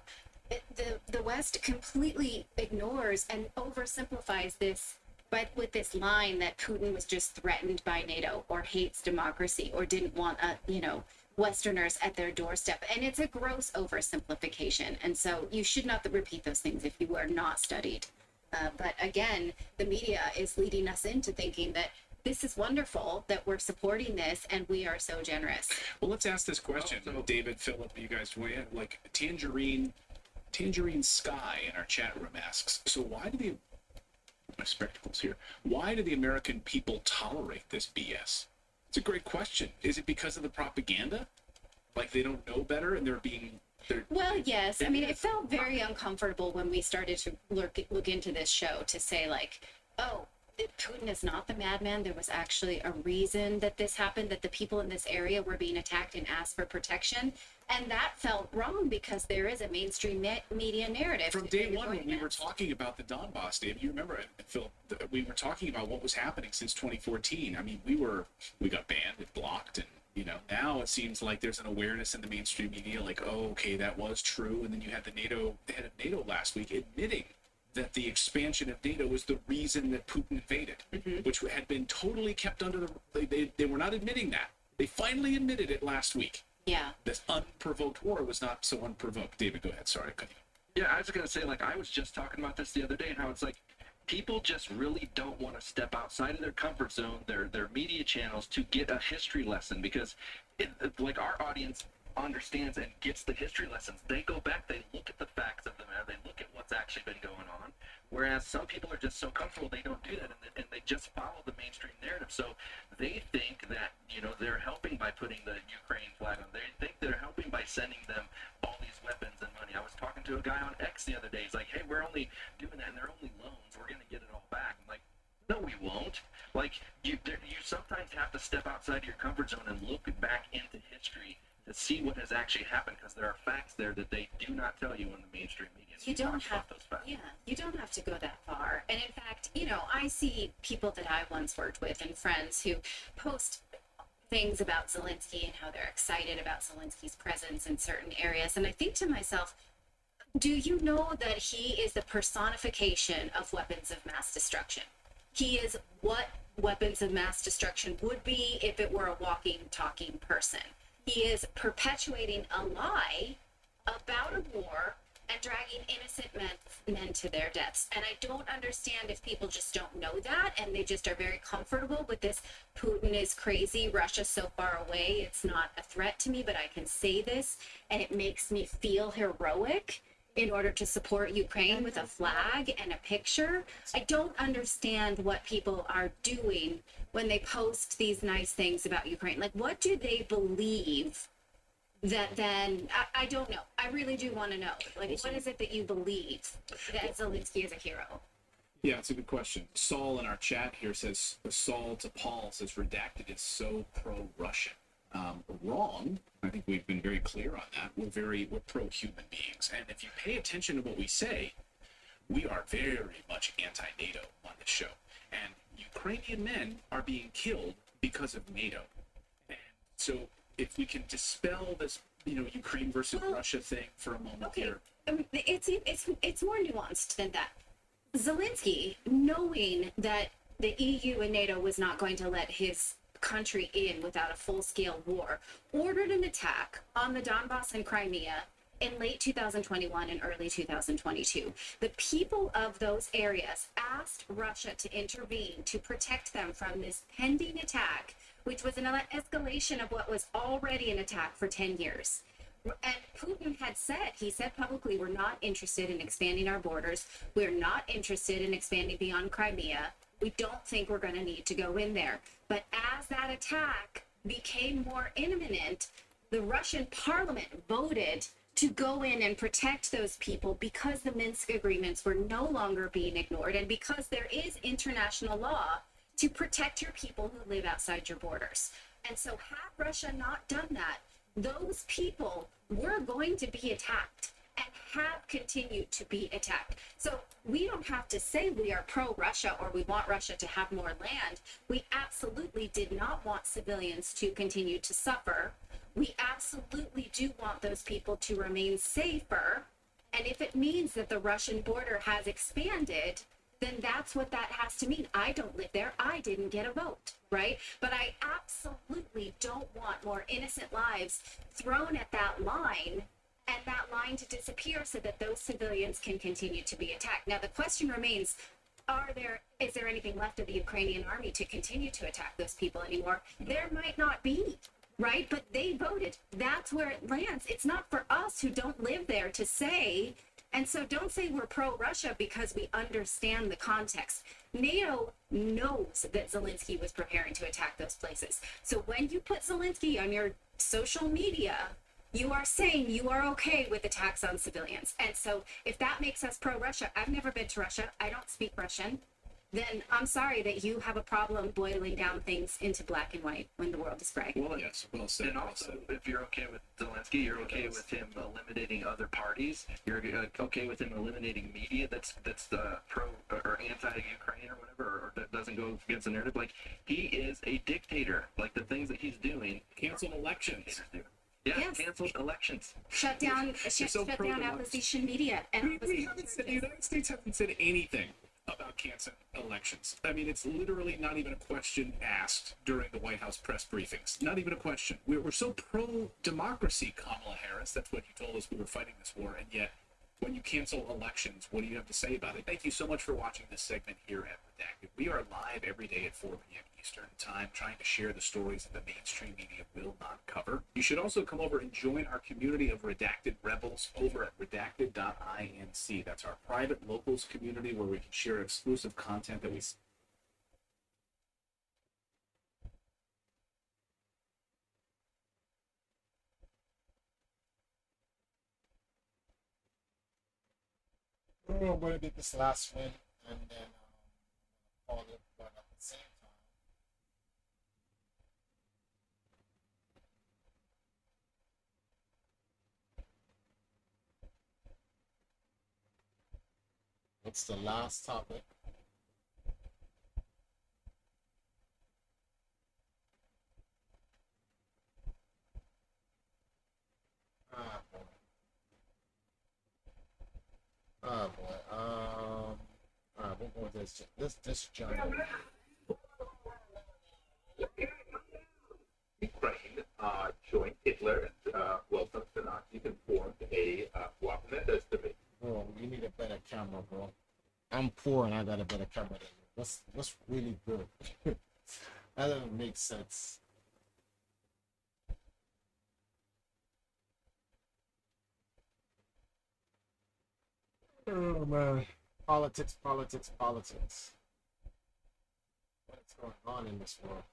the West completely ignores and oversimplifies this, but with this line that Putin was just threatened by NATO or hates democracy or didn't want Westerners at their doorstep. And it's a gross oversimplification. And so you should not repeat those things if you are not studied. But again, the media is leading us into thinking that this is wonderful, that we're supporting this, and we are so generous. Well, let's ask this question. David, Philip, you guys weigh in. Like, Tangerine Sky in our chat room asks, so why do my spectacles here, why do the American people tolerate this BS? It's a great question. Is it because of the propaganda? Like, they don't know better and Well, yes. It felt very uncomfortable when we started to look into this show to say, like, oh, Putin is not the madman. There was actually a reason that this happened, that the people in this area were being attacked and asked for protection. And that felt wrong because there is a mainstream media narrative. From day one, when we were talking about the Donbass, Dave, you remember it, Phil, we were talking about what was happening since 2014. We got banned and blocked, and now it seems like there's an awareness in the mainstream media, like, oh, okay, that was true. And then you had the head of NATO last week admitting that the expansion of NATO was the reason that Putin invaded, which had been totally kept under they were not admitting that. They finally admitted it last week. Yeah. This unprovoked war was not so unprovoked. David, go ahead. Sorry, I cut you. Yeah, I was gonna say, like, I was just talking about this the other day, and how it's like people just really don't want to step outside of their comfort zone, their media channels, to get a history lesson, because like our audience understands and gets the history lessons. They go back, they look at the facts of the matter, they look at what's actually been going on. Whereas some people are just so comfortable they don't do that, and they just follow the mainstream narrative. So they think that, you know, they're helping by putting the Ukraine flag on. They think they're helping by sending them all these weapons and money. I was talking to a guy on X the other day. He's like, "Hey, we're only doing that, and they're only loans. We're gonna get it all back." I'm like, "No, we won't." Like, you sometimes have to step outside your comfort zone and look back into history to see what has actually happened, because there are facts there that they do not tell you in the mainstream media. You don't have, those facts. yeah, you don't have to go that far. And in fact, you know, I see people that I once worked with and friends who post things about Zelensky and how they're excited about Zelensky's presence in certain areas. And I think to myself, do you know that he is the personification of weapons of mass destruction? He is what weapons of mass destruction would be if it were a walking, talking person. He is perpetuating a lie about a war and dragging innocent men to their deaths. And I don't understand if people just don't know that, and they just are very comfortable with this. Putin is crazy, Russia's so far away, it's not a threat to me, but I can say this, and it makes me feel heroic in order to support Ukraine with a flag and a picture. I don't understand what people are doing when they post these nice things about Ukraine. Like, what do they believe that then, I don't know. I really do want to know. Like, what is it that you believe that Zelensky is a hero? Yeah, it's a good question. Saul in our chat here says, Saul to Paul says, redacted is so pro-Russian. Wrong. I think we've been very clear on that. We're pro-human beings. And if you pay attention to what we say, we are very much anti-NATO on this show. And Ukrainian men are being killed because of NATO. And so if we can dispel this, you know, Ukraine versus Russia thing for a moment here. It's more nuanced than that. Zelensky, knowing that the EU and NATO was not going to let his country in without a full-scale war, ordered an attack on the Donbass and Crimea in late 2021 and early 2022. The people of those areas asked Russia to intervene to protect them from this pending attack, which was an escalation of what was already an attack for 10 years. And Putin had said, he said publicly, we're not interested in expanding our borders. We're not interested in expanding beyond Crimea. We don't think we're going to need to go in there. But as that attack became more imminent, the Russian parliament voted to go in and protect those people because the Minsk agreements were no longer being ignored, and because there is international law to protect your people who live outside your borders. And so had Russia not done that, those people were going to be attacked and have continued to be attacked. So we don't have to say we are pro-Russia or we want Russia to have more land. We absolutely did not want civilians to continue to suffer. We absolutely do want those people to remain safer. And if it means that the Russian border has expanded, then that's what that has to mean. I don't live there. I didn't get a vote, right? But I absolutely don't want more innocent lives thrown at that line and that line to disappear so that those civilians can continue to be attacked. Now, the question remains, is there anything left of the Ukrainian army to continue to attack those people anymore? There might not be, right? But they voted. That's where it lands. It's not for us who don't live there to say. And so don't say we're pro-Russia because we understand the context. NATO knows that Zelensky was preparing to attack those places. So when you put Zelensky on your social media, you are saying you are okay with attacks on civilians. And so if that makes us pro-Russia, I've never been to Russia, I don't speak Russian, then I'm sorry that you have a problem boiling down things into black and white when the world is gray. Well, yes, well said. And also, if you're okay with Zelensky, you're okay with him eliminating other parties. You're okay with him eliminating media that's pro or anti-Ukraine or whatever, or that doesn't go against the narrative. Like, he is a dictator. Like, the things that he's doing. Cancel elections. Yeah, yes. Canceled elections. Shut down opposition media. And we haven't said, the United States hasn't said anything about canceling elections. I mean, it's literally not even a question asked during the White House press briefings. Not even a question. We're so pro-democracy, Kamala Harris. That's what you told us we were fighting this war, and yet When you cancel elections, what do you have to say about it? Thank you so much for watching this segment here at Redacted. We are live every day at 4 p.m. Eastern Time, trying to share the stories that the mainstream media will not cover. You should also come over and join our community of Redacted Rebels over at redacted.inc. That's our private locals community where we can share exclusive content that we I'm going to get this last win and then call it one at the same time. What's the last topic? Ah, boy. Oh boy. Alright, we'll go with this giant. Ukraine joined Hitler and welcomed the Nazis and formed a cooperative estimate. Bro, you need a better camera, bro. I'm poor and I got a better camera than you. That's really good. That doesn't make sense. Oh man. Politics, politics, politics. What's going on in this world?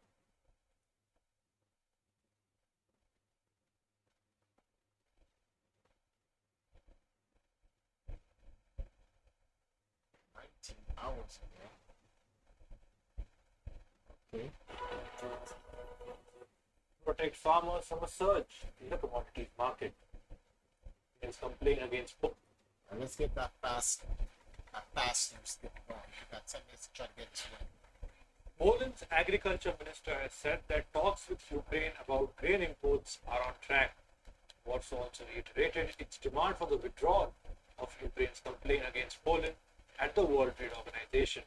Hours ago. Okay. Protect farmers from a surge in the commodities market. Indians complain against. Let's get that fast news going. We got 10 minutes to try to get this one. Poland's agriculture minister has said that talks with Ukraine about grain imports are on track. Warsaw also reiterated its demand for the withdrawal of Ukraine's complaint against Poland at the World Trade Organization.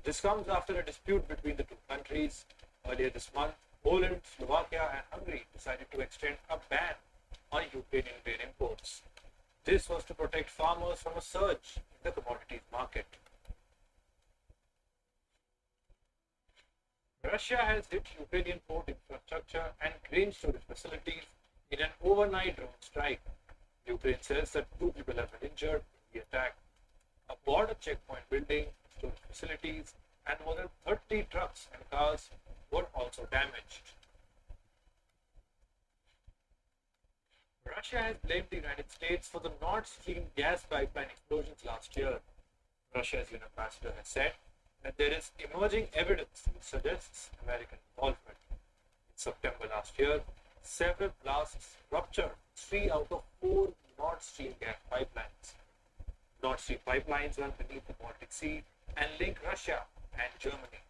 This comes after a dispute between the two countries. Earlier this month, Poland, Slovakia, and Hungary decided to extend a ban on Ukrainian grain imports. This was to protect farmers from a surge in the commodities market. Russia has hit Ukrainian port infrastructure and grain storage facilities in an overnight drone strike. Ukraine says that 2 people have been injured in the attack. A border checkpoint building, storage facilities, and more than 30 trucks and cars were also damaged. Russia has blamed the United States for the Nord Stream gas pipeline explosions last year. Russia's UN ambassador has said that there is emerging evidence which suggests American involvement. In September last year, several blasts ruptured 3 out of 4 Nord Stream gas pipelines. Nord Stream pipelines run beneath the Baltic Sea and link Russia and Germany.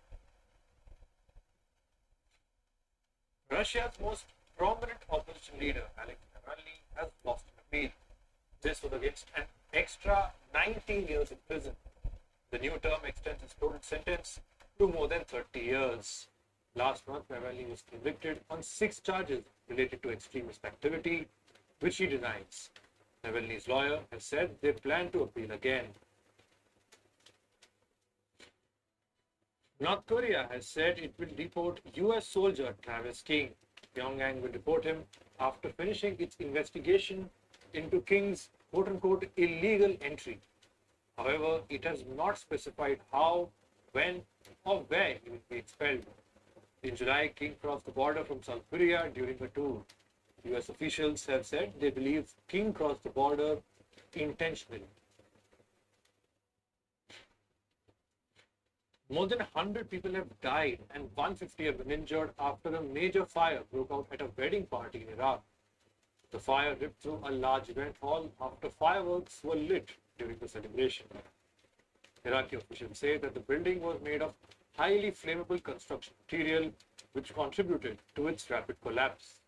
Russia's most prominent opposition leader, Alexei Navalny, has lost an appeal. This was against an extra 19 years in prison. The new term extends his total sentence to more than 30 years. Last month, Navalny was convicted on 6 charges related to extremist activity, which he denies. Navalny's lawyer has said they plan to appeal again. North Korea has said it will deport US soldier Travis King. Pyongyang will deport him after finishing its investigation into King's quote-unquote illegal entry. However, it has not specified how, when, or where he will be expelled. In July, King crossed the border from South Korea during a tour. US officials have said they believe King crossed the border intentionally. More than 100 people have died and 150 have been injured after a major fire broke out at a wedding party in Iraq. The fire ripped through a large event hall after fireworks were lit during the celebration. Iraqi officials say that the building was made of highly flammable construction material, which contributed to its rapid collapse.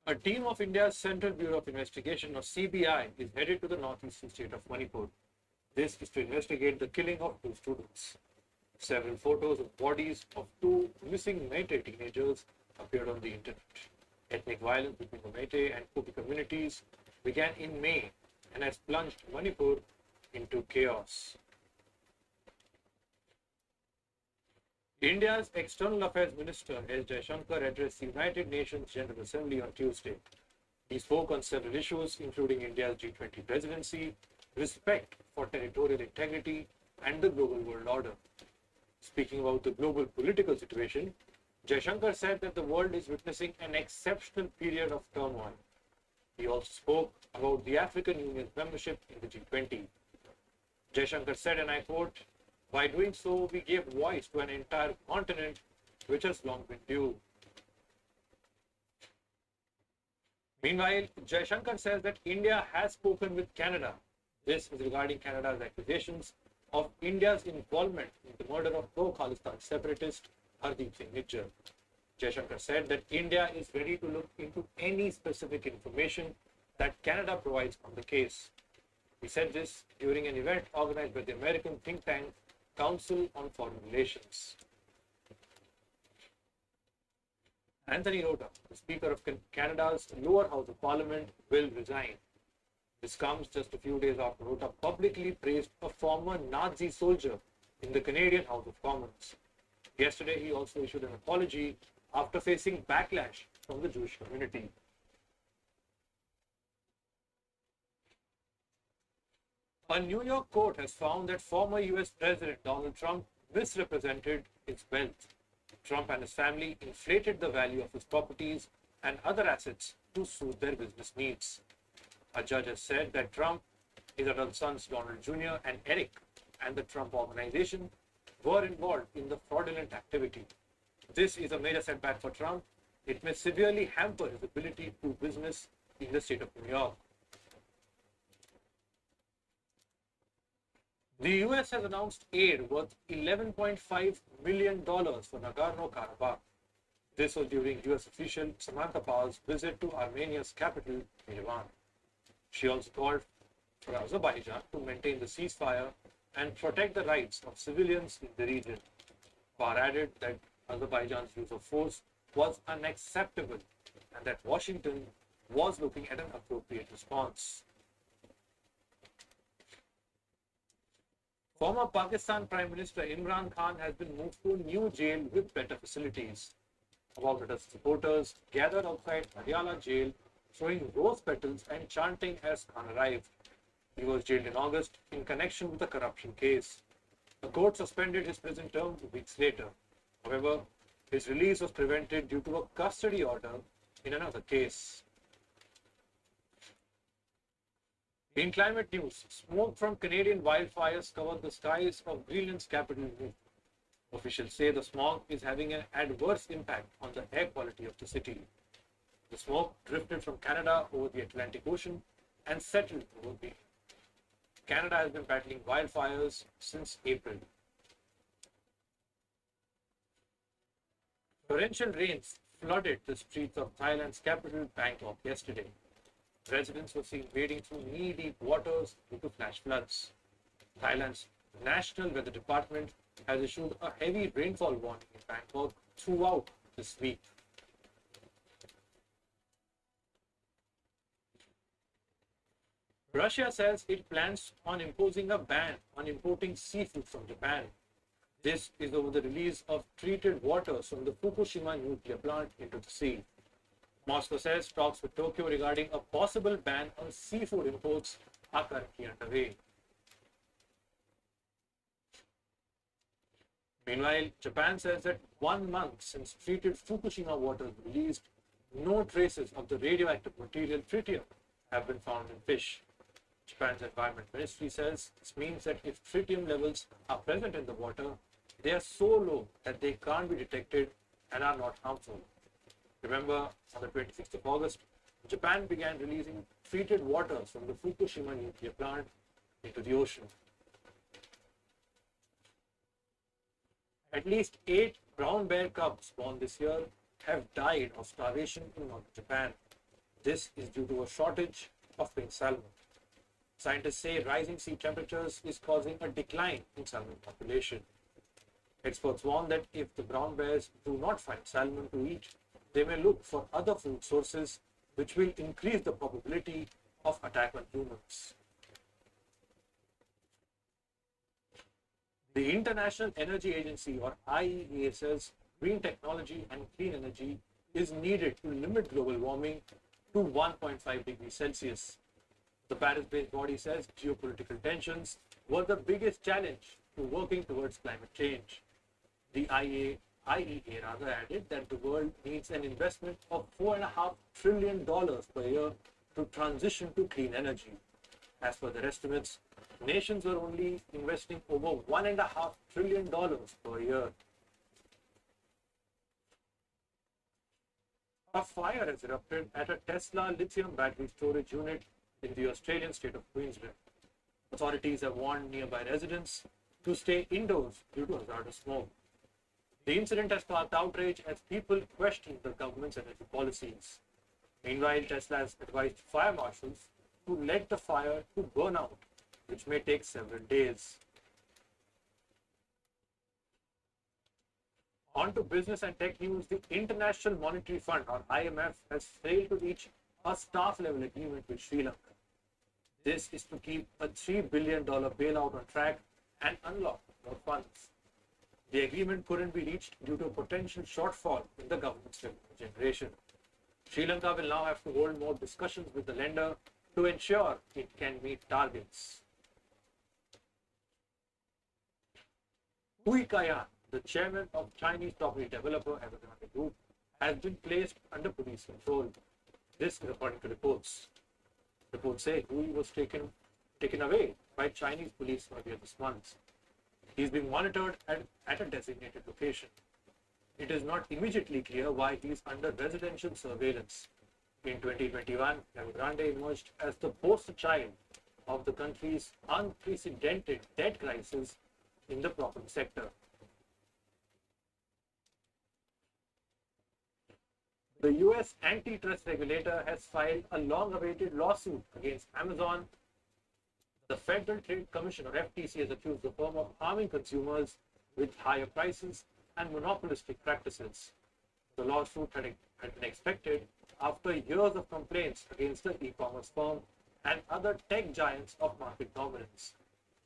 A team of India's Central Bureau of Investigation, or CBI, is headed to the northeastern state of Manipur. This is to investigate the killing of 2 students. Several photos of bodies of 2 missing Meitei teenagers appeared on the internet. Ethnic violence between the Meitei and Kuki communities began in May and has plunged Manipur into chaos. India's External Affairs Minister S. Jaishankar addressed the United Nations General Assembly on Tuesday. He spoke on several issues, including India's G20 presidency, respect for territorial integrity, and the global world order. Speaking about the global political situation, Jaishankar said that the world is witnessing an exceptional period of turmoil. He also spoke about the African Union's membership in the G20. Jaishankar said, and I quote, "By doing so, we gave voice to an entire continent which has long been due." Meanwhile, Jaishankar says that India has spoken with Canada. This is regarding Canada's accusations of India's involvement in the murder of pro-Khalistan separatist Hardeep Singh Nijjar. Jaishankar said that India is ready to look into any specific information that Canada provides on the case. He said this during an event organized by the American think tank Council on Foreign Relations. Anthony Rota, the Speaker of Canada's lower house of Parliament, will resign. This comes just a few days after Rota publicly praised a former Nazi soldier in the Canadian House of Commons. Yesterday, he also issued an apology after facing backlash from the Jewish community. A New York court has found that former US President Donald Trump misrepresented his wealth. Trump and his family inflated the value of his properties and other assets to suit their business needs. A judge has said that Trump, his adult sons Donald Jr. and Eric, and the Trump Organization were involved in the fraudulent activity. This is a major setback for Trump. It may severely hamper his ability to do business in the state of New York. The US has announced aid worth $11.5 million for Nagorno-Karabakh. This was during US official Samantha Power's visit to Armenia's capital, Yerevan. She also called for Azerbaijan to maintain the ceasefire and protect the rights of civilians in the region. Power added that Azerbaijan's use of force was unacceptable and that Washington was looking at an appropriate response. Former Pakistan Prime Minister Imran Khan has been moved to a new jail with better facilities. About a dozen supporters gathered outside Haryala jail, throwing rose petals and chanting as Khan arrived. He was jailed in August in connection with a corruption case. The court suspended his prison term 2 weeks later. However, his release was prevented due to a custody order in another case. In climate news, smoke from Canadian wildfires covered the skies of Greenland's capital. Officials say the smog is having an adverse impact on the air quality of the city. The smoke drifted from Canada over the Atlantic Ocean and settled over Greenland. Canada has been battling wildfires since April. Torrential rains flooded the streets of Thailand's capital, Bangkok, yesterday. Residents were seen wading through knee-deep waters due to flash floods. Thailand's National Weather Department has issued a heavy rainfall warning in Bangkok throughout this week. Russia says it plans on imposing a ban on importing seafood from Japan. This is over the release of treated waters from the Fukushima nuclear plant into the sea. Moscow says talks with Tokyo regarding a possible ban on seafood imports are currently underway. Meanwhile, Japan says that 1 month since treated Fukushima waters were released, no traces of the radioactive material tritium have been found in fish. Japan's Environment Ministry says this means that if tritium levels are present in the water, they are so low that they can't be detected and are not harmful. Remember, on the 26th of August, Japan began releasing treated waters from the Fukushima nuclear plant into the ocean. At least 8 brown bear cubs born this year have died of starvation in northern Japan. This is due to a shortage of pink salmon. Scientists say rising sea temperatures is causing a decline in salmon population. Experts warn that if the brown bears do not find salmon to eat, they may look for other food sources which will increase the probability of attack on humans. The International Energy Agency, or IEA, says green technology and clean energy is needed to limit global warming to 1.5 degrees Celsius. The Paris-based body says geopolitical tensions were the biggest challenge to working towards climate change. The IEA rather added that the world needs an investment of $4.5 trillion per year to transition to clean energy. As per their estimates, nations were only investing over $1.5 trillion per year. A fire has erupted at a Tesla lithium battery storage unit in the Australian state of Queensland. Authorities have warned nearby residents to stay indoors due to hazardous smoke. The incident has sparked outrage as people question the government's energy policies. Meanwhile, Tesla has advised fire marshals to let the fire to burn out, which may take several days. On to business and tech news. The International Monetary Fund, or IMF, has failed to reach a staff-level agreement with Sri Lanka. This is to keep a $3 billion bailout on track and unlock more funds. The agreement couldn't be reached due to a potential shortfall in the government's revenue generation. Sri Lanka will now have to hold more discussions with the lender to ensure it can meet targets. Hui Kaiyan, the chairman of Chinese property developer Evergrande Group, has been placed under police control. This is according to reports. Reports say Hui was taken away by Chinese police earlier this month. He is being monitored at a designated location. It is not immediately clear why he is under residential surveillance. In 2021, Evergrande emerged as the poster child of the country's unprecedented debt crisis in the property sector. The US antitrust regulator has filed a long-awaited lawsuit against Amazon. The Federal Trade Commission, or FTC, has accused the firm of harming consumers with higher prices and monopolistic practices. The lawsuit had been expected after years of complaints against the e-commerce firm and other tech giants of market dominance.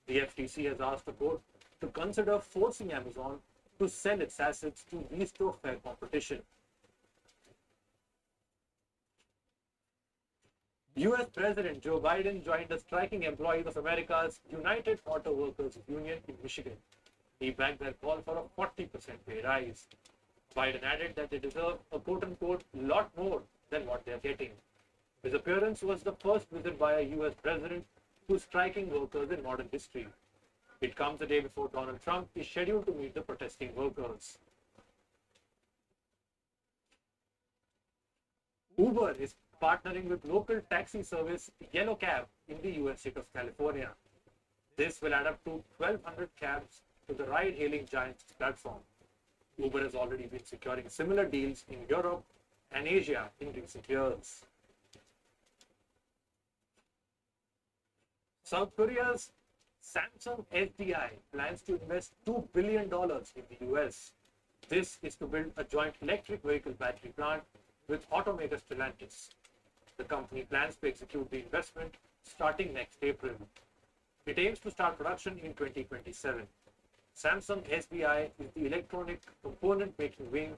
The FTC has asked the court to consider forcing Amazon to sell its assets to restore fair competition. US President Joe Biden joined the striking employees of America's United Auto Workers Union in Michigan. He backed their call for a 40% pay rise. Biden added that they deserve a quote-unquote lot more than what they are getting. His appearance was the first visit by a US president to striking workers in modern history. It comes a day before Donald Trump is scheduled to meet the protesting workers. Uber is partnering with local taxi service Yellow Cab in the US state of California. This will add up to 1,200 cabs to the ride-hailing giant's platform. Uber has already been securing similar deals in Europe and Asia in recent years. South Korea's Samsung SDI plans to invest $2 billion in the US. This is to build a joint electric vehicle battery plant with automaker Stellantis. The company plans to execute the investment starting next April. It aims to start production in 2027. Samsung SDI is the electronic component making wing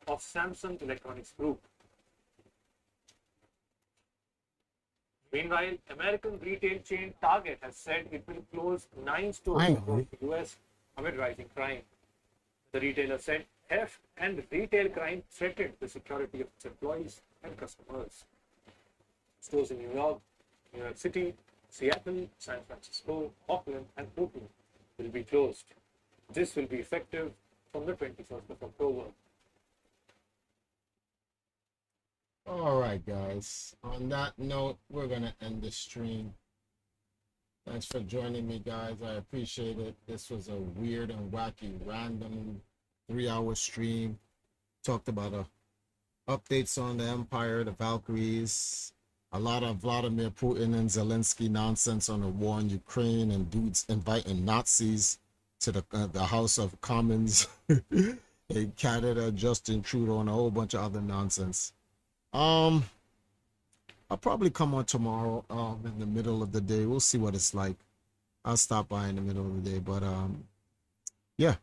of Samsung Electronics Group. Meanwhile, American retail chain Target has said it will close 9 stores across the US amid rising crime. The retailer said theft and retail crime threatened the security of its employees and customers. Stores in New York City, Seattle, San Francisco, Auckland, and Portland will be closed. This will be effective from the 21st of October. All right, guys. On that note, we're going to end the stream. Thanks for joining me, guys. I appreciate it. This was a weird and wacky, random 3-hour stream. Talked about updates on the Empire, the Valkyries, a lot of Vladimir Putin and Zelensky nonsense on the war in Ukraine, and dudes inviting Nazis to the House of Commons. in Canada, Justin Trudeau, and a whole bunch of other nonsense. I'll probably come on tomorrow, in the middle of the day. We'll see what it's like. I'll stop by in the middle of the day, but yeah.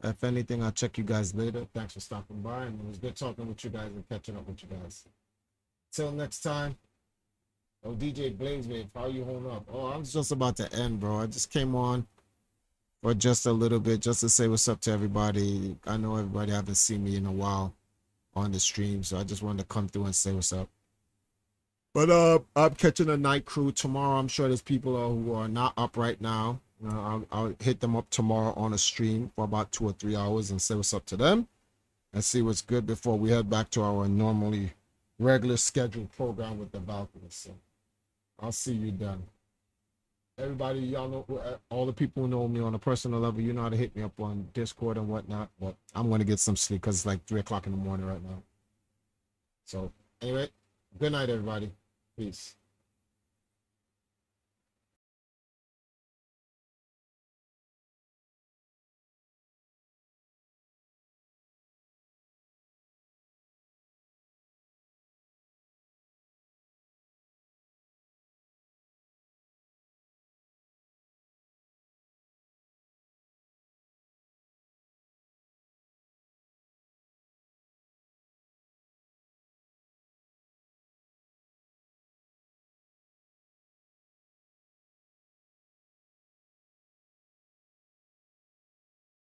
If anything, I'll check you guys later. Thanks for stopping by, and it was good talking with you guys and catching up with you guys. Till next time. Oh, DJ Blazewave, how you holding up? Oh, I was just about to end, bro. I just came on for just a little bit, just to say what's up to everybody. I know everybody haven't seen me in a while on the stream, so I just wanted to come through and say what's up. But I'm catching a night crew tomorrow. I'm sure there's people who are not up right now. I'll hit them up tomorrow on a stream for about 2 or 3 hours and say what's up to them and see what's good before we head back to our normally regular scheduled program with the Valkyries. So I'll see you then. Everybody, y'all know, all the people who know me on a personal level, you know how to hit me up on Discord and whatnot. But I'm going to get some sleep because it's like 3 o'clock in the morning right now. So anyway, good night, everybody. Peace.